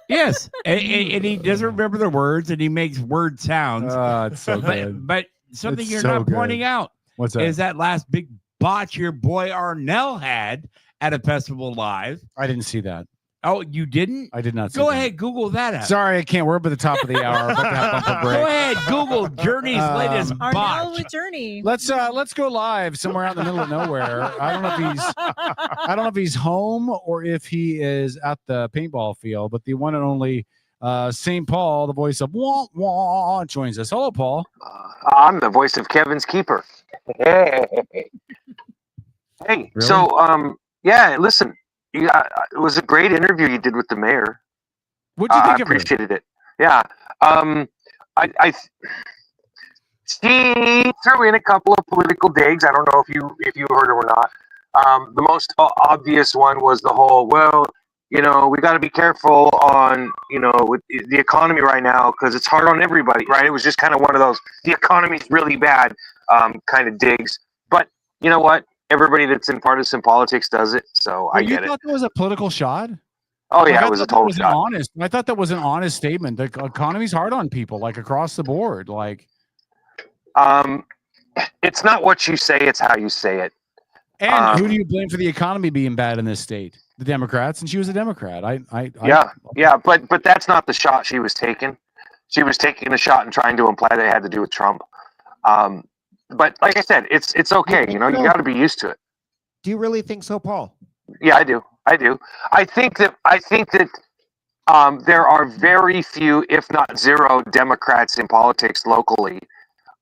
O: Yes, and he doesn't remember the words, and he makes word sounds.
C: It's so good.
O: But something
C: It's
O: you're
C: so
O: not
C: good.
O: pointing out
C: What's that?
O: is that last big botch your boy Arnell had at a festival live.
C: I didn't see that.
O: Oh, you didn't?
C: I did not see
O: Go
C: that.
O: ahead, Google that up.
C: Sorry, I can't. We're up at the top of the hour. But that bumper break.
O: Go ahead, Google Journey's latest
L: Arnell
O: botch.
L: with Journey.
C: Let's go live somewhere out in the middle of nowhere. I don't know if he's home or if he is at the paintball field, but the one and only St. Paul, the voice of Wah Wah, joins us. Hello, Paul.
S: I'm the voice of Kevin's keeper. Hey,
C: Really?
S: so yeah, listen, it was a great interview you did with the mayor.
C: What'd you think
S: I
C: of her?
S: appreciated it. Yeah, she threw in a couple of political digs. I don't know if you heard her or not. The most obvious one was the whole, well, we got to be careful on, with the economy right now because it's hard on everybody, right? It was just kind of one of those, the economy's really bad kind of digs. But you know what? Everybody that's in partisan politics does it, so I get
C: You
S: it.
C: thought that was a political shot?
S: Oh yeah,
C: Like,
S: it was a total shot.
C: Honest. I thought that was an honest statement. The economy's hard on people, like across the board. Like,
S: It's not what you say; it's how you say it.
C: and who do you blame for the economy being bad in this state? The Democrats, and she was a Democrat.
S: Yeah, but that's not the shot she was taking. She was taking a shot and trying to imply that it had to do with Trump. But like I said, it's okay. You got to be used to it.
K: Do you really think so, Paul?
S: Yeah, I do. I think that there are very few, if not zero, Democrats in politics locally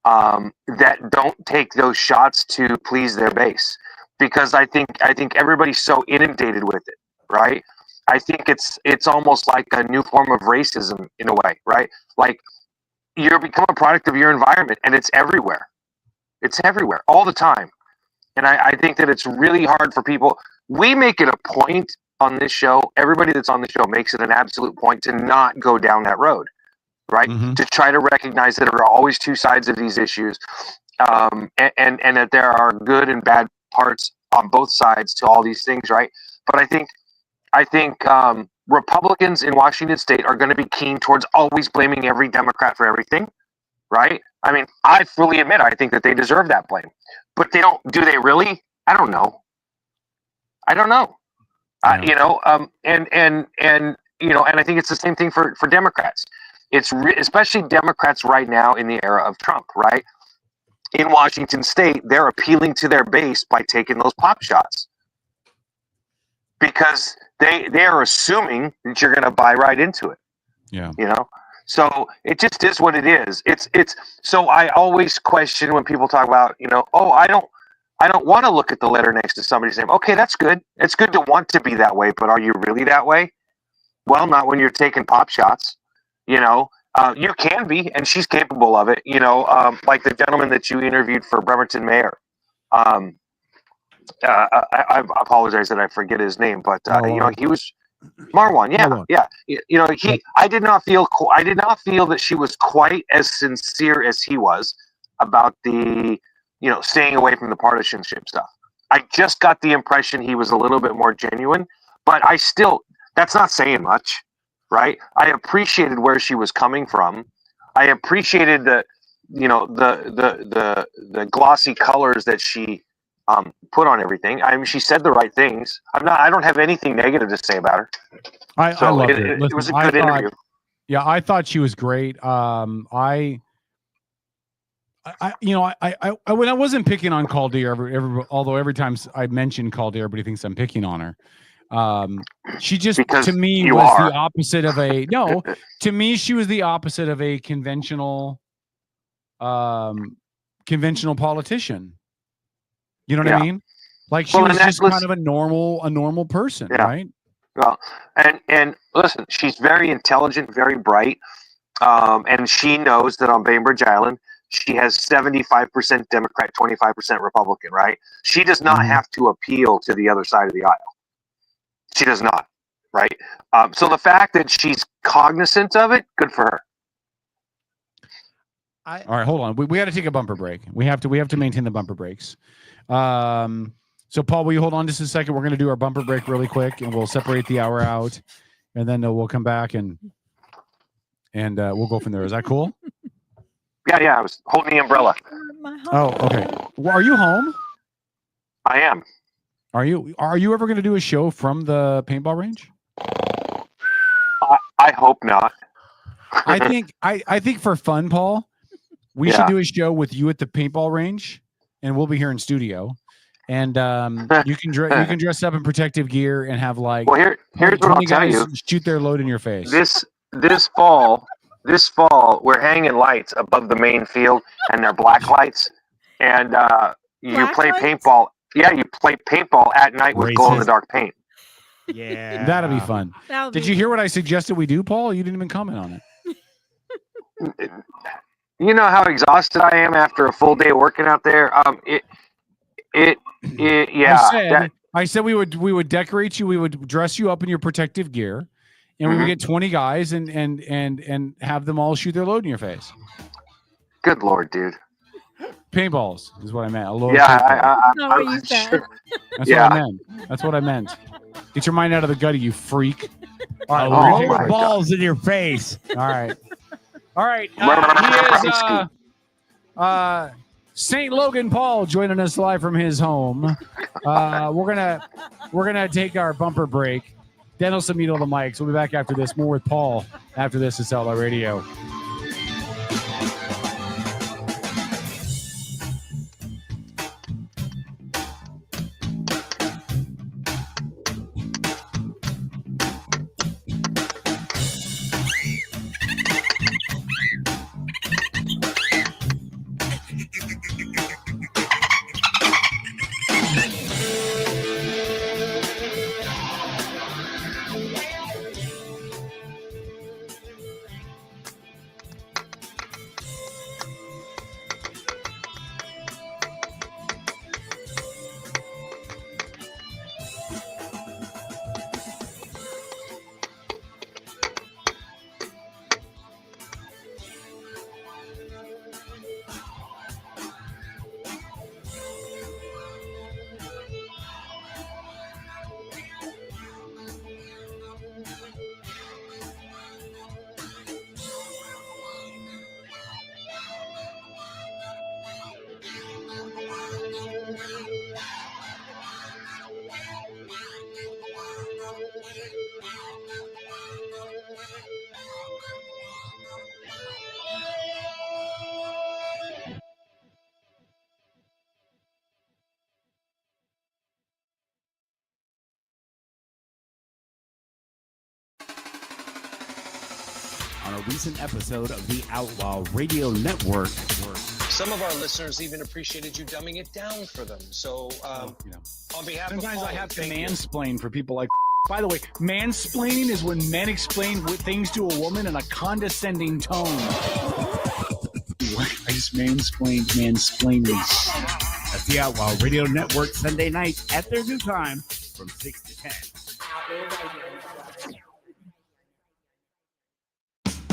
S: that don't take those shots to please their base, because I think everybody's so inundated with it, right? I think it's almost like a new form of racism in a way, right? Like you become a product of your environment, and it's everywhere. It's everywhere all the time. And I think that it's really hard for people. We make it a point on this show. Everybody that's on the show makes it an absolute point to not go down that road, right? To try to recognize that there are always two sides of these issues, and that there are good and bad parts on both sides to all these things, right? But I think Republicans in Washington State are going to be keen towards always blaming every Democrat for everything, right? I mean, I fully admit I think that they deserve that blame, but they don't. Do they really? I don't know. And I think it's the same thing for Democrats. It's especially Democrats right now in the era of Trump, right? In Washington State, they're appealing to their base by taking those pop shots because they are assuming that you're going to buy right into it.
C: Yeah.
S: So it just is what it is. It's so I always question when people talk about, I don't want to look at the letter next to somebody's name. Okay, that's good. It's good to want to be that way, but are you really that way? Well, not when you're taking pop shots. You can be, and she's capable of it. Like the gentleman that you interviewed for Bremerton Mayor. I apologize that I forget his name, but he was Marwan. Yeah. I did not feel that she was quite as sincere as he was about the staying away from the partisanship stuff. I just got the impression he was a little bit more genuine, but that's not saying much, right? I appreciated where she was coming from. I appreciated the glossy colors that she put on everything. I mean, she said the right things. I don't have anything negative to say about her.
C: I loved it.
S: It was a good interview.
C: Yeah, I thought she was great. When I wasn't picking on Calder, although every time I mention Calder, everybody thinks I'm picking on her. She just, to me, was the opposite of to me, she was the opposite of a conventional politician. You know what I mean? Like she was just kind of a normal person, right?
S: Well, and listen, she's very intelligent, very bright, and she knows that on Bainbridge Island, she has 75% Democrat, 25% Republican, right? She does not have to appeal to the other side of the aisle. She does not, right? So the fact that she's cognizant of it, good for her.
C: All right, hold on. We got to take a bumper break. We have to maintain the bumper breaks. So Paul, will you hold on just a second? We're going to do our bumper break really quick, and we'll separate the hour out, and then we'll come back and we'll go from there. Is that cool?
S: Yeah. I was holding the umbrella.
C: Oh, okay. Well, are you home?
S: I am.
C: Are you ever going to do a show from the paintball range?
S: I hope not.
C: I think for fun, Paul, we should do a show with you at the paintball range, and we'll be here in studio. And you can dress up in protective gear and have like
S: here's what I'll tell
C: guys
S: you.
C: shoot their load in your face.
S: This fall we're hanging lights above the main field, and they're black lights, and you play paintball. Yeah, you play paintball at night with glow in the dark paint.
K: Yeah,
C: that'll be fun. Did you hear what I suggested we do, Paul? You didn't even comment on it.
S: You know how exhausted I am after a full day working out there. Yeah.
C: I said we would decorate you. We would dress you up in your protective gear, and we would get 20 guys and have them all shoot their load in your face.
S: Good Lord, dude.
C: Paintballs is what I meant.
L: you said.
C: That's what I meant. That's what I meant. Get your mind out of the gutter, you freak. All right,
O: we're gonna balls in your face.
C: All right. He is St. Logan Paul joining us live from his home. We're gonna take our bumper break. Dennis will mute all the mics. We'll be back after this. More with Paul. After this, it's Outlaw Radio.
P: On a recent episode of the Outlaw Radio Network.
Q: Some of our listeners even appreciated you dumbing it down for them. So, on behalf of
C: sometimes
Q: Paul,
C: I have to
Q: thank you.
C: mansplain for people like. By the way, mansplaining is when men explain things to a woman in a condescending tone. I just mansplaining.
P: That's the Outlaw Radio Network Sunday nights at their new time from 6 to 10.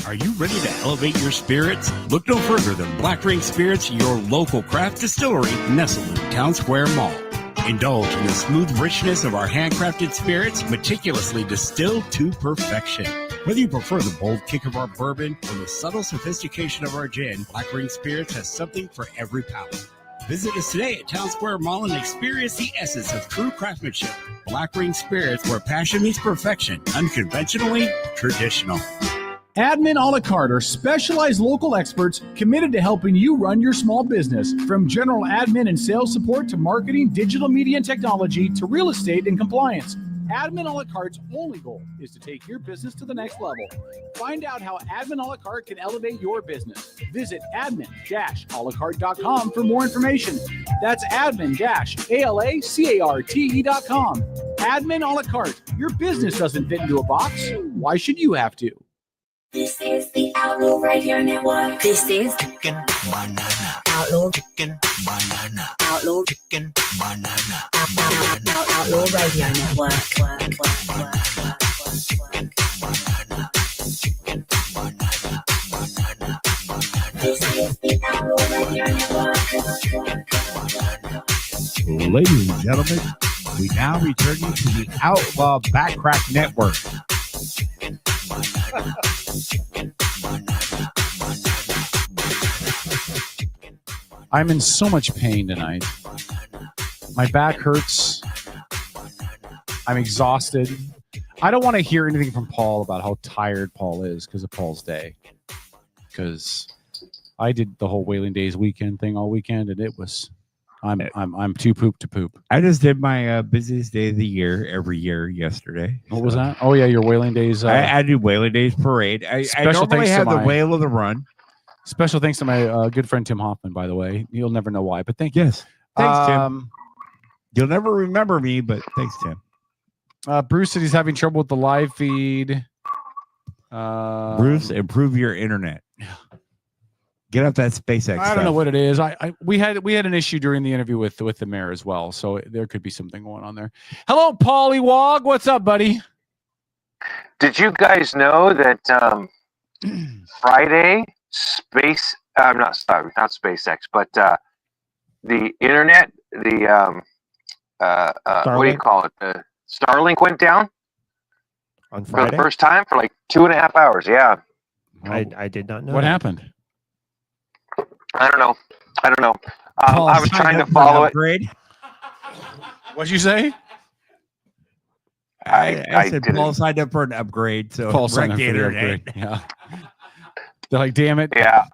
P: Are you ready to elevate your spirits? Look no further than Black Ring Spirits, your local craft distillery nestled in Town Square Mall. Indulge in the smooth richness of our handcrafted spirits, meticulously distilled to perfection. Whether you prefer the bold kick of our bourbon or the subtle sophistication of our gin, Black Ring Spirits has something for every palate. Visit us today at Town Square Mall and experience the essence of true craftsmanship. Black Ring Spirits, where passion meets perfection, unconventionally traditional.
C: Admin a la carte are specialized local experts committed to helping you run your small business. From general admin and sales support to marketing, digital media and technology to real estate and compliance. Admin a la carte's only goal is to take your business to the next level. Find out how Admin a la carte can elevate your business. Visit admin-alacarte.com for more information. That's admin-alacarte.com. Admin a la carte. Your business doesn't fit into a box. Why should you have to?
B: This is the Outlaw Radio Network. This is
A: Chicken banana.
B: Outlaw
A: Chicken banana.
B: Outlaw
A: Chicken banana.
B: Outlaw Radio Network. This is the Outlaw Radio Network.
O: Ladies and gentlemen, we now return you to the Outlaw Backcrack Network.
C: I'm in so much pain tonight. My back hurts. I'm exhausted. I don't want to hear anything from Paul about how tired Paul is because of Paul's day. Because I did the whole Whaling Days weekend thing all weekend, and it was I'm too poop to poop.
O: I just did my busiest day of the year every year yesterday.
C: What was that? Oh yeah, your Whaling Days.
O: I do Whaling Days parade. I normally have the whale of the run.
C: Special thanks to my good friend Tim Hoffman, by the way. You'll never know why, but thank you.
O: Yes, thanks, Tim. You'll never remember me, but thanks, Tim.
C: Bruce said he's having trouble with the live feed.
O: Bruce, improve your internet. Get off that SpaceX.
C: I don't know what it is. We had an issue during the interview with the mayor as well, so there could be something going on there. Hello, Paulie Wog. What's up, buddy?
S: Did you guys know that Friday not SpaceX, but the internet, the what do you call it? The Starlink went down
K: on Friday
S: for the first time for like 2.5 hours. Yeah,
K: I did not know.
C: What happened?
S: I don't know. I was trying to follow it.
C: What'd you say?
O: I said Paul signed up for an upgrade, so
C: Paul signed up for the upgrade. Yeah. They're like, damn it.
S: Yeah.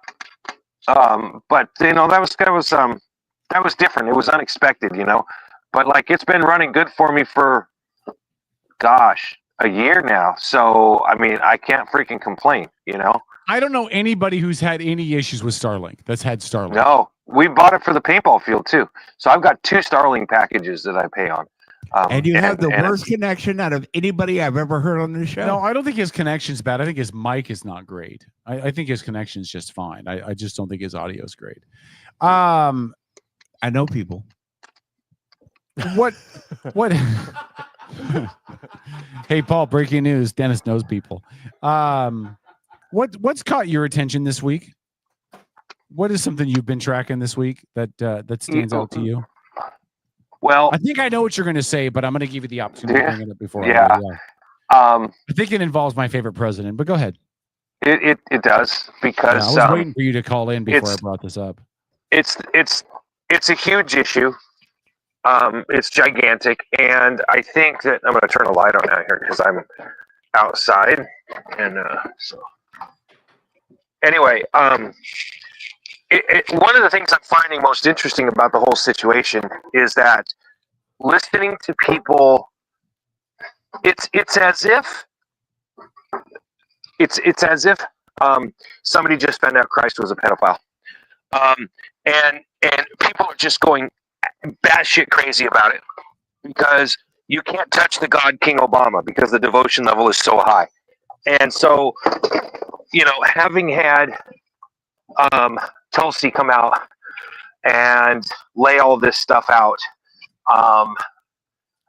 S: But that was different. It was unexpected, But like it's been running good for me for a year now. So I mean, I can't freaking complain,
C: I don't know anybody who's had any issues with Starlink that's had Starlink.
S: No, we bought it for the paintball field too. So I've got 2 Starlink packages that I pay on.
O: And you have the worst connection out of anybody I've ever heard on this show.
C: No, I don't think his connection's bad. I think his mic is not great. I think his connection's just fine. I just don't think his audio is great.
O: I know people.
C: What? Hey, Paul, breaking news. Dennis knows people. What's caught your attention this week? What is something you've been tracking this week that stands out to you?
S: Well,
C: I think I know what you're going to say, but I'm going to give you the opportunity to bring it up before.
S: Yeah.
C: I think it involves my favorite president, but go ahead.
S: It does because
C: I was waiting for you to call in before I brought this up.
S: It's a huge issue. It's gigantic, and I think that I'm going to turn a light on out here because I'm outside, and so anyway, one of the things I'm finding most interesting about the whole situation is that listening to people, it's as if somebody just found out Christ was a pedophile, and people are just going batshit crazy about it because you can't touch the God King Obama because the devotion level is so high. And so, having had Tulsi come out and lay all this stuff out,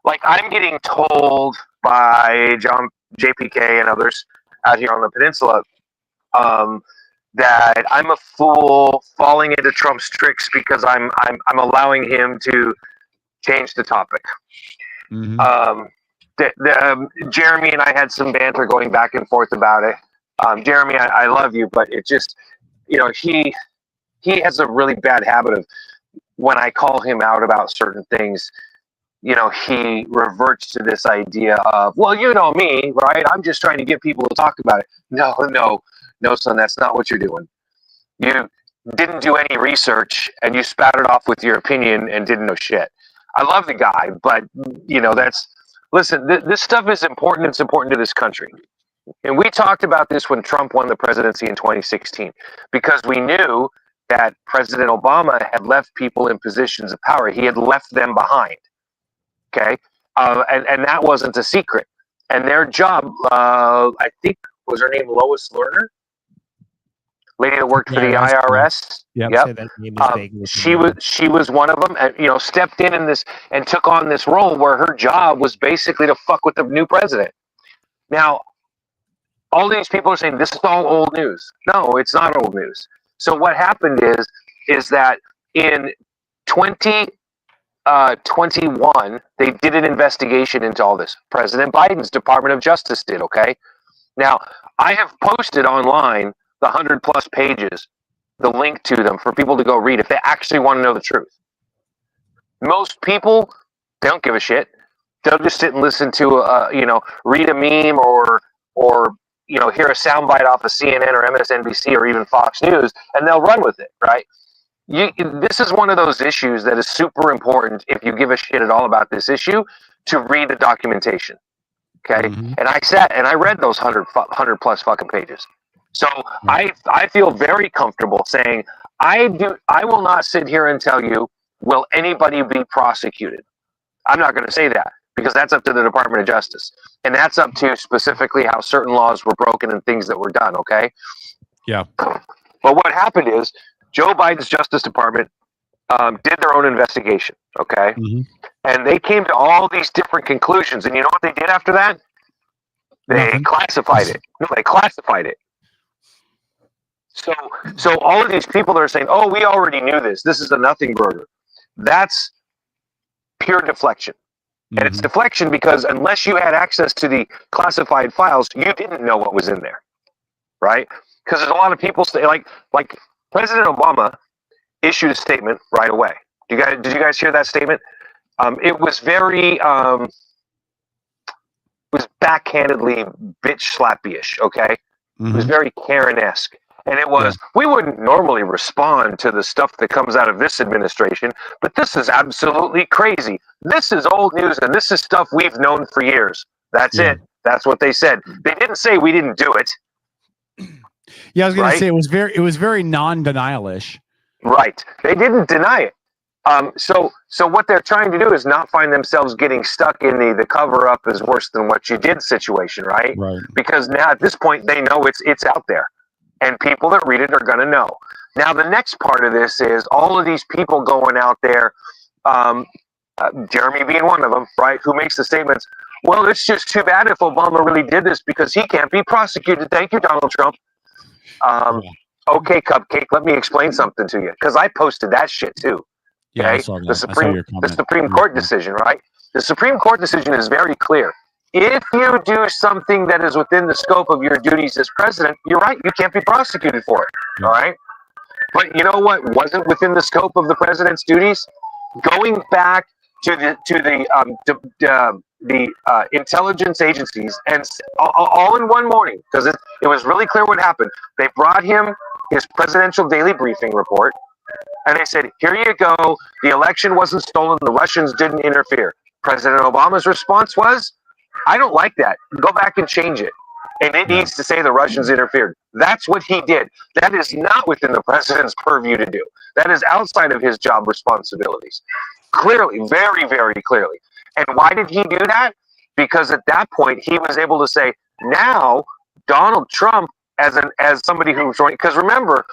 S: like I'm getting told by John JPK and others out here on the peninsula that I'm a fool falling into Trump's tricks because I'm allowing him to change the topic.
C: Mm-hmm.
S: Jeremy and I had some banter going back and forth about it. Jeremy, I love you, but it just, he has a really bad habit of when I call him out about certain things, he reverts to this idea of, well, you know me, right? I'm just trying to get people to talk about it. No, son, that's not what you're doing. You didn't do any research and you spouted off with your opinion and didn't know shit. I love the guy, but listen, this stuff is important. It's important to this country. And we talked about this when Trump won the presidency in 2016, because we knew that President Obama had left people in positions of power. He had left them behind. Okay. And that wasn't a secret. And their job, I think, was her name Lois Lerner? Lady that worked for the IRS.
K: Yep.
S: She was one of them, and stepped in this and took on this role where her job was basically to fuck with the new president. Now, all these people are saying this is all old news. No, it's not old news. So what happened is that in 2021, they did an investigation into all this. President Biden's Department of Justice did. Okay. Now, I have posted online the 100+ pages, the link to them for people to go read if they actually want to know the truth. Most people, they don't give a shit. They'll just sit and listen to, read a meme or hear a soundbite off of CNN or MSNBC or even Fox News, and they'll run with it, right? This is one of those issues that is super important if you give a shit at all about this issue to read the documentation. Okay.
C: Mm-hmm.
S: And I sat and I read those 100 plus fucking pages. So I feel very comfortable saying I will not sit here and tell you, will anybody be prosecuted? I'm not going to say that because that's up to the Department of Justice. And that's up to specifically how certain laws were broken and things that were done. Okay.
C: Yeah.
S: But what happened is Joe Biden's Justice Department did their own investigation. Okay.
C: Mm-hmm.
S: And they came to all these different conclusions. And you know what they did after that? They classified it. No, they classified it. So all of these people that are saying, oh, we already knew this. This is a nothing burger. That's pure deflection. And it's deflection because unless you had access to the classified files, you didn't know what was in there. Right? Because there's a lot of people say, like President Obama issued a statement right away. Did you guys hear that statement? It was very was backhandedly bitch slappy-ish, okay? It was very Karen-esque. And it was, we wouldn't normally respond to the stuff that comes out of this administration, but this is absolutely crazy. This is old news, and this is stuff we've known for years. That's it. That's what they said. They didn't say we didn't do it.
C: Yeah, I was going to say it was very non-denial-ish.
S: Right. They didn't deny it. So what they're trying to do is not find themselves getting stuck in the cover up is worse than what you did situation, right?
C: Right.
S: Because now at this point they know it's out there, and people that read it are going to know. Now the next part of this is all of these people going out there, Jeremy being one of them, right? Who makes the statements? Well, it's just too bad if Obama really did this because he can't be prosecuted. Thank you, Donald Trump. Okay, Cupcake, let me explain something to you because I posted that shit too.
C: Yeah, I
S: Okay,
C: saw that.
S: the Supreme Court decision, right? The Supreme Court decision is very clear. If you do something that is within the scope of your duties as president, you're right. You can't be prosecuted for it. All right. But you know what wasn't within the scope of the president's duties? Going back to the intelligence agencies and all in one morning, because it was really clear what happened. They brought him his presidential daily briefing report. And they said, here you go. The election wasn't stolen. The Russians didn't interfere. President Obama's response was, I don't like that. Go back and change it. And it needs to say the Russians interfered. That's what he did. That is not within the president's purview to do. That is outside of his job responsibilities. Clearly, very, very clearly. And why did he do that? Because at that point, he was able to say, now Donald Trump, as somebody who's joined, because remember,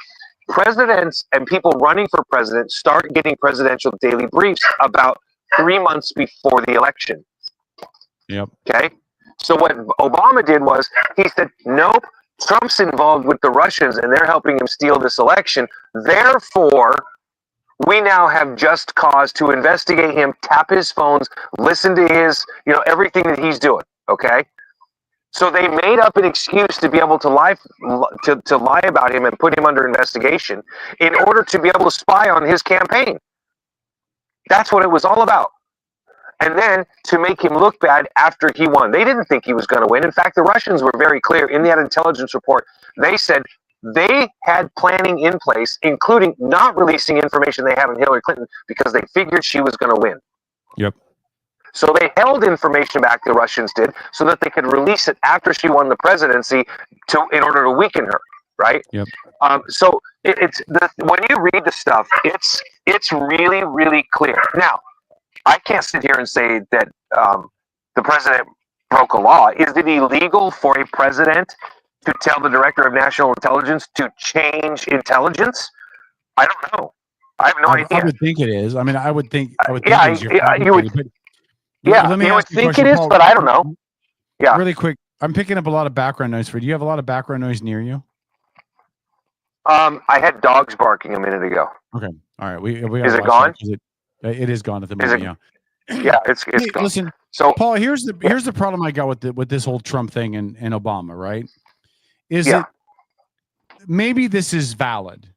S: presidents and people running for president start getting presidential daily briefs about 3 months before the election.
C: Yep.
S: Okay. So what Obama did was he said, nope, Trump's involved with the Russians and they're helping him steal this election. Therefore, we now have just cause to investigate him, tap his phones, listen to his, everything that he's doing. Okay. So they made up an excuse to be able to lie about him and put him under investigation in order to be able to spy on his campaign. That's what it was all about. And then to make him look bad after he won. They didn't think he was going to win. In fact, the Russians were very clear in that intelligence report. They said they had planning in place, including not releasing information they have on Hillary Clinton because they figured she was going to win.
C: Yep.
S: So they held information back, the Russians did, so that they could release it after she won the presidency in order to weaken her, right?
C: Yep.
S: So when you read the stuff, it's really, really clear. Now, I can't sit here and say that the president broke a law. Is it illegal for a president to tell the director of national intelligence to change intelligence? I don't know. I have no idea.
C: I would think it is. I mean, I would think.
S: Yeah, you would. Yeah,
C: let me
S: you would
C: ask you a
S: think
C: question,
S: it is,
C: Paul.
S: but I don't know. Yeah.
C: Really quick, I'm picking up a lot of background noise for you. Do you have a lot of background noise near you?
S: I had dogs barking a minute ago.
C: Okay. All right. We
S: Is it gone?
C: It is gone at the moment. Yeah.
S: Yeah, it's
C: Hey,
S: gone.
C: listen,
S: So
C: Paul, here's the problem I got with this whole Trump thing and Obama, right? Is
S: Yeah.
C: it maybe this is valid,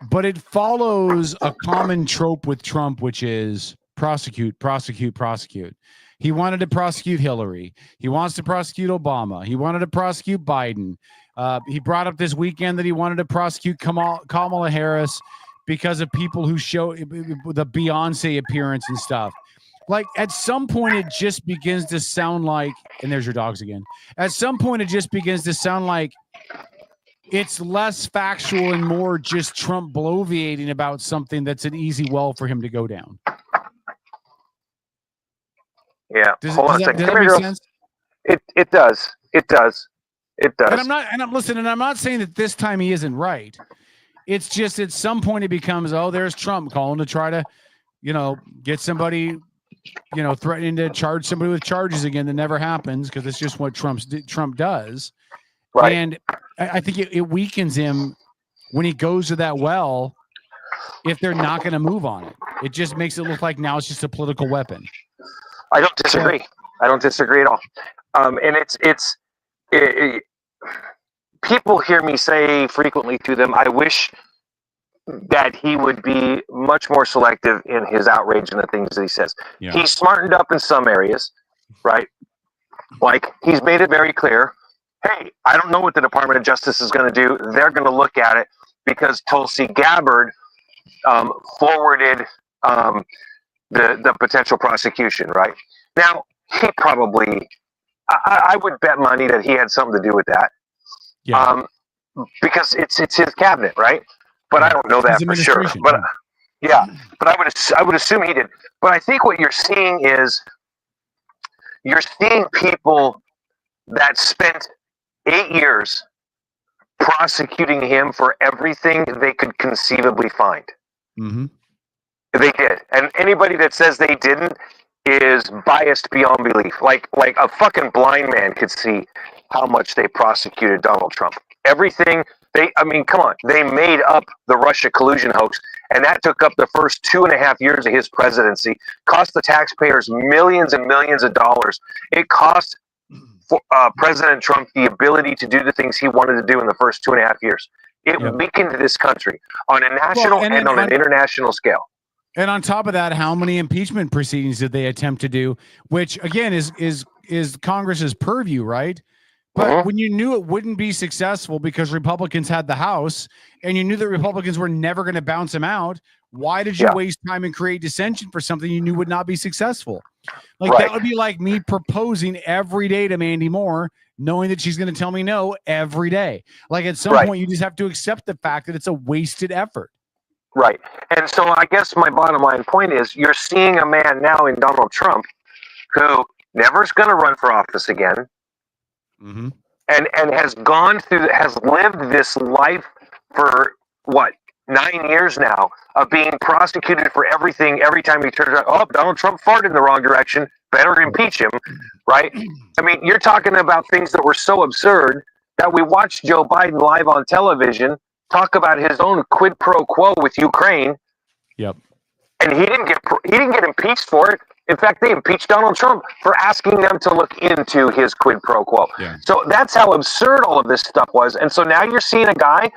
C: but it follows a common trope with Trump, which is prosecute, prosecute, prosecute. He wanted to prosecute Hillary. He wants to prosecute Obama. He wanted to prosecute Biden. He brought up this weekend that he wanted to prosecute Kamala Harris because of people who show the Beyonce appearance and stuff. Like, at some point, it just begins to sound like, and there's your dogs again. At some point, it just begins to sound like it's less factual and more just Trump bloviating about something that's an easy well for him to go down.
S: Yeah. Hold on a second.
C: Does
S: Come
C: that
S: here,
C: make
S: girl.
C: sense?
S: It does. It does. It does.
C: And I'm not saying that this time he isn't right. It's just at some point it becomes, oh, there's Trump calling to try to, get somebody, threatening to charge somebody with charges again. That never happens because it's just what Trump does.
S: Right.
C: And I think it weakens him when he goes to that well if they're not going to move on it. It just makes it look like now it's just a political weapon.
S: I don't disagree. I don't disagree at all. And people hear me say frequently to them, I wish that he would be much more selective in his outrage and the things that he says.
C: Yeah.
S: He's smartened up in some areas, right? Like, he's made it very clear, hey, I don't know what the Department of Justice is going to do. They're going to look at it because Tulsi Gabbard forwarded the potential prosecution, right? Now, he probably, I would bet money that he had something to do with that.
C: Yeah.
S: Because it's his cabinet, right? But I don't know that for sure. But but I would assume he did. But I think what you're seeing is people that spent 8 years prosecuting him for everything they could conceivably find.
C: Mm-hmm.
S: They did. And anybody that says they didn't is biased beyond belief. Like a fucking blind man could see how much they prosecuted Donald Trump. Everything come on. They made up the Russia collusion hoax, and that took up the first 2.5 years of his presidency, cost the taxpayers millions and millions of dollars. It cost President Trump the ability to do the things he wanted to do in the first 2.5 years. It weakened this country on a national and on an international scale.
C: And on top of that, how many impeachment proceedings did they attempt to do? Which again is Congress's purview, right? But when you knew it wouldn't be successful because Republicans had the House, and you knew that Republicans were never going to bounce him out, why did you waste time and create dissension for something you knew would not be successful? Like that would be like me proposing every day to Mandy Moore, knowing that she's going to tell me no every day. Like at some point, you just have to accept the fact that it's a wasted effort.
S: Right. And so I guess my bottom line point is you're seeing a man now in Donald Trump who never is going to run for office again.
C: Mm-hmm.
S: And has lived this life for 9 years now of being prosecuted for everything. Every time he turns around, oh, Donald Trump farted in the wrong direction, better impeach him, right? I mean, you're talking about things that were so absurd that we watched Joe Biden live on television talk about his own quid pro quo with Ukraine.
C: Yep.
S: And he didn't get impeached for it. In fact, they impeached Donald Trump for asking them to look into his quid pro quo.
C: Yeah.
S: So that's how absurd all of this stuff was. And so now you're seeing a guy,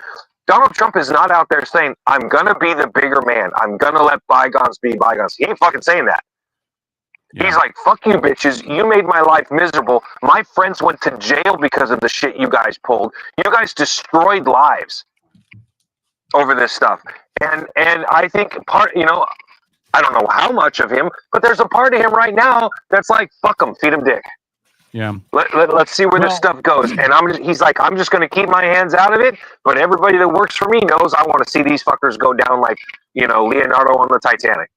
S: Donald Trump is not out there saying, I'm going to be the bigger man. I'm going to let bygones be bygones. He ain't fucking saying that. Yeah. He's like, fuck you bitches. You made my life miserable. My friends went to jail because of the shit you guys pulled. You guys destroyed lives over this stuff. And I think I don't know how much of him, but there's a part of him right now that's like, fuck him, feed him dick.
C: Yeah.
S: Let's see where this stuff goes. And he's like, I'm just going to keep my hands out of it. But everybody that works for me knows I want to see these fuckers go down like, Leonardo on the Titanic.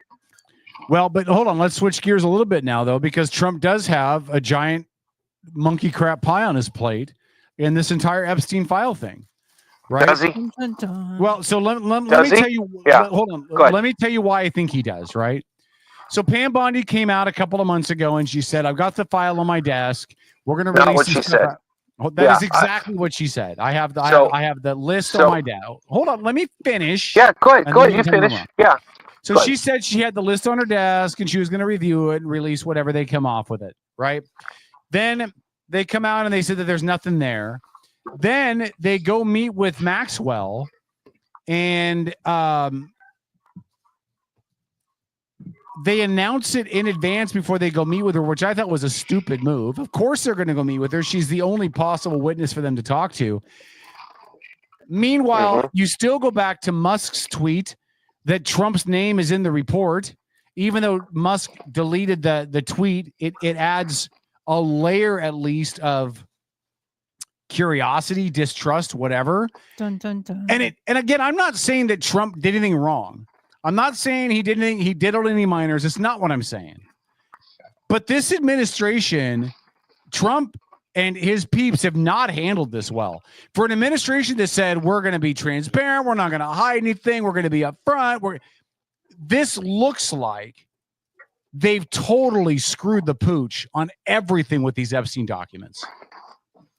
C: Well, but hold on. Let's switch gears a little bit now, though, because Trump does have a giant monkey crap pie on his plate in this entire Epstein file thing. Right?
S: Does he?
C: Well, so let me tell you.
S: Yeah.
C: Hold on.
S: Go ahead.
C: Let me tell you why I think he does. Right. So Pam Bondi came out a couple of months ago and she said, "I've got the file on my desk. We're going to release."
S: Not what she said.
C: That is exactly what she said. I have the list on my desk. Hold on. Let me finish.
S: Yeah. Go ahead. You finish. Yeah.
C: So she said she had the list on her desk and she was going to review it and release whatever they come off with it. Right. Then they come out and they said that there's nothing there. Then they go meet with Maxwell, and they announce it in advance before they go meet with her, which I thought was a stupid move. Of course they're going to go meet with her. She's the only possible witness for them to talk to. Meanwhile, you still go back to Musk's tweet that Trump's name is in the report. Even though Musk deleted the tweet, it adds a layer at least of curiosity, distrust, whatever.
L: Dun, dun, dun.
C: And again, I'm not saying that Trump did anything wrong. I'm not saying he diddled any minors. It's not what I'm saying. But this administration, Trump and his peeps have not handled this well. For an administration that said, we're going to be transparent, we're not going to hide anything, we're going to be upfront. This looks like they've totally screwed the pooch on everything with these Epstein documents.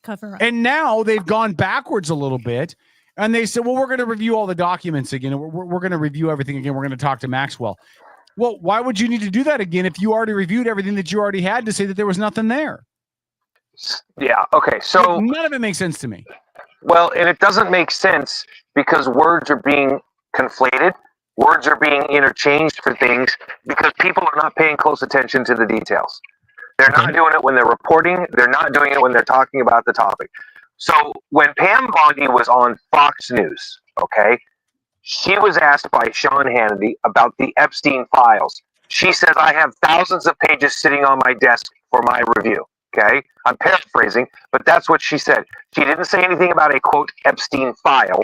L: Cover up.
C: And now they've gone backwards a little bit. And they said, well, we're going to review all the documents again. We're going to review everything again. We're going to talk to Maxwell. Well, why would you need to do that again if you already reviewed everything that you already had to say that there was nothing there?
S: Yeah. Okay. So
C: none of it makes sense to me.
S: Well, and it doesn't make sense because words are being conflated. Words are being interchanged for things because people are not paying close attention to the details. They're not doing it when they're reporting. They're not doing it when they're talking about the topic. So when Pam Bondi was on Fox News, okay, she was asked by Sean Hannity about the Epstein files. She says, I have thousands of pages sitting on my desk for my review. Okay, I'm paraphrasing, but that's what she said. She didn't say anything about a, quote, Epstein file.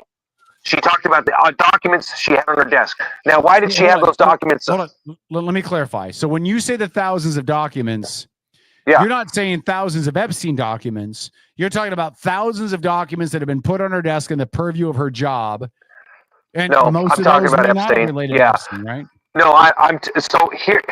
S: She talked about the documents she had on her desk. Now, why did she have those documents?
C: Hold on. Let me clarify. So when you say the thousands of documents, you're not saying thousands of Epstein documents. You're talking about thousands of documents that have been put on her desk in the purview of her job. And
S: No,
C: most
S: I'm
C: of
S: talking
C: those
S: about
C: were not
S: Epstein.
C: related to
S: Yeah.
C: Epstein, right?
S: No, so here.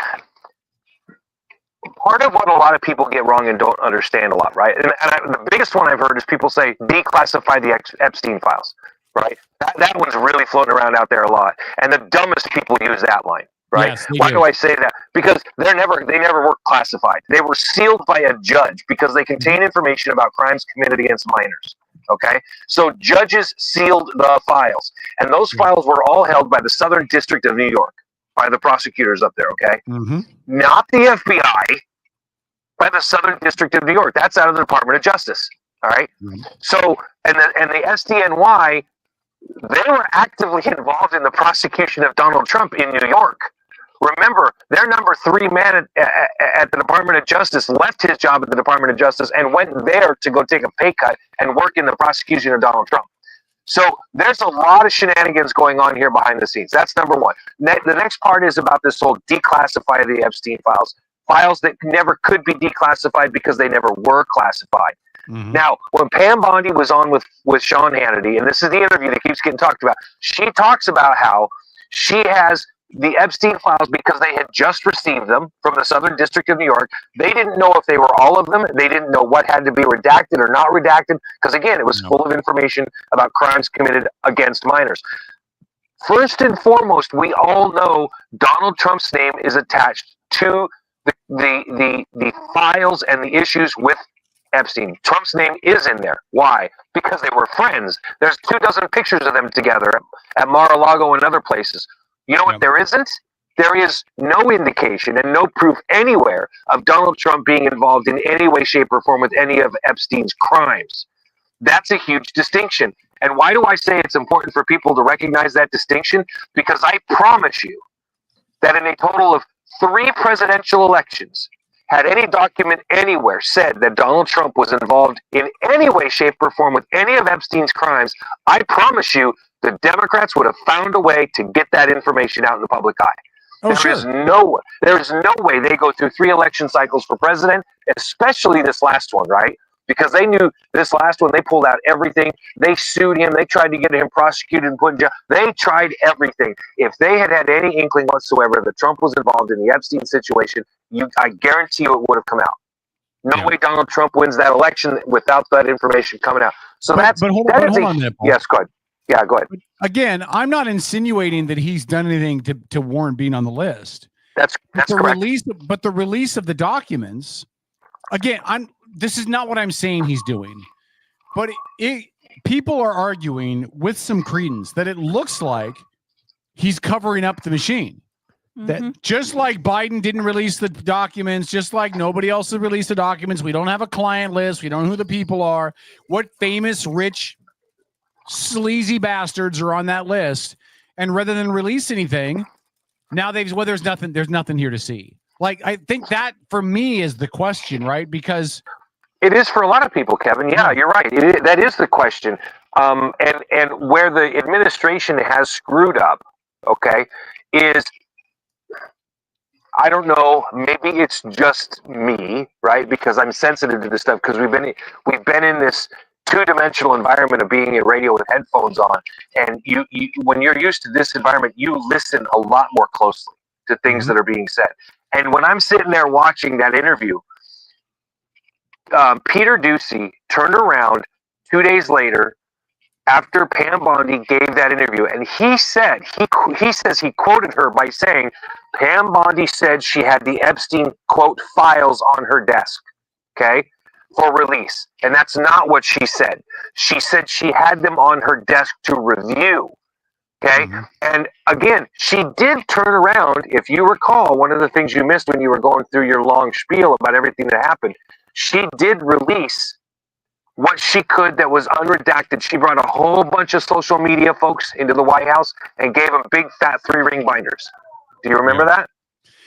S: Part of what a lot of people get wrong and don't understand a lot, right? And the biggest one I've heard is people say declassify the Epstein files, right? That one's really floating around out there a lot, and the dumbest people use that line, right?
C: Yes,
S: Why do I say that? Because they never were classified. They were sealed by a judge because they contain information about crimes committed against minors. Okay, so judges sealed the files, and those files were all held by the Southern District of New York, by the prosecutors up there. Okay, not the FBI, by the Southern District of New York. That's out of the Department of Justice. All right. So, and the SDNY, they were actively involved in the prosecution of Donald Trump in New York. Remember, their number 3 man at the Department of Justice left his job at the Department of Justice and went there to go take a pay cut and work in the prosecution of Donald Trump. So there's a lot of shenanigans going on here behind the scenes. That's number one. The next part is about this whole declassify the Epstein files. Files that never could be declassified because they never were classified. Now, when Pam Bondi was on with Sean Hannity, and this is the interview that keeps getting talked about, she talks about how she has the Epstein files because they had just received them from the Southern District of New York. They didn't know if they were all of them. They didn't know what had to be redacted or not redacted because, again, it was full of information about crimes committed against minors. First and foremost, we all know Donald Trump's name is attached to the files and the issues with Epstein. Trump's name is in there. Why? Because they were friends. There's 24 pictures of them together at Mar-a-Lago and other places. You know what there isn't? There is no indication and no proof anywhere of Donald Trump being involved in any way, shape, or form with any of Epstein's crimes. That's a huge distinction. And why do I say it's important for people to recognize that distinction? Because I promise you that in a total of 3 presidential elections, had any document anywhere said that Donald Trump was involved in any way, shape, or form with any of Epstein's crimes, I promise you the Democrats would have found a way to get that information out in the public eye. There is no way they go through 3 election cycles for president, especially this last one, right? Because they knew this last one, they pulled out everything. They sued him. They tried to get him prosecuted and put in jail. They tried everything. If they had had any inkling whatsoever that Trump was involved in the Epstein situation, I guarantee you it would have come out. No way Donald Trump wins that election without that information coming out. So hold on there, Paul. Yes, go ahead. Yeah, go ahead.
C: Again, I'm not insinuating that he's done anything to warrant being on the list.
S: That's correct.
C: But the release of the documents, again, this is not what I'm saying he's doing, but people are arguing with some credence that it looks like he's covering up the machine.
K: That
C: just like Biden didn't release the documents, just like nobody else has released the documents. We don't have a client list. We don't know who the people are. What famous, rich, sleazy bastards are on that list? And rather than release anything, now there's nothing here to see. Like, I think that for me is the question, right? Because
S: it is for a lot of people, Kevin. Yeah, you're right. That is the question. And where the administration has screwed up, okay, is, I don't know, maybe it's just me, right? Because I'm sensitive to this stuff, because we've been in this two-dimensional environment of being in radio with headphones on, and you when you're used to this environment, you listen a lot more closely to things that are being said. And when I'm sitting there watching that interview, Peter Ducey turned around 2 days later after Pam Bondi gave that interview, and he says he quoted her by saying, Pam Bondi said she had the Epstein, quote, files on her desk, okay, for release. And that's not what she said. She said she had them on her desk to review, okay? And again, she did turn around. If you recall, one of the things you missed when you were going through your long spiel about everything that happened, she did release what she could that was unredacted. She brought a whole bunch of social media folks into the White House and gave them big fat 3-ring binders. Do you remember that?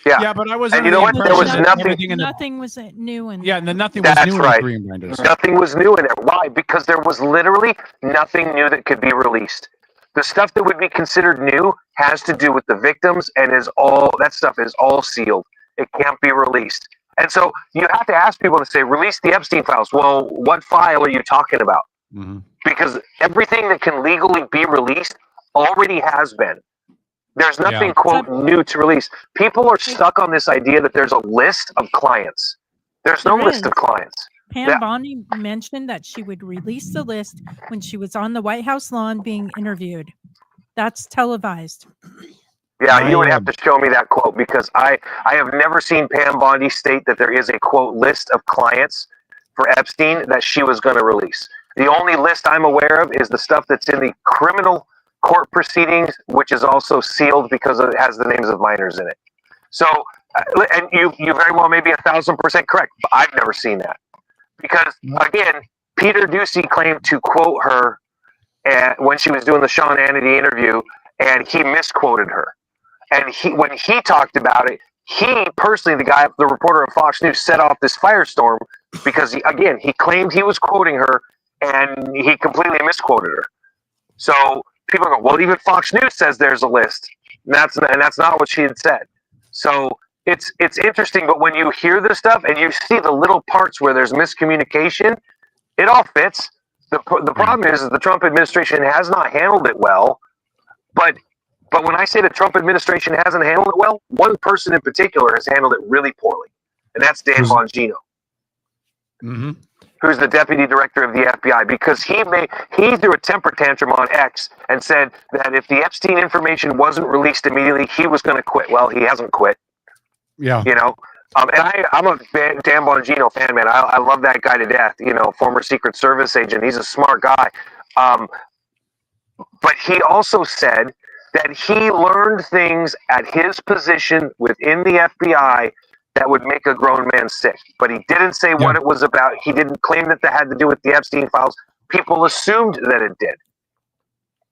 S: Yeah.
C: Yeah, but I was.
S: And you know what? There was nothing.
L: Nothing was new in.
C: Yeah, and then nothing was
S: That's
C: new
S: right.
C: in the Green Binders.
S: Nothing was new in there. Why? Because there was literally nothing new that could be released. The stuff that would be considered new has to do with the victims, and that stuff is all sealed. It can't be released. And so you have to ask people to say, release the Epstein files. Well, what file are you talking about? Because everything that can legally be released already has been. There's nothing, quote, new to release. People are stuck on this idea that there's a list of clients. There's no list of clients.
L: Pam Bondi mentioned that she would release the list when she was on the White House lawn being interviewed. That's televised.
S: Yeah, you would have to show me that quote, because I have never seen Pam Bondi state that there is a, quote, list of clients for Epstein that she was going to release. The only list I'm aware of is the stuff that's in the criminal court proceedings, which is also sealed because it has the names of minors in it. So, and you very well may be 1,000% correct, but I've never seen that. Because, again, Peter Ducey claimed to quote her when she was doing the Sean Hannity interview, and he misquoted her. And when he talked about it, he personally, the reporter of Fox News, set off this firestorm because, he claimed he was quoting her, and he completely misquoted her. So people go, well, even Fox News says there's a list. And that's not what she had said. So it's interesting, but when you hear this stuff and you see the little parts where there's miscommunication, it all fits. The problem is the Trump administration has not handled it well, but when I say the Trump administration hasn't handled it well, one person in particular has handled it really poorly, and that's Dan Bongino, who's the deputy director of the FBI, because he threw a temper tantrum on X and said that if the Epstein information wasn't released immediately, he was going to quit. Well, he hasn't quit.
C: Yeah.
S: You know, and I'm a Dan Bongino fan, man. I love that guy to death. You know, former Secret Service agent. He's a smart guy. But he also said that he learned things at his position within the FBI that would make a grown man sick. But he didn't say what it was about. He didn't claim that that had to do with the Epstein files. People assumed that it did.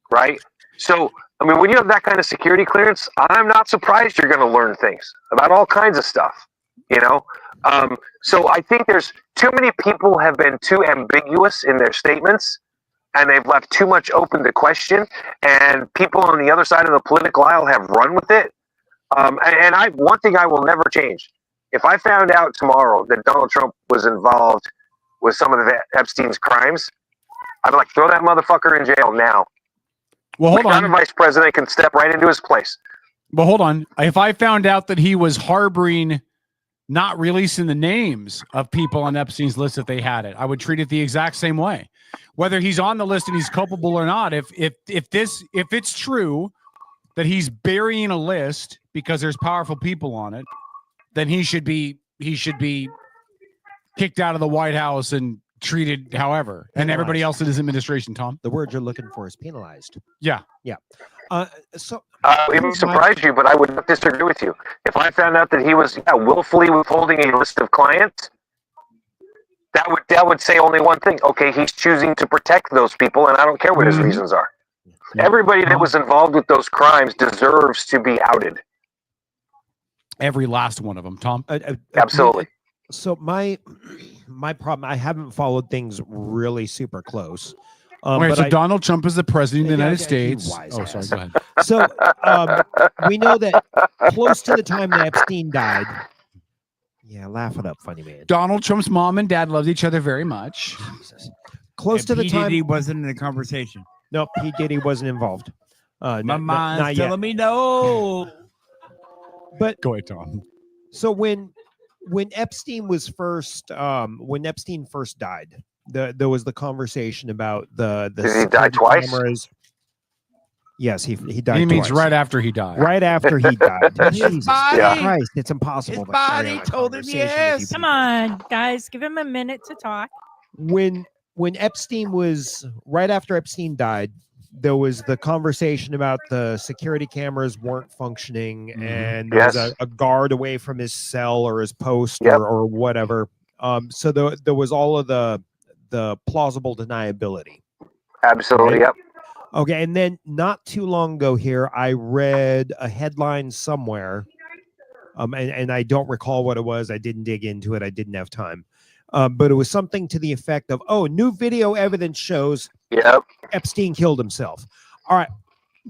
S: Right? So, I mean, when you have that kind of security clearance, I'm not surprised you're going to learn things about all kinds of stuff, you know? So I think there's too many people have been too ambiguous in their statements, and they've left too much open to question, and people on the other side of the political aisle have run with it. One thing I will never change. If I found out tomorrow that Donald Trump was involved with some of the Epstein's crimes, I'd be like, throw that motherfucker in jail now.
C: Well, hold on.
S: The vice president can step right into his place.
C: But hold on. If I found out that he was harboring, not releasing the names of people on Epstein's list if they had it, I would treat it the exact same way. Whether he's on the list and he's culpable or not, if it's true that he's burying a list because there's powerful people on it, then he should be kicked out of the White House and treated however, and everybody else in his administration. Tom,
K: the word you're looking for is penalized.
C: Yeah.
K: So
S: it would surprise you, but I would not disagree with you. If I found out that he was willfully withholding a list of clients, that would say only one thing. Okay, he's choosing to protect those people, and I don't care what his reasons are. Everybody that was involved with those crimes deserves to be outed.
C: Every last one of them, Tom.
S: Absolutely.
K: So my problem, I haven't followed things really super close.
C: Wait,
K: but
C: so Donald Trump is the president of the United States.
K: States.
C: Oh, sorry, go ahead.
K: So we know that close to the time that Epstein died. Yeah, laugh it up, funny man.
C: Donald Trump's mom and dad loved each other very much.
K: Close to the time
O: he wasn't in the conversation.
K: Nope, P. Diddy wasn't involved.
O: My
K: not
O: mind's
K: yet.
O: telling me no.
K: But
C: go ahead, Tom.
K: So when Epstein was first when Epstein first died, there was the conversation about the
S: Did he die twice?
K: cameras. Yes, he died.
C: He means
K: twice.
C: right after he died.
K: Right after he died. Jesus
L: body-
K: Christ, it's impossible.
L: his
K: to
L: body
K: carry on a
L: told him
K: conversation with
L: yes.
K: you
L: Come
K: people.
L: on, guys, give him a minute to talk.
K: When Epstein was right after Epstein died, there was the conversation about the security cameras weren't functioning, and there was
S: Yes.
K: a guard away from his cell or his post
S: Yep.
K: or whatever. So there was all of the plausible deniability.
S: Absolutely.
K: Right?
S: Yep.
K: Okay, and then not too long ago here, I read a headline somewhere, and I don't recall what it was. I didn't dig into it. I didn't have time. But it was something to the effect of, new video evidence shows Epstein killed himself. All right.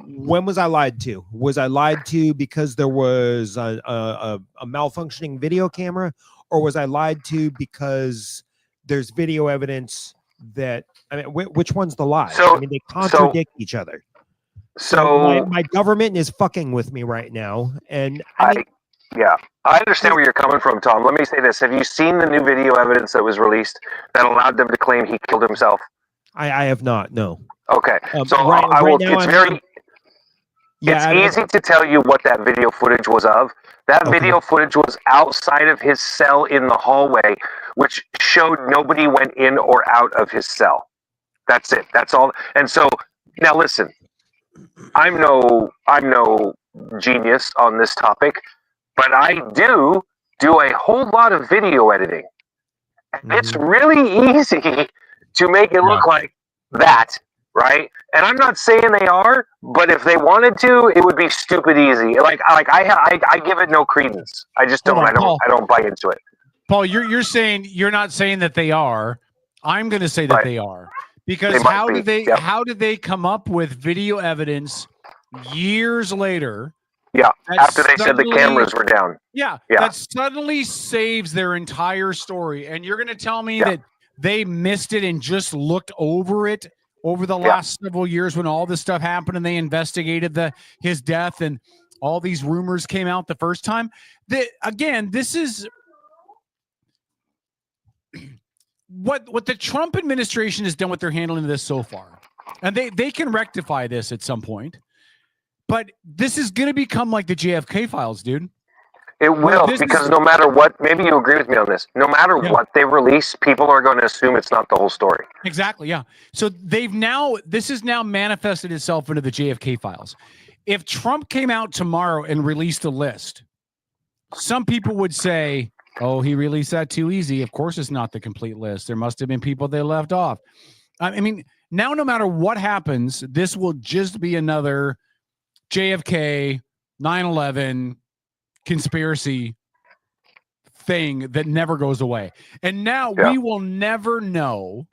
K: When was I lied to? Was I lied to because there was a malfunctioning video camera? Or was I lied to because there's video evidence that, I mean, which one's the lie?
S: So-
K: I mean, they contradict each other.
S: So
K: my government is fucking with me right now. And I mean,
S: I understand where you're coming from, Tom. Let me say this. Have you seen the new video evidence that was released that allowed them to claim he killed himself?
K: I have not, no.
S: Okay. So
K: right now
S: it's
K: I'm-
S: very
K: Yeah,
S: it's easy to tell you what that video footage was of. That video footage was outside of his cell in the hallway, which showed nobody went in or out of his cell. That's it. That's all. And so now listen, I'm no genius on this topic, but I do a whole lot of video editing. And it's really easy to make it look like that, right? And I'm not saying they are, but if they wanted to, it would be stupid easy. I give it no credence. I just don't.
C: Hold on,
S: I don't buy into it.
C: Paul, you're not saying that they are. I'm going to say that they are, because
S: They might
C: how
S: be,
C: did they
S: yep.
C: how did they come up with video evidence years later?
S: Yeah,
C: that
S: after they said the
C: suddenly-
S: cameras were down.
C: Yeah,
S: Yeah.
C: that suddenly saves their entire story, and you're going to tell me that they missed it and just looked over it over the last several years when all this stuff happened and they investigated his death and all these rumors came out the first time. Again, this is what the Trump administration has done with their handling of this so far. And they can rectify this at some point. But this is going to become like the JFK files, dude.
S: It will, because no matter what, maybe you agree with me on this. No matter what they release, people are going to assume it's not the whole story.
C: Exactly, yeah. So this has now manifested itself into the JFK files. If Trump came out tomorrow and released a list, some people would say, oh, he released that too easy. Of course it's not the complete list. There must have been people they left off. I mean, now no matter what happens, this will just be another JFK, 9/11 conspiracy thing that never goes away. And now we will never know.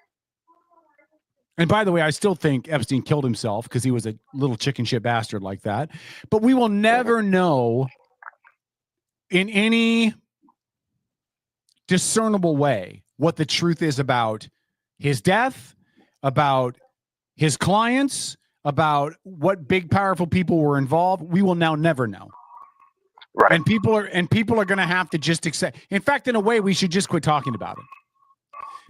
C: And by the way, I still think Epstein killed himself because he was a little chicken shit bastard like that. But we will never know in any discernible way what the truth is about his death, about his clients, about what big powerful people were involved. We will now never know.
S: Right.
C: And people are going to have to just accept. In fact, in a way, we should just quit talking about it,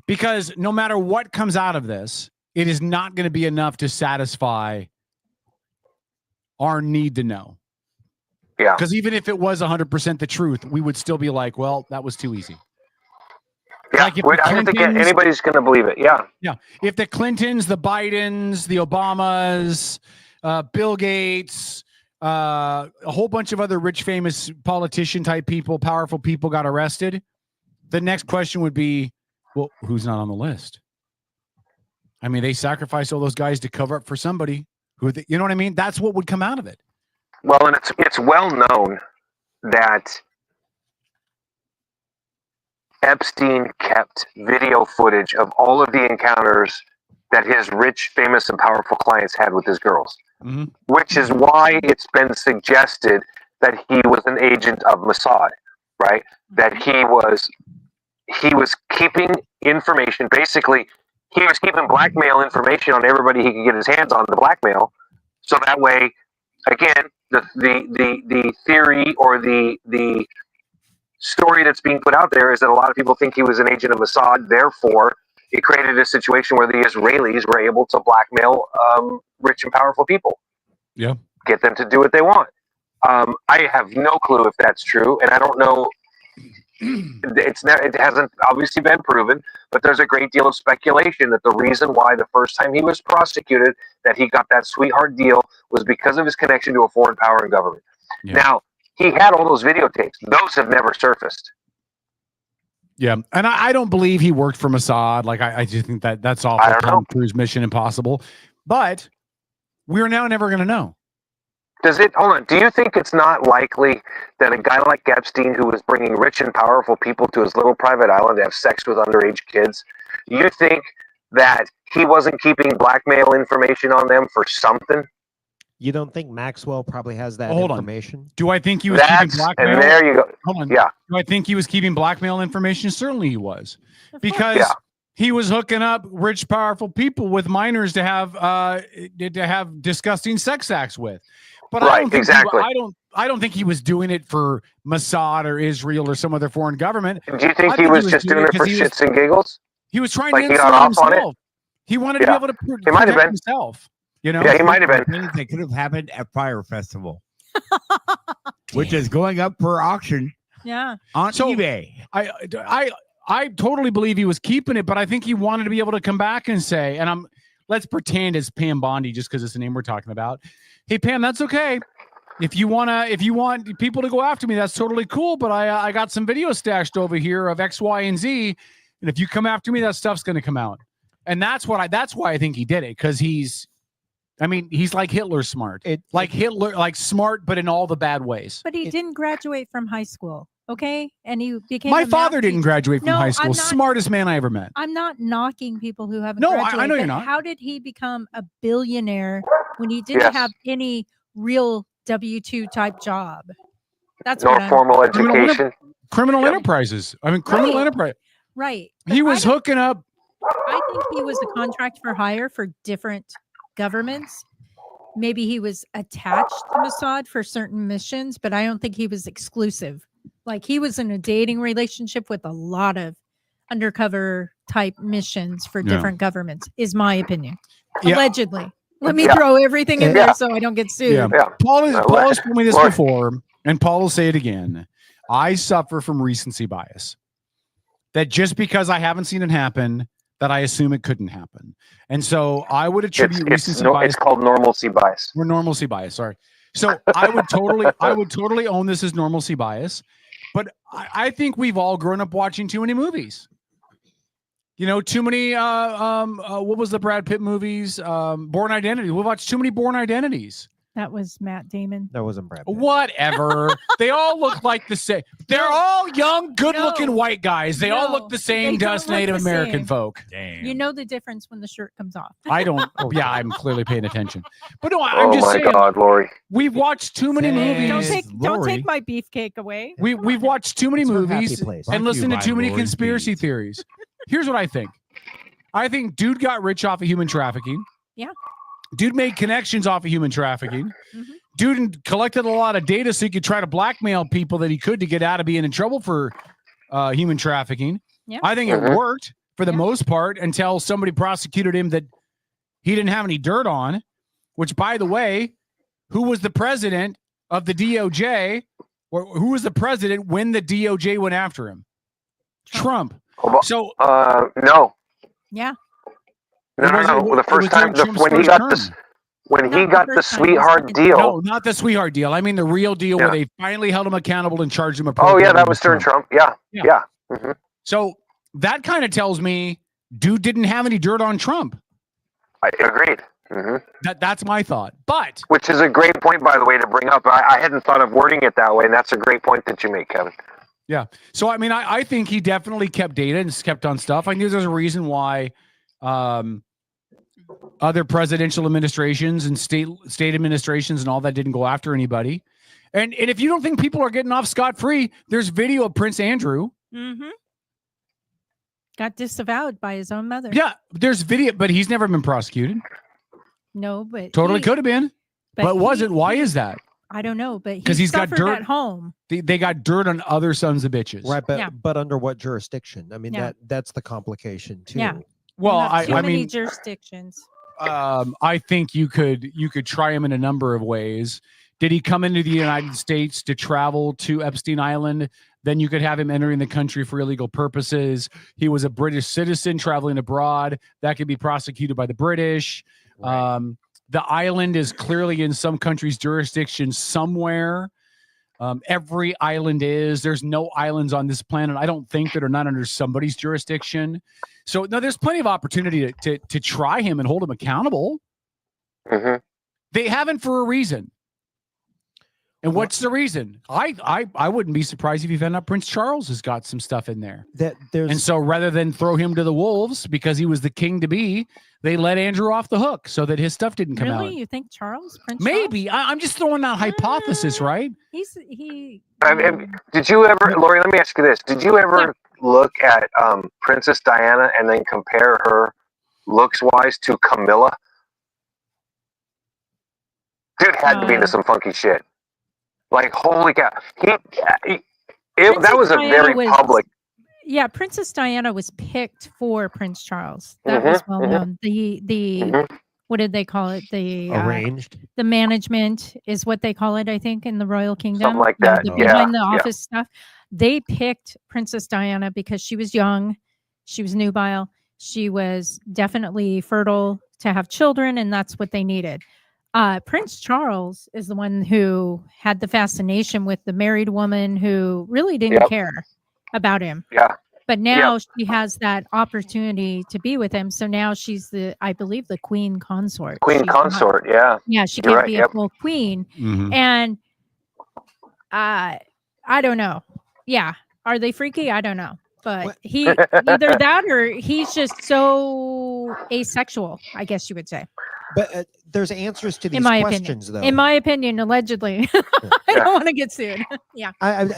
C: because no matter what comes out of this, it is not going to be enough to satisfy our need to know.
S: Yeah.
C: Because even if it was 100% the truth, we would still be like, well, that was too easy.
S: Yeah,
C: Like if
S: I don't think anybody's going to believe it. Yeah.
C: Yeah. If the Clintons, the Bidens, the Obamas, Bill Gates, a whole bunch of other rich, famous politician type people, powerful people got arrested, the next question would be, well, who's not on the list? I mean, they sacrificed all those guys to cover up for somebody you know what I mean? That's what would come out of it.
S: Well, and it's well known that Epstein kept video footage of all of the encounters that his rich, famous, and powerful clients had with his girls, which is why it's been suggested that he was an agent of Mossad, right? That he was keeping information. Basically, he was keeping blackmail information on everybody he could get his hands on, the blackmail, so that way, again, the theory or the story that's being put out there is that a lot of people think he was an agent of Mossad. Therefore, it created a situation where the Israelis were able to blackmail rich and powerful people.
C: Yeah,
S: get them to do what they want. I have no clue if that's true, and I don't know. It hasn't obviously been proven, but there's a great deal of speculation that the reason why the first time he was prosecuted that he got that sweetheart deal was because of his connection to a foreign power and government.
C: Yeah.
S: Now, he had all those videotapes. Those have never surfaced.
C: Yeah, and I don't believe he worked for Mossad. Like, I just think that's awful. Tom Cruise Mission Impossible. But we're now never going to know.
S: Hold on, do you think it's not likely that a guy like Epstein, who was bringing rich and powerful people to his little private island to have sex with underage kids, you think that he wasn't keeping blackmail information on them for something?
K: You don't think Maxwell probably has that
C: Hold
K: information?
C: On. Do I think he was keeping blackmail?
S: And there you go.
C: Hold on.
S: Yeah.
C: Do I think he was keeping blackmail information? Certainly he was. Because he was hooking up rich, powerful people with minors to have disgusting sex acts with. But I don't think I don't think he was doing it for Mossad or Israel or some other foreign government.
S: Do you think he was just doing it for shits and giggles?
C: He was trying
S: Like
C: to
S: he got
C: insulate
S: off on it?
C: himself. He wanted to be able to protect himself. You know?
S: Yeah, he might have been.
O: That could have happened at Fire Festival, which is going up for auction.
L: Yeah.
O: On eBay.
C: I totally believe he was keeping it, but I think he wanted to be able to come back and say, and let's pretend it's Pam Bondi just because it's the name we're talking about. Hey Pam, that's okay. If you want people to go after me, that's totally cool. But I got some video stashed over here of X, Y, and Z, and if you come after me, that stuff's going to come out. And that's why I think he did it, because he's like Hitler smart, like smart, but in all the bad ways.
L: But he didn't graduate from high school. Okay. And he became
C: my father didn't graduate from high school. Smartest man I ever met.
L: I'm not knocking people who haven't
C: graduated.
L: I
C: know you're not.
L: How did he become a billionaire when he didn't have any real W-2 type job? That's
S: no formal education.
C: Criminal enterprises. Criminal enterprise.
L: Right.
C: He was hooking up.
L: I think he was a contract for hire for different governments. Maybe he was attached to Mossad for certain missions, but I don't think he was exclusive. Like, he was in a dating relationship with a lot of undercover type missions for different governments, is my opinion. Allegedly. Let me throw everything in there so I don't get sued.
C: Paul has told me this before, and Paul will say it again. I suffer from recency bias. That just because I haven't seen it happen, that I assume it couldn't happen. And so I would attribute recency bias.
S: It's called normalcy bias.
C: We're normalcy bias, sorry. So I would totally own this as normalcy bias. But I think we've all grown up watching too many movies. You know, too many, what was the Brad Pitt movies? Born Identity. We've watched too many Born Identities.
L: That was Matt Damon.
K: That wasn't Brad Pitt.
C: Whatever. They all look like the same. They're all young, good-looking white guys. They all look the same to us Native American folk.
O: Damn.
L: You know the difference when the shirt comes off.
C: I don't. Yeah, I'm clearly paying attention. But no, I'm just saying.
S: Oh my God, Lori.
C: We've watched too many movies.
L: Don't take my beefcake away.
C: We've watched too many movies
K: place.
C: and listened to too many conspiracy theories. Here's what I think. I think dude got rich off of human trafficking.
L: Yeah.
C: Dude made connections off of human trafficking. Dude collected a lot of data so he could try to blackmail people that he could to get out of being in trouble for human trafficking.
L: Yeah.
C: I think it worked for the most part until somebody prosecuted him that he didn't have any dirt on, which, by the way, who was the president of the DOJ, or who was the president when the DOJ went after him? Trump. So,
S: no.
L: Yeah.
S: No. The first time when he got this, when
L: Not
S: he
L: the
S: got the
L: first time, the
S: sweetheart
L: second
S: deal.
C: No, not the sweetheart deal. I mean the real deal where
S: Yeah.
C: they finally held him accountable and charged him.
S: Oh yeah, that was during Trump. Yeah, yeah. Mhm.
C: So that kind of tells me dude didn't have any dirt on Trump.
S: I agreed. Mhm.
C: That's my thought. But
S: which is a great point, by the way, to bring up. I hadn't thought of wording it that way, and that's a great point that you make, Kevin.
C: yeah. So I mean, I think he definitely kept data and kept on stuff. I knew there's a reason why other presidential administrations and state administrations and all that didn't go after anybody. And if you don't think people are getting off scot-free, there's video of Prince Andrew.
L: Mm-hmm. Got disavowed by his own mother.
C: Yeah, there's video, but he's never been prosecuted.
L: No, but
C: Totally could have been, but wasn't. Why is that?
L: I don't know, but
C: Because he's got
L: suffered
C: dirt
L: at home.
C: They got dirt on other sons of bitches.
K: Right, but
L: Yeah.
K: but under what jurisdiction? I mean,
L: Yeah.
K: that's the complication too.
L: Yeah.
C: Well,
L: Not too
C: I
L: many
C: mean,
L: jurisdictions.
C: I think you could try him in a number of ways. Did he come into the United States to travel to Epstein Island? Then you could have him entering the country for illegal purposes. He was a British citizen traveling abroad. That could be prosecuted by the British. The island is clearly in some country's jurisdiction somewhere. Every island is. There's no islands on this planet, I don't think, that are not under somebody's jurisdiction. So no, there's plenty of opportunity to try him and hold him accountable.
S: Mm-hmm.
C: They haven't for a reason. And what's the reason? I wouldn't be surprised if you found out Prince Charles has got some stuff in there. And so rather than throw him to the wolves because he was the king to be, they let Andrew off the hook so that his stuff didn't come out.
L: Really? You think Charles? Prince
C: Maybe. I'm just throwing out hypothesis, right?
S: Did you ever, Lori? Let me ask you this: did you ever look at Princess Diana and then compare her looks-wise to Camilla? Dude had to be into some funky shit. Like, holy cow! That was a very public.
L: Yeah, Princess Diana was picked for Prince Charles. That was well known. The what did they call it? The
K: arranged.
L: The management is what they call it, I think, in the Royal Kingdom.
S: Something like that.
L: The behind the office stuff. They picked Princess Diana because she was young, she was nubile, she was definitely fertile to have children, and that's what they needed. Prince Charles is the one who had the fascination with the married woman who really didn't care about him.
S: Yeah.
L: But now she has that opportunity to be with him. So now she's I believe, the queen consort.
S: Queen consort, yeah.
L: Yeah, she
S: You're
L: can't
S: right,
L: be a full queen.
C: Mhm.
L: And I don't know. Yeah. Are they freaky? I don't know. But he either that or he's just so asexual, I guess you would say.
K: But there's answers to these
L: In my
K: questions,
L: opinion.
K: though.
L: In my opinion, allegedly. I don't want to get sued. Yeah.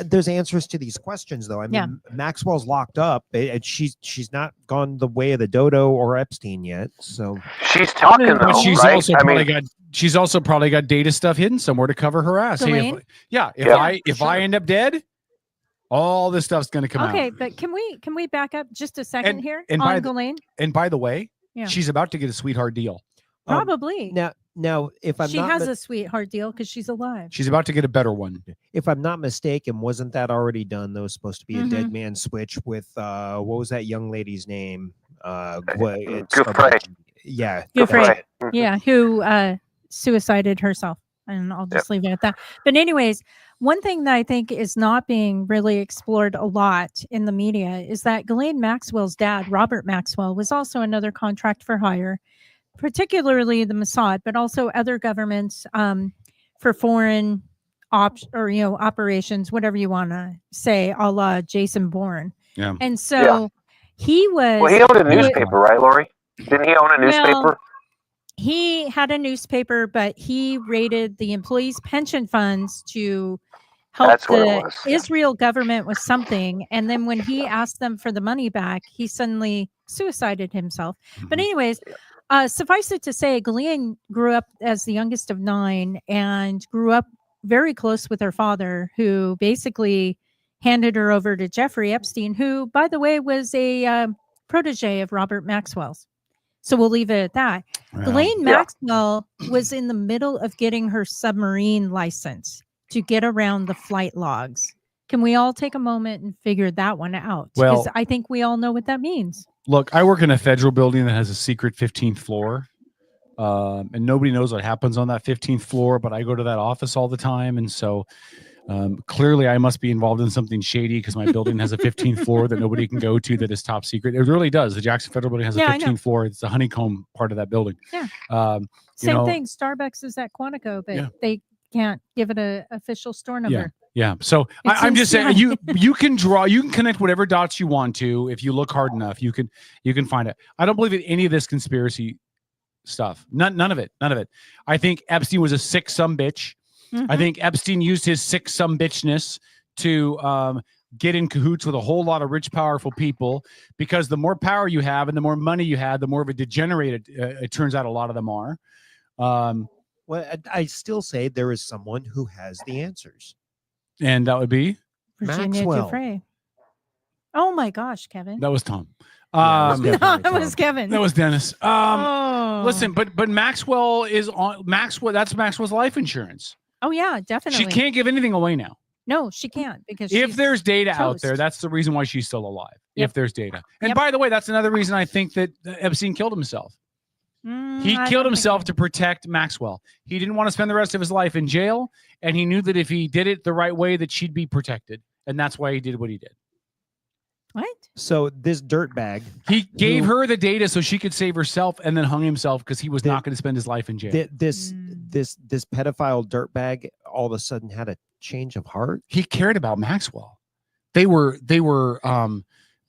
K: There's answers to these questions, though. I mean, Maxwell's locked up. She's not gone the way of the dodo or Epstein yet. So
S: she's talking
C: But
S: though,
C: she's
S: right?
C: also she's also probably got data stuff hidden somewhere to cover her ass. Hey, if I end up dead, all this stuff's going to come out.
L: Okay, but can we back up just a second here
C: and
L: on Ghislaine?
C: And by the way,
L: Yeah.
C: she's about to get a sweetheart deal.
L: Probably.
K: Now, if I'm
L: She
K: not
L: has
K: mi-
L: a sweetheart deal because she's alive.
C: She's about to get a better one.
K: if I'm not mistaken, wasn't that already done? There was supposed to be a
L: Mhm.
K: dead man switch with what was that young lady's name?
S: Gouffre.
K: Yeah,
L: Gouffre. Yeah, who suicided herself. And I'll just leave it at that. But anyways, one thing that I think is not being really explored a lot in the media is that Ghislaine Maxwell's dad, Robert Maxwell, was also another contract for hire, particularly the Mossad, but also other governments for foreign operations, whatever you want to say, a la Jason Bourne.
C: Yeah.
L: And so he was.
S: Well, he owned a newspaper, right, Lori? Didn't he own a newspaper?
L: Well, he had a newspaper, but he raided the employees' pension funds to help
S: That's what it
L: the
S: was.
L: Israel government with something. And then when he asked them for the money back, he suddenly suicided himself. But anyways, suffice it to say, Ghislaine grew up as the youngest of 9 and grew up very close with her father, who basically handed her over to Jeffrey Epstein, who, by the way, was a protege of Robert Maxwell's. So we'll leave it at that. Ghislaine Maxwell was in the middle of getting her submarine license to get around the flight logs. Can we all take a moment and figure that one out? Because
C: Well-
L: I think we all know what that means.
C: Look, I work in a federal building that has a secret 15th floor. And nobody knows what happens on that 15th floor, but I go to that office all the time. And so clearly I must be involved in something shady because my building has a 15th floor that nobody can go to that is top secret. It really does. The Jackson Federal Building has a 15th floor. It's the honeycomb part of that building.
L: Yeah. Same thing. Starbucks is at Quantico, but they can't give it a official store number.
C: Yeah. So I'm just saying you can connect whatever dots you want to. If you look hard enough, you can find it. I don't believe in any of this conspiracy stuff. None of it. I think Epstein was a sick sumbitch. I think Epstein used his sick sumbitchness to get in cahoots with a whole lot of rich, powerful people, because the more power you have and the more money you have, the more of a degenerate it turns out a lot of them are.
K: Well, I still say there is someone who has the answers.
C: And that would be?
L: Virginia Giuffre. Oh my gosh, Kevin.
C: That was Tom.
L: That was Kevin.
C: That was Dennis. Listen, but Maxwell is on Maxwell. That's Maxwell's life insurance.
L: Oh yeah, definitely.
C: She can't give anything away now.
L: No, she can't, because
C: if there's data
L: toast.
C: out there, that's the reason why she's still alive.
L: Yep.
C: If there's data. And by the way, that's another reason I think that Epstein killed himself. He killed himself to protect Maxwell. He didn't want to spend the rest of his life in jail, and he knew that if he did it the right way, that she'd be protected. And that's why he did what he did.
L: What?
K: So this dirtbag,
C: he gave her the data so she could save herself, and then hung himself because he was not going to spend his life in jail.
K: This pedophile dirtbag all of a sudden had a change of heart.
C: He cared about Maxwell. They were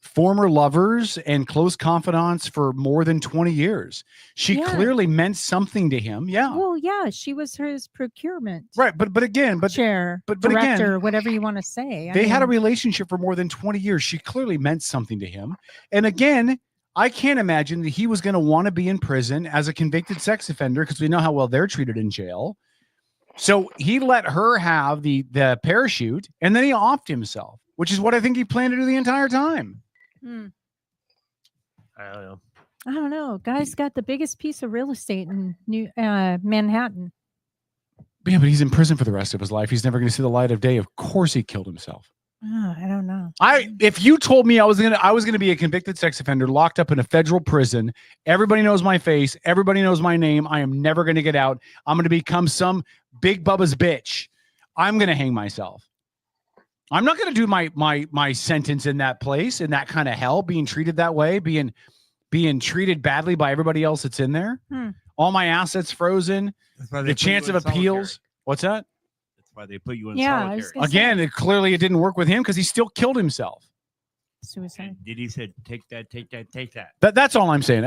C: former lovers and close confidants for more than 20 years. She clearly meant something to him. Yeah.
L: Well, yeah, she was his procurement.
C: Right, but
L: chair,
C: but
L: director,
C: again,
L: whatever you want to say.
C: They had a relationship for more than 20 years. She clearly meant something to him. And again, I can't imagine that he was going to want to be in prison as a convicted sex offender, because we know how well they're treated in jail. So he let her have the parachute, and then he offed himself, which is what I think he planned to do the entire time.
K: I don't know.
L: I don't know. Guy's got the biggest piece of real estate in Manhattan.
C: Yeah, but he's in prison for the rest of his life. He's never going to see the light of day. Of course, he killed himself.
L: Oh, I don't know.
C: If you told me I was gonna be a convicted sex offender locked up in a federal prison, everybody knows my face, everybody knows my name, I am never gonna get out. I'm gonna become some big Bubba's bitch. I'm gonna hang myself. I'm not gonna do my sentence in that place, in that kind of hell, being treated that way, being treated badly by everybody else that's in there. All my assets frozen, the chance of appeals. What's that?
O: That's why they put you in
C: solitary.
O: solitary.
C: Again, it didn't work with him because he still killed himself.
L: Suicide.
O: Did he say take that, take that, take that?
C: That's all I'm saying.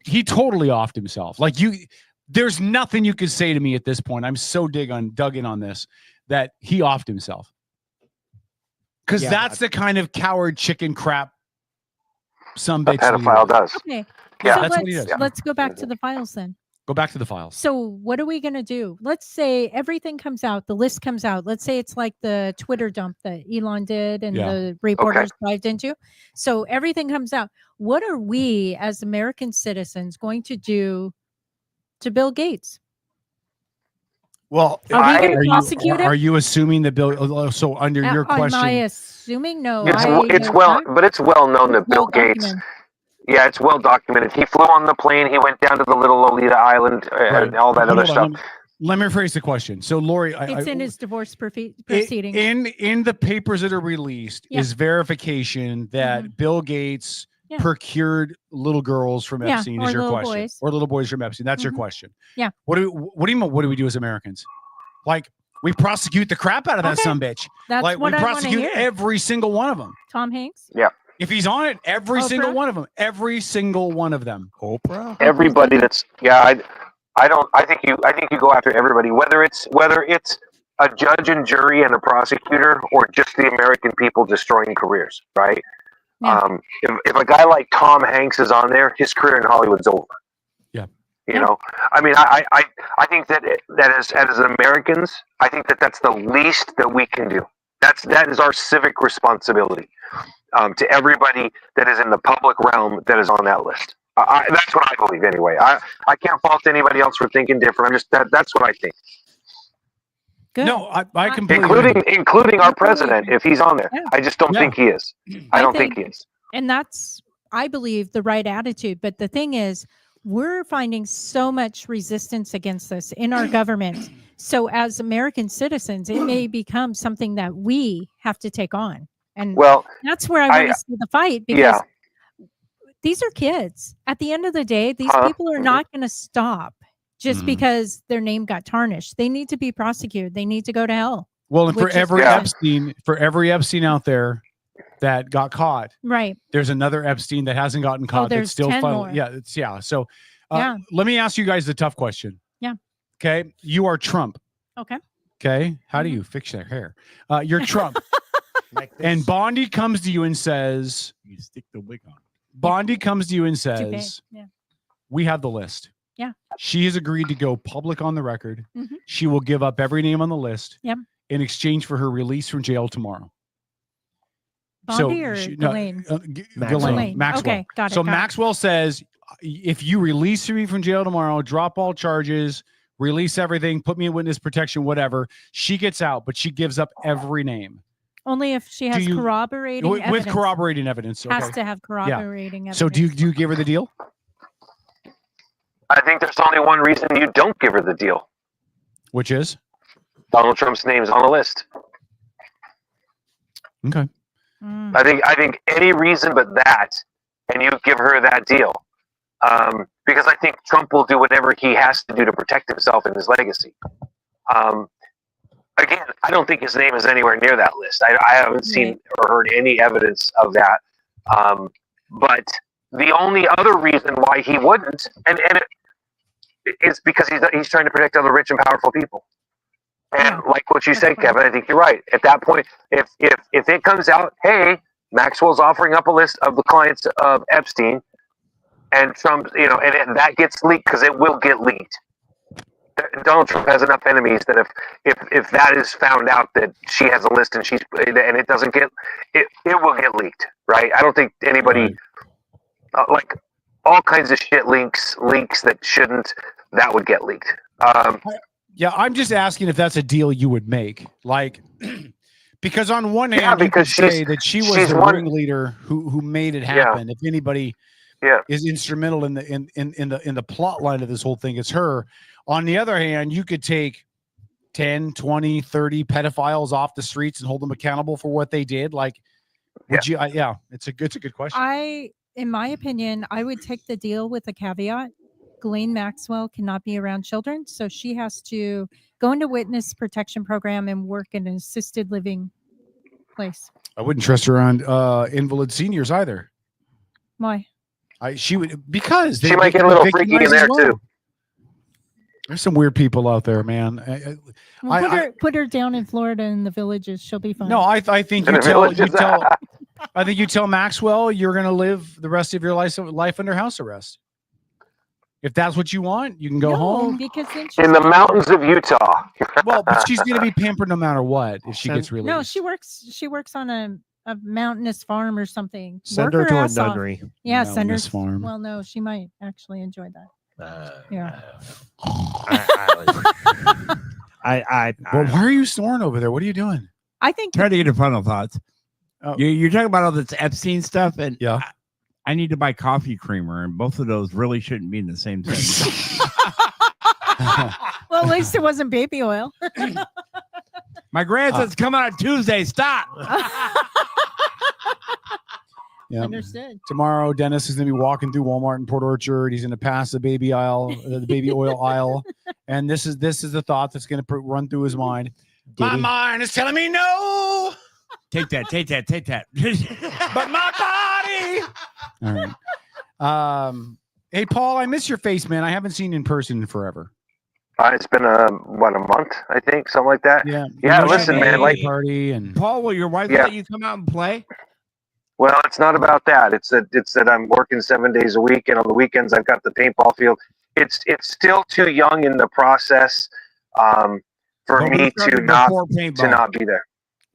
C: He totally offed himself. Like there's nothing you could say to me at this point. I'm so dug in on this that he offed himself. Because that's the kind of coward chicken crap some bitch
S: pedophile does.
L: Okay.
C: Yeah,
L: so
C: that's what he does.
L: Let's go back to the files then.
C: Go back to the files.
L: So what are we going to do? Let's say everything comes out, the list comes out. Let's say it's like the Twitter dump that Elon did and the reporters dived into. So everything comes out. What are we as American citizens going to do to Bill Gates?
C: Well,
L: are we going to prosecute him?
C: Are you assuming that Bill? So under your question,
L: am I assuming? No,
S: it's well known that Bill Gates. Yeah, it's well documented. He flew on the plane. He went down to the little Lolita Island and all that other stuff.
C: Let me rephrase the question. So, Lori,
L: it's in his divorce proceeding.
C: In the papers that are released is verification that Bill Gates procured little girls from Epstein. Is your question, or little boys from Epstein? That's your question.
L: Yeah.
C: What do we do as Americans? Like, we prosecute the crap out of that sumbitch.
L: That's
C: like
L: what
C: we
L: I
C: prosecute
L: wanna hear.
C: every single one of them.
L: Tom Hanks.
S: Yeah.
C: If he's on it, every single one of them. Every single one of them.
K: Oprah.
S: Everybody that's I think you go after everybody, whether it's a judge and jury and a prosecutor, or just the American people destroying careers, right? Yeah. If a guy like Tom Hanks is on there, his career in Hollywood's over.
C: Yeah.
S: You know, I mean, I think that as Americans, I think that's the least that we can do. That is our civic responsibility to everybody that is in the public realm that is on that list. That's what I believe anyway. I can't fault anybody else for thinking different. I'm just that's what I think.
L: Good.
C: No, I completely
S: including our president, if he's on there. Yeah. I just don't think he is. I don't think he is.
L: And that's, I believe, the right attitude. But the thing is, we're finding so much resistance against this in our government. So as American citizens, it may become something that we have to take on. And
S: Well,
L: that's where I want to see the fight, because
S: yeah.
L: these are kids. At the end of the day, these people are not going to stop just because their name got tarnished. They need to be prosecuted. They need to go to hell.
C: Well, and for
L: which is
C: every
L: fine.
C: Epstein out there that got caught,
L: Right.
C: there's another Epstein that hasn't gotten caught.
L: there's
C: That's still
L: 10
C: fun.
L: more.
C: Yeah. So
L: Yeah.
C: let me ask you guys the tough question.
L: Yeah.
C: Okay. You are Trump.
L: Okay.
C: Okay. How do you fix that hair? You're Trump. And Bondi comes to you and says,
O: You stick the wig on.
C: Bondi comes to you and
L: Toupee.
C: says,
L: Yeah.
C: we have the list.
L: Yeah.
C: She has agreed to go public on the record.
L: Mhm.
C: She will give up every name on the list
L: Yep.
C: in exchange for her release from jail tomorrow.
L: Bondi or Ghislaine?
C: Ghislaine. Maxwell.
L: Okay, got it,
C: So
L: got it.
C: Maxwell says, if you release me from jail tomorrow, drop all charges, release everything, put me in witness protection, whatever, she gets out, but she gives up every name.
L: Only if she has corroborating
C: with
L: evidence.
C: corroborating evidence.
L: Has
C: okay.
L: to have corroborating evidence.
C: So do you give her the deal?
S: I think there's only one reason you don't give her the deal.
C: Which is?
S: Donald Trump's name's on the list.
C: Okay.
S: I think any reason but that, and you give her that deal. Because I think Trump will do whatever he has to do to protect himself and his legacy. Again, I don't think his name is anywhere near that list. I haven't seen or heard any evidence of that. But the only other reason why he wouldn't, and it's because he's trying to protect other rich and powerful people. And like what you said, Kevin, I think you're right. At that point, if it comes out, hey, Maxwell's offering up a list of the clients of Epstein, and Trump, and that gets leaked, because it will get leaked. Donald Trump has enough enemies that if that is found out that she has a list and it doesn't get it will get leaked, right? I don't think anybody like all kinds of shit leaks that shouldn't, that would get leaked.
C: Yeah, I'm just asking if that's a deal you would make, like, because on one hand, you could say that she was the ringleader who made it happen. If anybody is instrumental in the plot line of this whole thing, it's her. On the other hand, you could take 10, 20, 30 pedophiles off the streets and hold them accountable for what they did. Like, would you? It's a good question.
L: In my opinion, I would take the deal with a caveat. Ghislaine Maxwell cannot be around children, so she has to go into witness protection program and work in an assisted living place.
C: I wouldn't trust her around invalid seniors either.
L: Why?
C: She would, because
S: she might get a little freaky in there too.
C: There's some weird people out there, man.
L: Put her down in Florida in the villages. She'll be fine.
C: No, I think I think you tell Maxwell you're going to live the rest of your life under house arrest. If that's what you want, you can go home.
L: Because then
S: in the mountains of Utah.
C: Well, but she's going to be pampered no matter what if she gets released.
L: No, she works on a mountainous farm or something.
K: Send her to a nunnery.
L: Yeah, send her.
C: Farm.
L: Well, no, she might actually enjoy that. Yeah.
C: Well, why are you snoring over there? What are you doing?
L: I think
O: Trying to get your final thoughts.
C: Oh.
O: You're talking about all this Epstein stuff, and I need to buy coffee creamer, and both of those really shouldn't be in the same thing.
L: Well, at least it wasn't baby oil.
O: My grandson's coming on Tuesday. Stop.
C: Yeah.
L: Understood.
C: Tomorrow, Dennis is going to be walking through Walmart in Port Orchard. He's going to pass the baby oil aisle, and this is the thought that's going to run through his mind. My mind is telling me no.
O: Take that.
C: But my body. All right. Hey, Paul, I miss your face, man. I haven't seen you in person in forever.
S: It's been a month, I think, something like that.
C: Yeah.
S: Listen, man, like
C: party and
O: Paul, will your wife let you come out and play?
S: Well, it's not about that. It's that I'm working 7 days a week, and on the weekends I've got the paintball field. It's still too young in the process for me to not be there.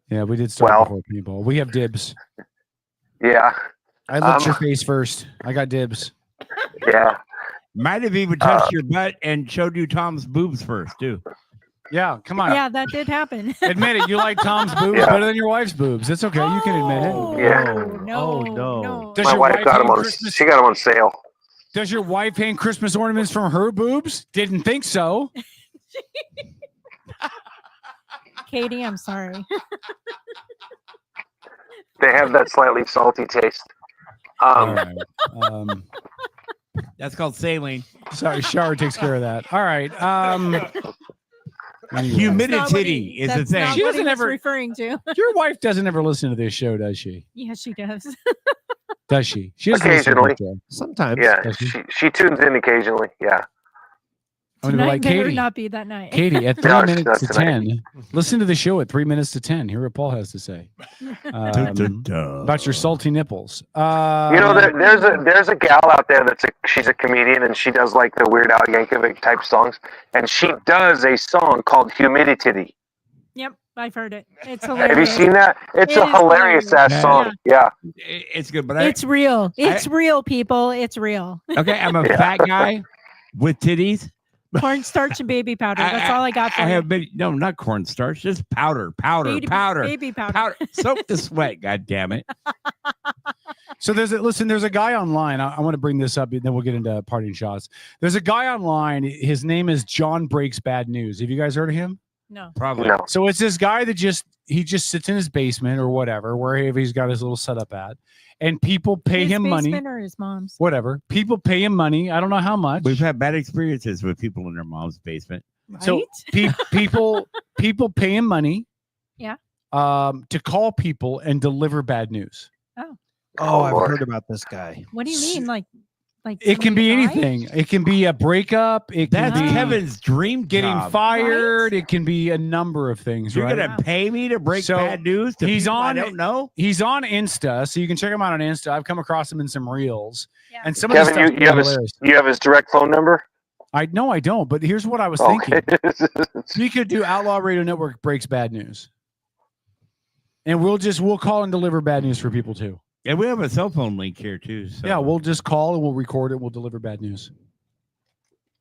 C: Yeah, we did start before paintball. We have dibs.
S: Yeah.
C: I looked your face first. I got dibs.
S: Yeah.
O: Might have even touched your butt and showed you Tom's boobs first, too.
C: Yeah, come on.
L: Yeah, that did happen.
C: Admit it. You like Tom's boobs better than your wife's boobs. It's okay. You can admit it.
S: Yeah.
L: No.
S: My wife got them on. She got them on sale.
C: Does your wife hang Christmas ornaments from her boobs? Didn't think so.
L: Katie, I'm sorry.
S: They have that slightly salty taste.
C: All right.
O: That's called saline.
C: Sorry, shower takes care of that. All right. Anyway.
O: Humidity is the thing.
C: She doesn't ever
L: referring to.
C: Your wife doesn't ever listen to this show, does she?
L: Yes, she does.
C: Does she? She doesn't listen to
S: Occasionally.
C: this show.
K: Sometimes.
S: Yeah, she tunes in occasionally. Yeah.
C: I'm gonna be like,
L: better
C: Katie,
L: not be that night.
C: Katie, at 3
S: No,
C: minutes
S: not
C: to
S: tonight.
C: 10, listen to the show at 3 minutes to 10. Hear what Paul has to say about your salty nipples.
S: You know, there's a gal out there she's a comedian and she does like the Weird Al Yankovic type songs, and she does a song called Humidity.
L: Yep, I've heard it. It's hilarious.
S: Have you seen that? It's
L: It
S: a
L: is
S: hilarious ass
L: hilarious.
S: song. Yeah.
O: It's good, but
L: It's real. It's real, people. It's real.
O: Okay, I'm a fat guy with titties.
L: Cornstarch and baby powder. That's all I got for
O: I
L: you.
O: have been not cornstarch, just powder.
L: Baby powder.
O: Soak the sweat. God damn it!
C: So there's a guy online. I want to bring this up, and then we'll get into parting shots. There's a guy online. His name is John Breaks Bad News. Have you guys heard of him?
L: No.
O: Probably.
S: No.
C: So it's this guy that just sits in his basement or whatever, wherever he's got his little setup at, and people pay
L: His
C: him money.
L: basement or his mom's?
C: Whatever. People pay him money. I don't know how much.
O: We've had bad experiences with people in their mom's basement.
C: So people pay him money.
L: Yeah.
C: To call people and deliver bad news.
K: Oh, I've
S: Lord.
K: heard about this guy.
L: What do you mean? Like
C: It can be
L: somebody died?
C: anything. It can be a breakup. It can
O: That's
C: be
O: Kevin's dream
C: getting
O: job.
C: fired. It can be a number of things.
O: You're
C: right?
O: gonna pay me to break
C: So,
O: bad news? To
C: he's
O: people
C: on.
O: I don't know.
C: He's on Insta, so you can check him out on Insta. I've come across him in some reels, and some of the
S: Kevin,
C: stuff
S: you have his direct phone number?
C: I don't. But here's what I was
S: Okay.
C: thinking: we could do Outlaw Radio Network breaks bad news, and we'll call and deliver bad news for people too.
O: And we have a cell phone link here too. So.
C: Yeah, we'll just call and we'll record it. We'll deliver bad news.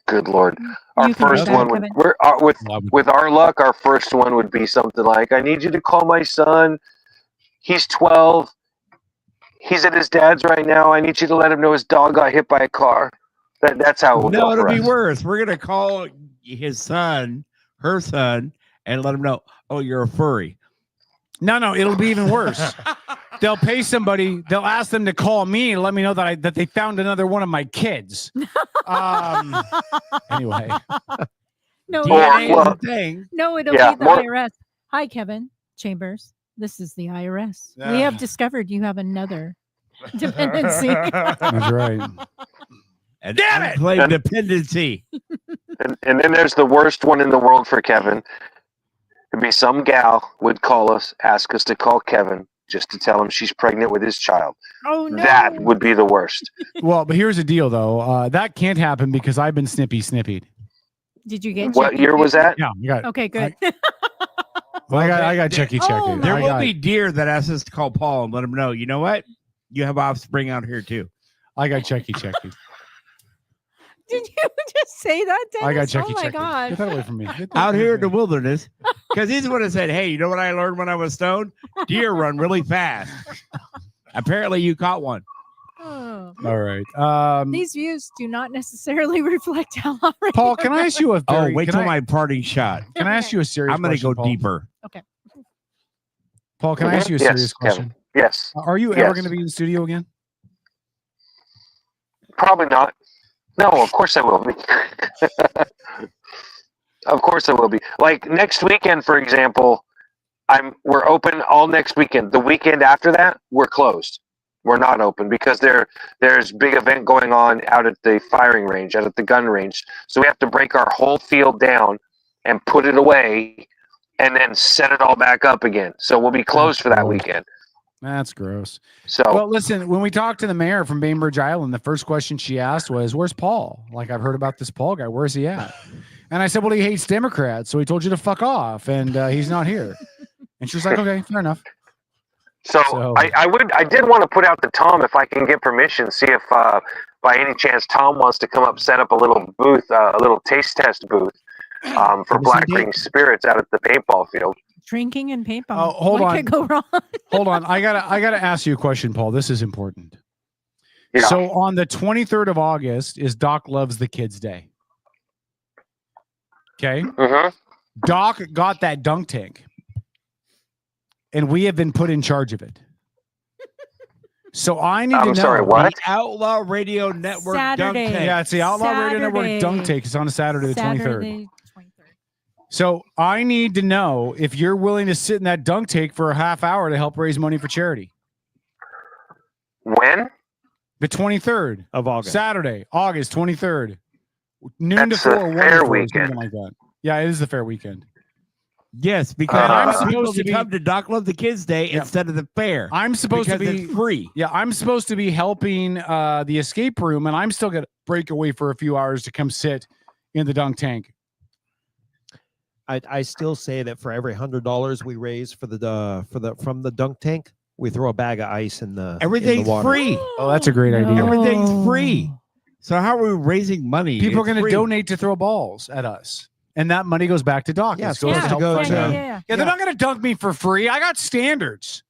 S: Good Lord. Our
L: You can
S: first
L: do that,
S: one would
L: Kevin.
S: with our luck, our first one would be something like, I need you to call my son. He's 12. He's at his dad's right now. I need you to let him know his dog got hit by a car. That's how it would
O: No,
S: go
O: it'll
S: for
O: be
S: us.
O: worse. We're gonna call his son, her son, and let him know. Oh, you're a furry.
C: No, it'll be even worse. They'll pay somebody. They'll ask them to call me and let me know that they found another one of my kids. Anyway,
L: No,
O: DNA
S: well,
O: is a thing.
L: no, it'll
S: Yeah,
L: be the
S: more-
L: IRS. Hi, Kevin Chambers. This is the IRS. We have discovered you have another dependency.
C: that's right.
O: And
C: Damn it!
O: unclaimed dependency.
S: And then there's the worst one in the world for Kevin. It'd be some gal would call us, ask us to call Kevin just to tell him she's pregnant with his child.
L: Oh no.
S: That would be the worst.
C: Well, but here's the deal, though. That can't happen because I've been snippied.
L: Did you get
S: What
L: Checky
S: year was
L: Checky?
S: that?
C: Yeah, you got.
L: Okay, good.
C: I got Checky.
L: Oh,
O: There
C: I
O: will
C: got-
O: be deer that ask us to call Paul and let him know. You know what? You have offspring out here too.
C: I got Checky.
L: Did you just say that, Dennis?
C: I got Checky.
L: Oh my god.
C: Get that away from me. Get that
O: Out
C: away
O: here in
C: from
O: the wilderness. Because he's the one that said, hey, you know what I learned when I was stoned? Deer run really fast. Apparently you caught one.
L: Oh.
C: me. All right.
L: These views do not necessarily reflect how long.
C: Paul, can I ask you a
O: Oh,
C: very?
O: wait
C: can
O: till
C: I,
O: my parting shot.
C: Can I ask you a serious?
O: I'm going to
C: question,
O: go
C: Paul?
O: deeper.
L: Okay.
C: Paul, can I ask you a
S: Yes,
C: serious
S: Kevin.
C: question?
S: Yes.
C: Are you ever
S: Yes.
C: going to be in the studio again?
S: Probably not. No, of course I will be. Of course I will be. Like next weekend, for example, we're open all next weekend. The weekend after that, we're closed. We're not open because there's big event going on out at the firing range, out at the gun range. So we have to break our whole field down and put it away and then set it all back up again. So we'll be closed for that weekend.
C: That's gross.
S: So
C: Well, listen, when we talked to the mayor from Bainbridge Island, the first question she asked was, where's Paul? Like, I've heard about this Paul guy. Where's he at? And I said, well, he hates Democrats. So he told you to fuck off. And he's not here. And she was like, okay, fair enough.
S: So
C: So-
S: I did want to put out to Tom if I can get permission, see if by any chance Tom wants to come up, set up a little booth, a little taste test booth for Black Ring Spirits out at the paintball field.
L: Drinking and paintball.
C: Oh, hold
L: what
C: on.
L: could go wrong?
C: Hold on. I gotta ask you a question, Paul. This is important.
S: Yeah.
C: So on the 23rd of August is Doc Loves the Kids Day. Okay. Doc got that dunk tank, and we have been put in charge of it. So I need to know.
S: I'm sorry, what?
O: The Outlaw Radio Network
L: Saturday.
O: Dunk Tank.
C: Yeah, it's the Outlaw Radio Network Dunk Tank. It's on a Saturday the 23rd. So I need to know if you're willing to sit in that dunk tank for a half hour to help raise money for charity.
S: When?
C: The 23rd
K: of August.
C: Saturday, August 23rd. Noon
S: That's
C: to 4
S: a
C: 1 to
S: fair
C: 4,
S: weekend.
C: something like that. Yeah, it is the fair weekend.
O: Yes, because
C: I'm
O: I'm
C: supposed
O: supposed
C: to
O: to
C: be-
O: come to Doc Love the Kids Day instead of the fair.
C: I'm supposed
O: because
C: to be
O: it's free.
C: Yeah, I'm supposed to be helping the escape room, and I'm still gonna break away for a few hours to come sit in the dunk tank.
K: I still say that for every $100 we raise from the dunk tank, we throw a bag of ice in the
O: Everything's
K: water.
O: free.
C: Oh, that's a great idea.
O: Everything's free. So how are we raising money?
C: People are
O: It's
C: going to
O: free.
C: donate to throw balls at us, and that money goes back to Doc.
K: Yeah,
C: It
K: it's
C: goes
K: supposed to
C: help
K: go
C: fund
K: to-
C: them.
L: Yeah.
C: They're not going to dunk me for free. I got standards.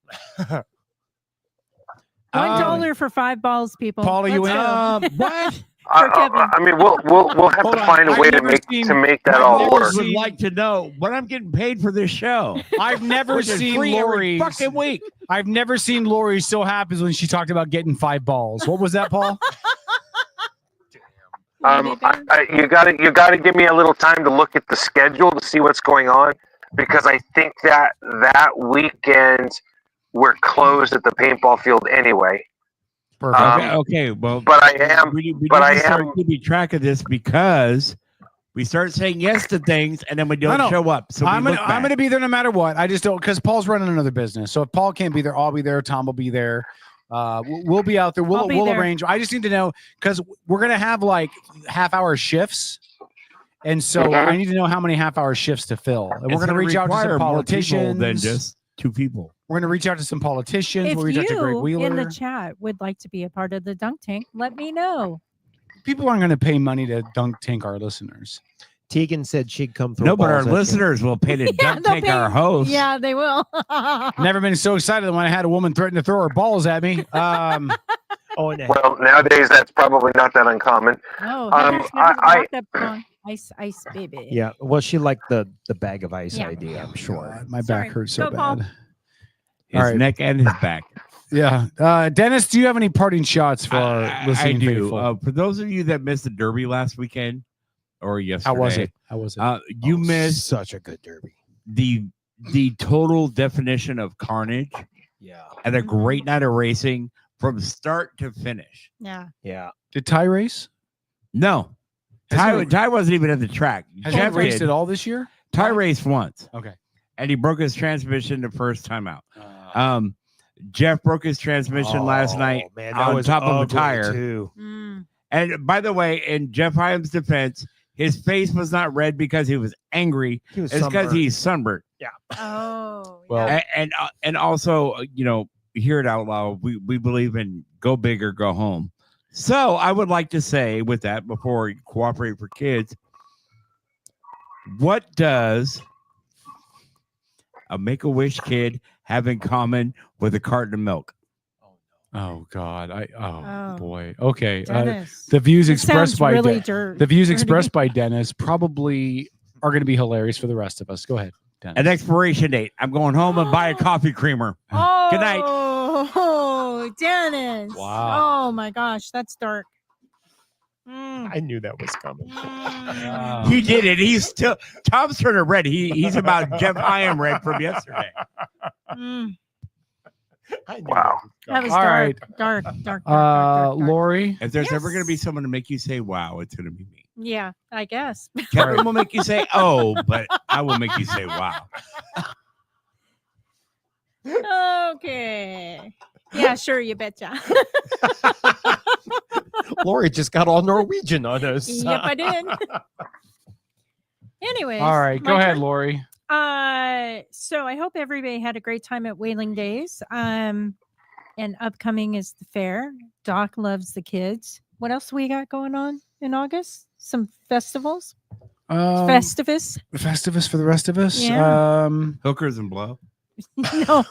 L: $1 for 5 balls, people.
C: Paula, you
L: Let's
C: in?
L: go.
O: What?
S: I mean, we'll have
O: Hold
S: to
O: on.
S: find a
O: I've
S: way to
O: never
S: make
O: seen-
S: that
O: my
S: all
O: viewers
S: work.
O: would like to know what I'm getting paid for this show.
C: I've never
O: Which is
C: seen
O: free every
C: Lori
O: fucking week.
C: I've never seen Lori so happy when she talked about getting 5 balls. What was that, Paul?
S: You gotta give me a little time to look at the schedule to see what's going on, because I think that weekend we're closed at the paintball field anyway.
O: Okay, well,
S: but I am.
O: We
S: but
O: need
S: I
O: to start
S: am.
O: keeping track of this because we start saying yes to things and then we don't
C: No.
O: show up. So
C: I'm
O: we
C: gonna
O: look
C: I'm
O: bad.
C: gonna be there no matter what. I just don't, because Paul's running another business. So if Paul can't be there, I'll be there. Tom will be there. We'll be out there.
L: I'll be
C: We'll
L: there.
C: arrange. I just need to know, because we're gonna have like half-hour shifts, and so I need to know how many half-hour shifts to fill. And we're
O: It's
C: gonna reach out to
O: require
C: some
O: more people
C: politicians.
O: than just 2 people.
C: We're gonna reach out to some politicians.
L: If
C: We'll reach out to Greg
L: you
C: Wheeler.
L: in the chat would like to be a part of the dunk tank, let me know.
C: People aren't gonna pay money to dunk tank our listeners.
K: Tegan said she'd come through.
O: No, but our listeners will pay to dunk
L: they'll
O: tank
L: pay-
O: our host.
L: Yeah, they will.
C: Never been so excited when I had a woman threaten to throw her balls at me.
K: Oh, no.
S: Well, nowadays that's probably not that uncommon.
L: No, ice, baby.
K: Yeah, well, she liked the bag of ice
L: Yeah.
K: idea, I'm sure.
C: My back hurts so
L: Go, Paul.
C: bad.
O: His
C: All right.
O: neck and his back.
C: Yeah. Dennis, do you have any parting shots for our
O: I
C: listening
O: do.
C: faithful?
O: For those of you that missed the Derby last weekend or yesterday,
C: How was it? How was it?
O: You missed
K: such a good Derby.
O: The total definition of carnage.
K: Yeah.
O: And a great night of racing from start to finish.
L: Yeah.
K: Yeah.
C: Did Ty race?
O: No. Ty wasn't even at the track.
C: Has he raced at all this year?
O: Ty raced once.
C: Okay.
O: And he broke his transmission the first time out. Jeff broke his transmission last night
K: man, that
O: on
K: was
O: top of a
K: ugly,
O: tire.
K: too.
O: And by the way, in Jeff Hyam's defense, his face was not red because he was angry.
K: He was
O: it's because
K: sunburned.
O: he's sunburned.
K: Yeah.
L: Oh.
C: Well,
O: And also, here at Outlaw, we believe in go big or go home. So I would like to say with that, before we cooperate for kids, what does a Make-A-Wish kid have in common with a carton of milk?
C: Oh God!
L: Oh.
C: Boy. Okay.
L: Dennis.
C: The views
L: This
C: expressed
L: sounds
C: by
L: really
C: the views expressed by Dennis probably are going to be hilarious for the rest of us. Go ahead, Dennis.
O: An expiration date. I'm going home and buy a coffee creamer.
L: Oh,
O: Good night.
L: Oh, Dennis.
C: Wow.
L: Oh my gosh, that's dark.
K: I knew that was coming.
O: He did it. He's still Tom's turning red. He's about Jeff Hyam red from yesterday.
S: Wow.
L: That was
C: All
L: dark,
C: right.
L: dark.
C: Lori.
O: If there's ever going to be someone to make you say "wow," it's going to be me.
L: Yeah, I guess.
O: Kevin will make you say "oh," but I will make you say "wow."
L: Okay. Yeah, sure, you betcha.
K: Lori just got all Norwegian on us.
L: Yep, I did. Anyways.
C: All right, go
L: my
C: ahead,
L: turn.
C: Lori.
L: So I hope everybody had a great time at Whaling Days. And upcoming is the fair. Doc loves the kids. What else we got going on in August? Some festivals. Festivus.
C: Festivus for the rest of us.
L: Yeah.
O: Hookers and blow.
L: No.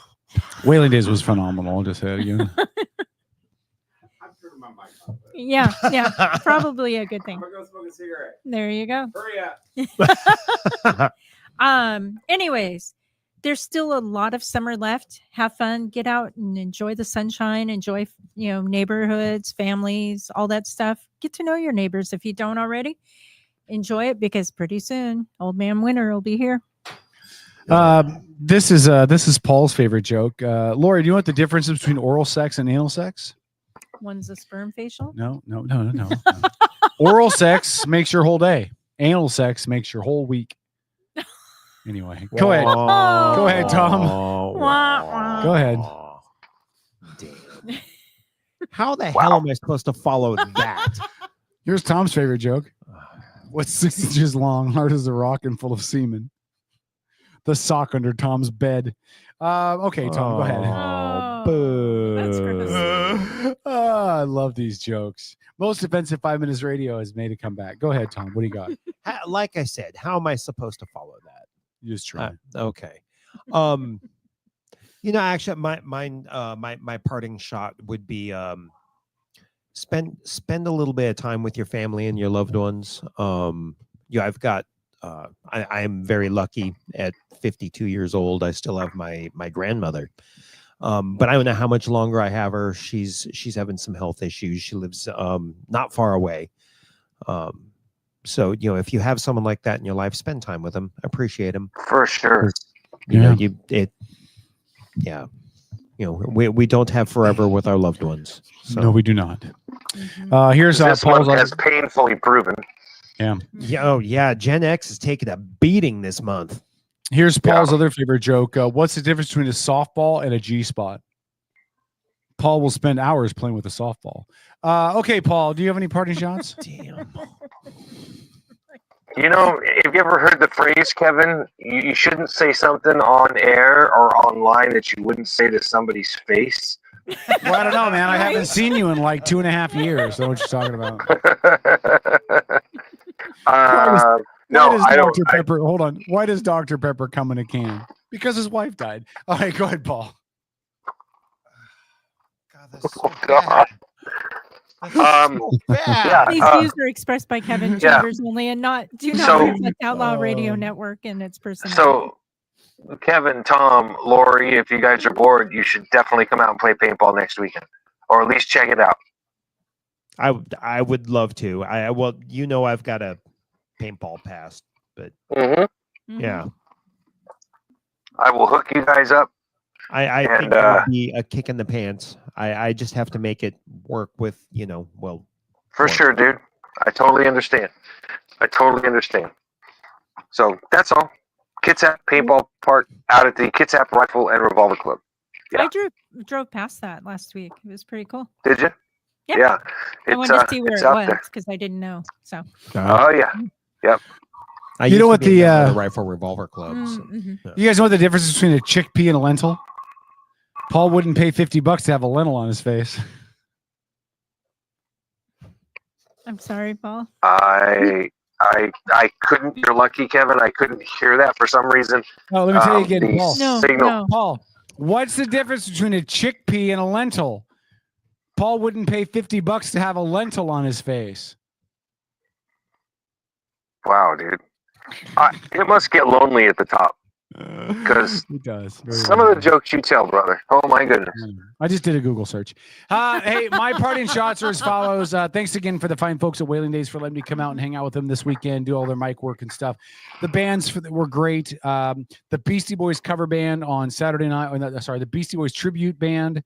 C: Whaling Days was phenomenal. I'll just say it again.
L: Yeah, probably a good thing.
O: I'm gonna go smoke a cigarette.
L: There you go.
O: Hurry up.
L: Anyways, there's still a lot of summer left. Have fun, get out and enjoy the sunshine, enjoy, neighborhoods, families, all that stuff. Get to know your neighbors if you don't already. Enjoy it because pretty soon Old Man Winter will be here.
C: This is Paul's favorite joke. Lori, do you know what the difference is between oral sex and anal sex?
L: One's a sperm facial.
C: No. Oral sex makes your whole day. Anal sex makes your whole week. Anyway, go ahead. Go ahead, Tom. Go ahead.
K: Damn. How the hell am I supposed to follow that?
C: Here's Tom's favorite joke. What's 6 inches long, hard as a rock, and full of semen? The sock under Tom's bed. Okay, Tom, go ahead.
K: Boo.
L: That's gross.
C: I love these jokes. Most Offensive 5 Minutes Radio has made a comeback. Go ahead, Tom. What do you got?
K: Like I said, how am I supposed to follow that?
C: You just try.
K: Okay. Actually, my parting shot would be spend a little bit of time with your family and your loved ones. I've got I am very lucky at 52 years old. I still have my grandmother. But I don't know how much longer I have her. She's having some health issues. She lives not far away. So if you have someone like that in your life, spend time with them. Appreciate them
S: For sure.
K: we don't have forever with our loved ones. So.
C: No, we do not. Here's
S: This
C: Paul's
S: one has painfully proven.
C: Yeah.
K: Oh yeah, Gen X is taking a beating this month.
C: Here's Paul's other favorite joke. What's the difference between a softball and a G-spot? Paul will spend hours playing with a softball. Okay, Paul, do you have any parting shots?
K: Damn.
S: Have you ever heard the phrase, Kevin? You shouldn't say something on air or online that you wouldn't say to somebody's face.
C: Well, I don't know, man. I haven't seen you in like 2.5 years. I know what you're talking about. Why does Dr. Pepper? Hold on. Why does Dr. Pepper come in a can? Because his wife died. All right, go ahead, Paul.
K: God, that's so bad.
L: These views are expressed by Kevin Chambers only, and do not reflect Outlaw Radio Network and its personality.
S: So, Kevin, Tom, Lori, if you guys are bored, you should definitely come out and play paintball next weekend, or at least check it out.
K: I would love to. I've got a paintball pass, but yeah,
S: I will hook you guys up.
K: I think that would be a kick in the pants. I just have to make it work with,
S: For sure, dude. I totally understand. So that's all. Kitsap Paintball Park out at the Kitsap Rifle and Revolver Club. Yeah.
L: I drove past that last week. It was pretty cool.
S: Did you?
L: Yep.
S: Yeah.
L: I wanted to see where it was because I didn't know. So.
S: Oh yeah. Yep.
C: You know what the
K: Rifle Revolver Club.
C: You guys know what the difference is between a chickpea and a lentil? Paul wouldn't pay $50 to have a lentil on his face.
L: I'm sorry, Paul.
S: I couldn't. You're lucky, Kevin. I couldn't hear that for some reason.
C: Oh, let me tell you again, Paul.
S: Signal.
C: Paul, what's the difference between a chickpea and a lentil? Paul wouldn't pay $50 to have a lentil on his face.
S: Wow, dude. It must get lonely at the top. Because
C: it does.
S: Some of the jokes you tell, brother. Oh my goodness.
C: I just did a Google search. Hey, my parting shots are as follows. Thanks again for the fine folks at Whaling Days for letting me come out and hang out with them this weekend, do all their mic work and stuff. The bands were great. The Beastie Boys cover band on Saturday night. The Beastie Boys tribute band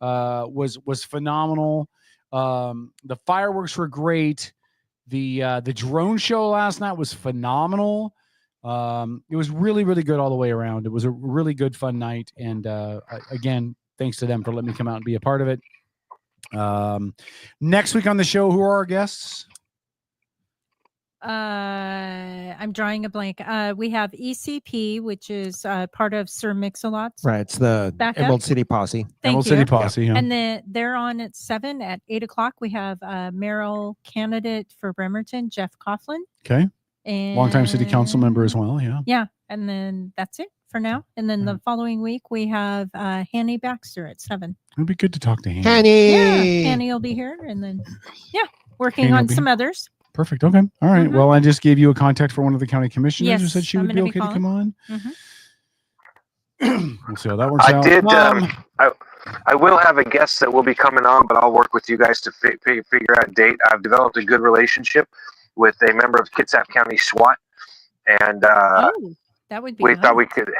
C: was phenomenal. The fireworks were great. The drone show last night was phenomenal. It was really, really good all the way around. It was a really good, fun night. And again, thanks to them for letting me come out and be a part of it. Next week on the show, who are our guests?
L: I'm drawing a blank. We have ECP, which is part of Sir Mix-a-Lot's.
K: Right, it's the
L: backup.
K: Emerald City Posse.
C: City Posse, yeah.
L: And then they're on at 7. At 8 o'clock, we have mayoral candidate for Bremerton, Jeff Coughlin.
C: Okay.
L: And
C: Longtime city council member as well. Yeah.
L: Yeah. And then that's it for now. And then the following week we have Hanny Baxter at 7.
C: It'd be good to talk to Hanny.
K: Hanny.
L: Yeah, Hanny will be here. And then, yeah, working
C: Hanny will
L: on
C: be
L: some
C: here.
L: others.
C: Perfect. Okay. All right. Well, I just gave you a contact for one of the county commissioners who
L: Yes,
C: said she
L: I'm
C: would be
L: gonna
C: okay
L: be
C: to come on.
L: Mhm.
C: We'll see how that works
S: I
C: out.
S: did. I will have a guest that will be coming on, but I'll work with you guys to figure out a date. I've developed a good relationship with a member of Kitsap County SWAT, and
L: that would be.
S: we thought we could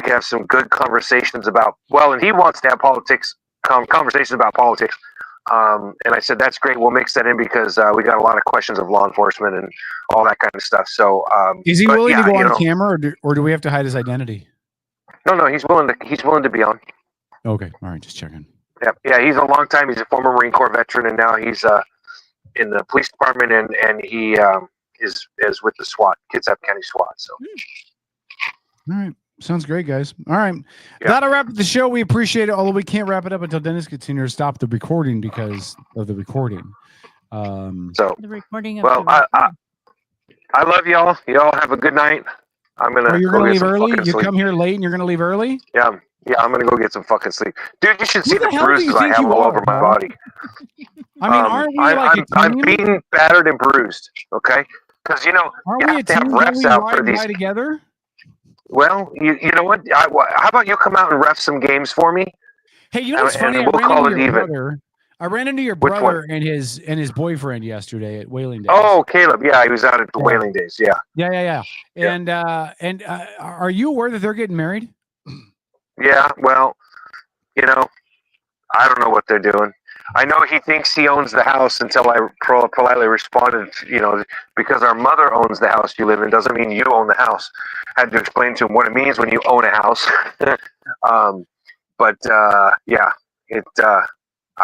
S: have some good conversations about. Well, and he wants to have conversations about politics. And I said that's great. We'll mix that in because we got a lot of questions of law enforcement and all that kind of stuff. So,
C: Is he
S: but
C: willing to go on
S: know,
C: camera, or do we have to hide his identity?
S: No, he's willing to be on.
C: Okay, all right, just checking.
S: Yeah, he's he's a former Marine Corps veteran, and now he's in the police department, and he is with the SWAT, Kitsap County SWAT. So,
C: all right, sounds great, guys. All right, that'll wrap up the show. We appreciate it, although we can't wrap it up until Dennis gets in here to stop the recording because of the recording.
S: So
L: the recording.
S: Well, I love y'all. Y'all have a good night. I'm gonna.
C: Oh, you're
S: go
C: gonna
S: get
C: leave
S: some
C: early?
S: fucking
C: You
S: sleep.
C: come here late and you're gonna leave early?
S: Yeah, I'm gonna go get some fucking sleep, dude. You should see
C: Who the
S: the
C: hell do
S: bruises
C: you
S: I
C: think
S: have
C: you
S: all
C: are,
S: over my
C: Paul?
S: body.
C: I mean, aren't we like a
S: I'm
C: team?
S: beaten, battered, and bruised. Okay, because you
C: Aren't
S: you
C: we a
S: have to have
C: team? Don't
S: refs
C: we
S: out for
C: ride
S: these.
C: by together?
S: Well, you know what? How about you come out and ref some games for me?
C: Hey, you know what's funny?
S: And we'll
C: I ran
S: call
C: into
S: it
C: your
S: even.
C: brother. I ran into your
S: Which
C: brother
S: one?
C: and his boyfriend yesterday at Whaling Days.
S: Oh, Caleb. Yeah, he was out at the Whaling Days. Yeah.
C: Yeah. And are you aware that they're getting married?
S: Yeah. Well, I don't know what they're doing. I know he thinks he owns the house until I politely responded, because our mother owns the house you live in doesn't mean you own the house. I had to explain to him what it means when you own a house. I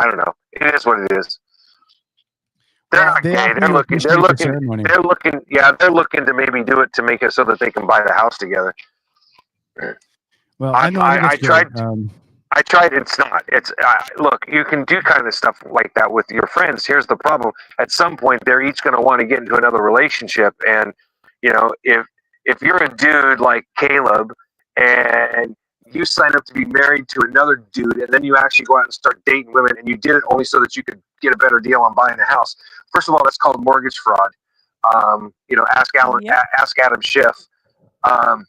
S: don't know. It is what it is. They're not gay. They're looking to maybe do it to make it so that they can buy the house together.
C: Well,
S: I tried. I tried. It's not. It's look. You can do kind of stuff like that with your friends. Here's the problem. At some point, they're each going to want to get into another relationship, and if you're a dude like Caleb and you sign up to be married to another dude, and then you actually go out and start dating women, and you did it only so that you could get a better deal on buying a house. First of all, that's called mortgage fraud. Ask Adam Schiff. And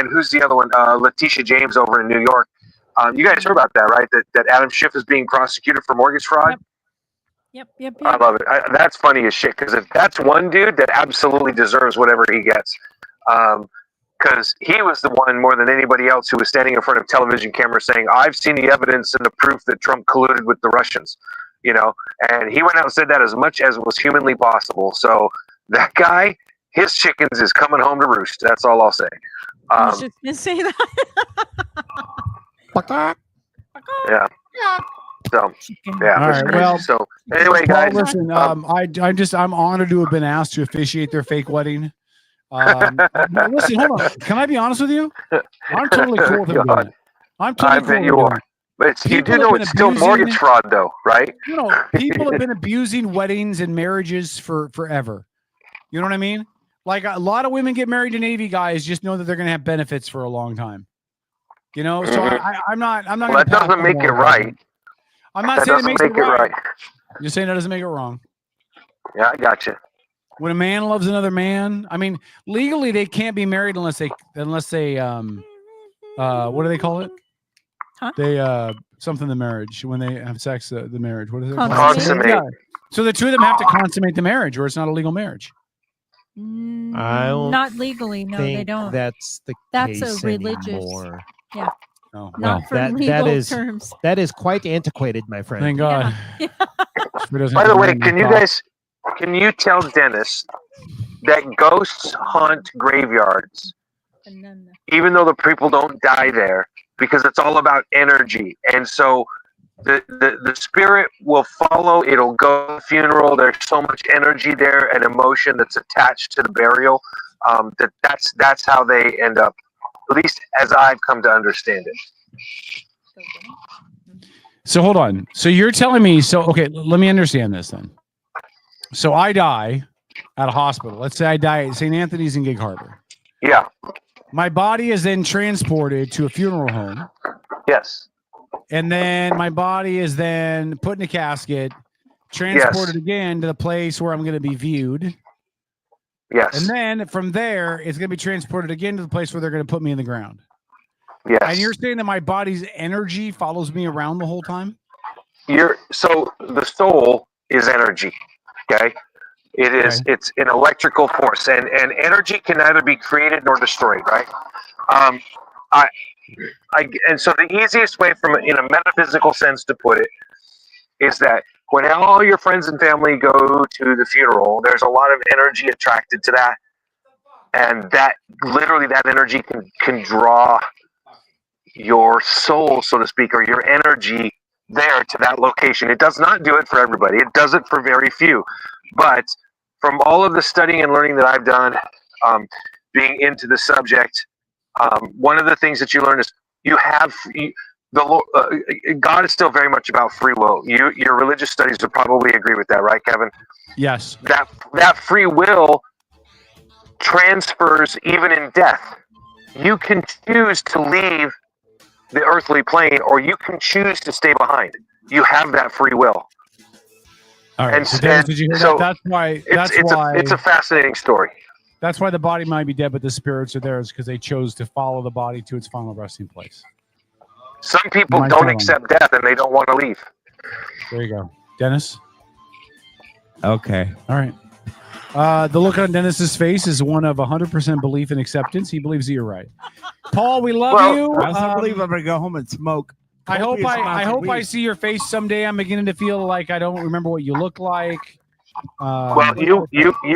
S: who's the other one? Letitia James over in New York. You guys heard about that, right? That Adam Schiff is being prosecuted for mortgage fraud.
L: Yep.
S: I love it. That's funny as shit, because if that's one dude that absolutely deserves whatever he gets. Because he was the one more than anybody else who was standing in front of television cameras saying, "I've seen the evidence and the proof that Trump colluded with the Russians," and he went out and said that as much as was humanly possible. So that guy, his chickens is coming home to roost. That's all I'll say.
L: I was just gonna say that.
S: Yeah. So yeah.
C: All right. Well,
S: so anyway,
C: Paul,
S: guys.
C: listen. I'm honored to have been asked to officiate their fake wedding. Listen, hold on. Can I be honest with you? I'm totally cool with him doing it. I'm totally cool
S: bet you
C: with
S: are.
C: it.
S: But you do know it's still mortgage fraud, though, right?
C: People have been abusing weddings and marriages for forever. You know what I mean? Like a lot of women get married to Navy guys, just know that they're going to have benefits for a long time. So I'm not.
S: Well, that doesn't make it right.
C: I'm not saying it makes it right. I'm just saying that doesn't make it wrong.
S: Yeah, I got you.
C: When a man loves another man, I mean, legally they can't be married unless they what do they call it?
L: Huh?
C: They something the marriage when they have sex, the marriage. What is it?
S: Consummate.
C: Yeah. So the two of them have to consummate the marriage, or it's not a legal marriage.
K: I don't
L: Not legally. No, they
K: think
L: don't.
K: that's the
L: That's
K: case
L: a religious.
K: anymore.
L: Yeah.
C: Oh,
L: Not for legal terms.
K: That is quite antiquated, my friend.
C: Thank God.
S: By the way, can you tell Dennis that ghosts haunt graveyards, even though the people don't die there, because it's all about energy, and so the spirit will follow. It'll go to the funeral. There's so much energy there and emotion that's attached to the burial. That's how they end up. At least as I've come to understand it.
C: So hold on. So you're telling me, okay, let me understand this then. So I die, at a hospital. Let's say I die at St. Anthony's in Gig Harbor.
S: Yeah.
C: My body is then transported to a funeral home.
S: Yes.
C: And then my body is then put in a casket, transported again to the place where I'm going to be viewed.
S: Yes.
C: And then from there, it's going to be transported again to the place where they're going to put me in the ground.
S: Yes.
C: And you're saying that my body's energy follows me around the whole time?
S: So the soul is energy. Okay. It is. Okay. It's an electrical force, and energy can neither be created nor destroyed. Right. And so the easiest way, in a metaphysical sense, to put it is that when all your friends and family go to the funeral, there's a lot of energy attracted to that, and that energy can draw your soul, so to speak, or your energy there to that location. It does not do it for everybody. It does it for very few. But from all of the studying and learning that I've done, being into the subject, one of the things that you learn is God is still very much about free will. Your religious studies would probably agree with that, right, Kevin?
C: Yes.
S: That free will transfers even in death. You can choose to leave the earthly plane, or you can choose to stay behind. You have that free will.
C: All right. Did you hear that? That's why.
S: It's a fascinating story.
C: That's why the body might be dead, but the spirits are there, is because they chose to follow the body to its final resting place.
S: Some people don't accept death, and they don't want to leave.
C: There you go. Dennis?
O: Okay.
C: All right. The look on Dennis's face is one of 100% belief and acceptance. He believes that you're right. Paul, we love you.
O: I also believe I'm going to go home and smoke.
C: I hope I see your face someday. I'm beginning to feel like I don't remember what you look like.
S: Well, you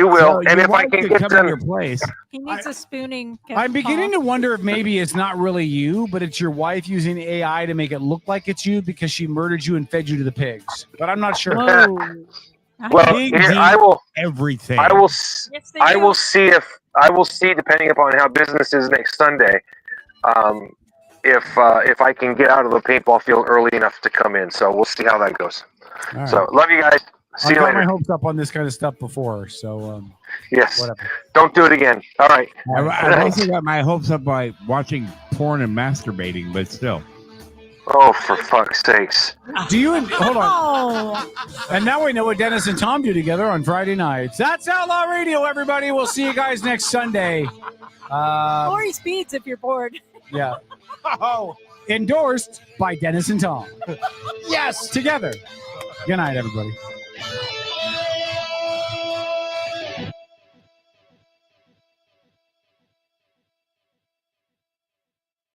S: will, and if I can get to
O: your place,
L: he needs a spooning.
C: I'm beginning to wonder if maybe it's not really you, but it's your wife using AI to make it look like it's you because she murdered you and fed you to the pigs. But I'm not sure.
S: Well, I will
O: everything.
S: I will see depending upon how business is next Sunday. If I can get out of the paintball field early enough to come in, so we'll see how that goes.
C: All
S: So
C: right.
S: love you guys. See
C: I've
S: you
C: got
S: later.
C: my hopes up on this kind of stuff before, so
S: yes.
C: whatever.
S: Don't do it again. All right.
O: I've also got my hopes up by watching porn and masturbating, but still.
S: Oh, for fuck's sakes!
C: Do you hold on? And now we know what Dennis and Tom do together on Friday nights. That's Outlaw Radio, everybody. We'll see you guys next Sunday.
L: Lori Speeds if you're bored.
C: Yeah. Oh, endorsed by Dennis and Tom. Yes, together. Good night, everybody.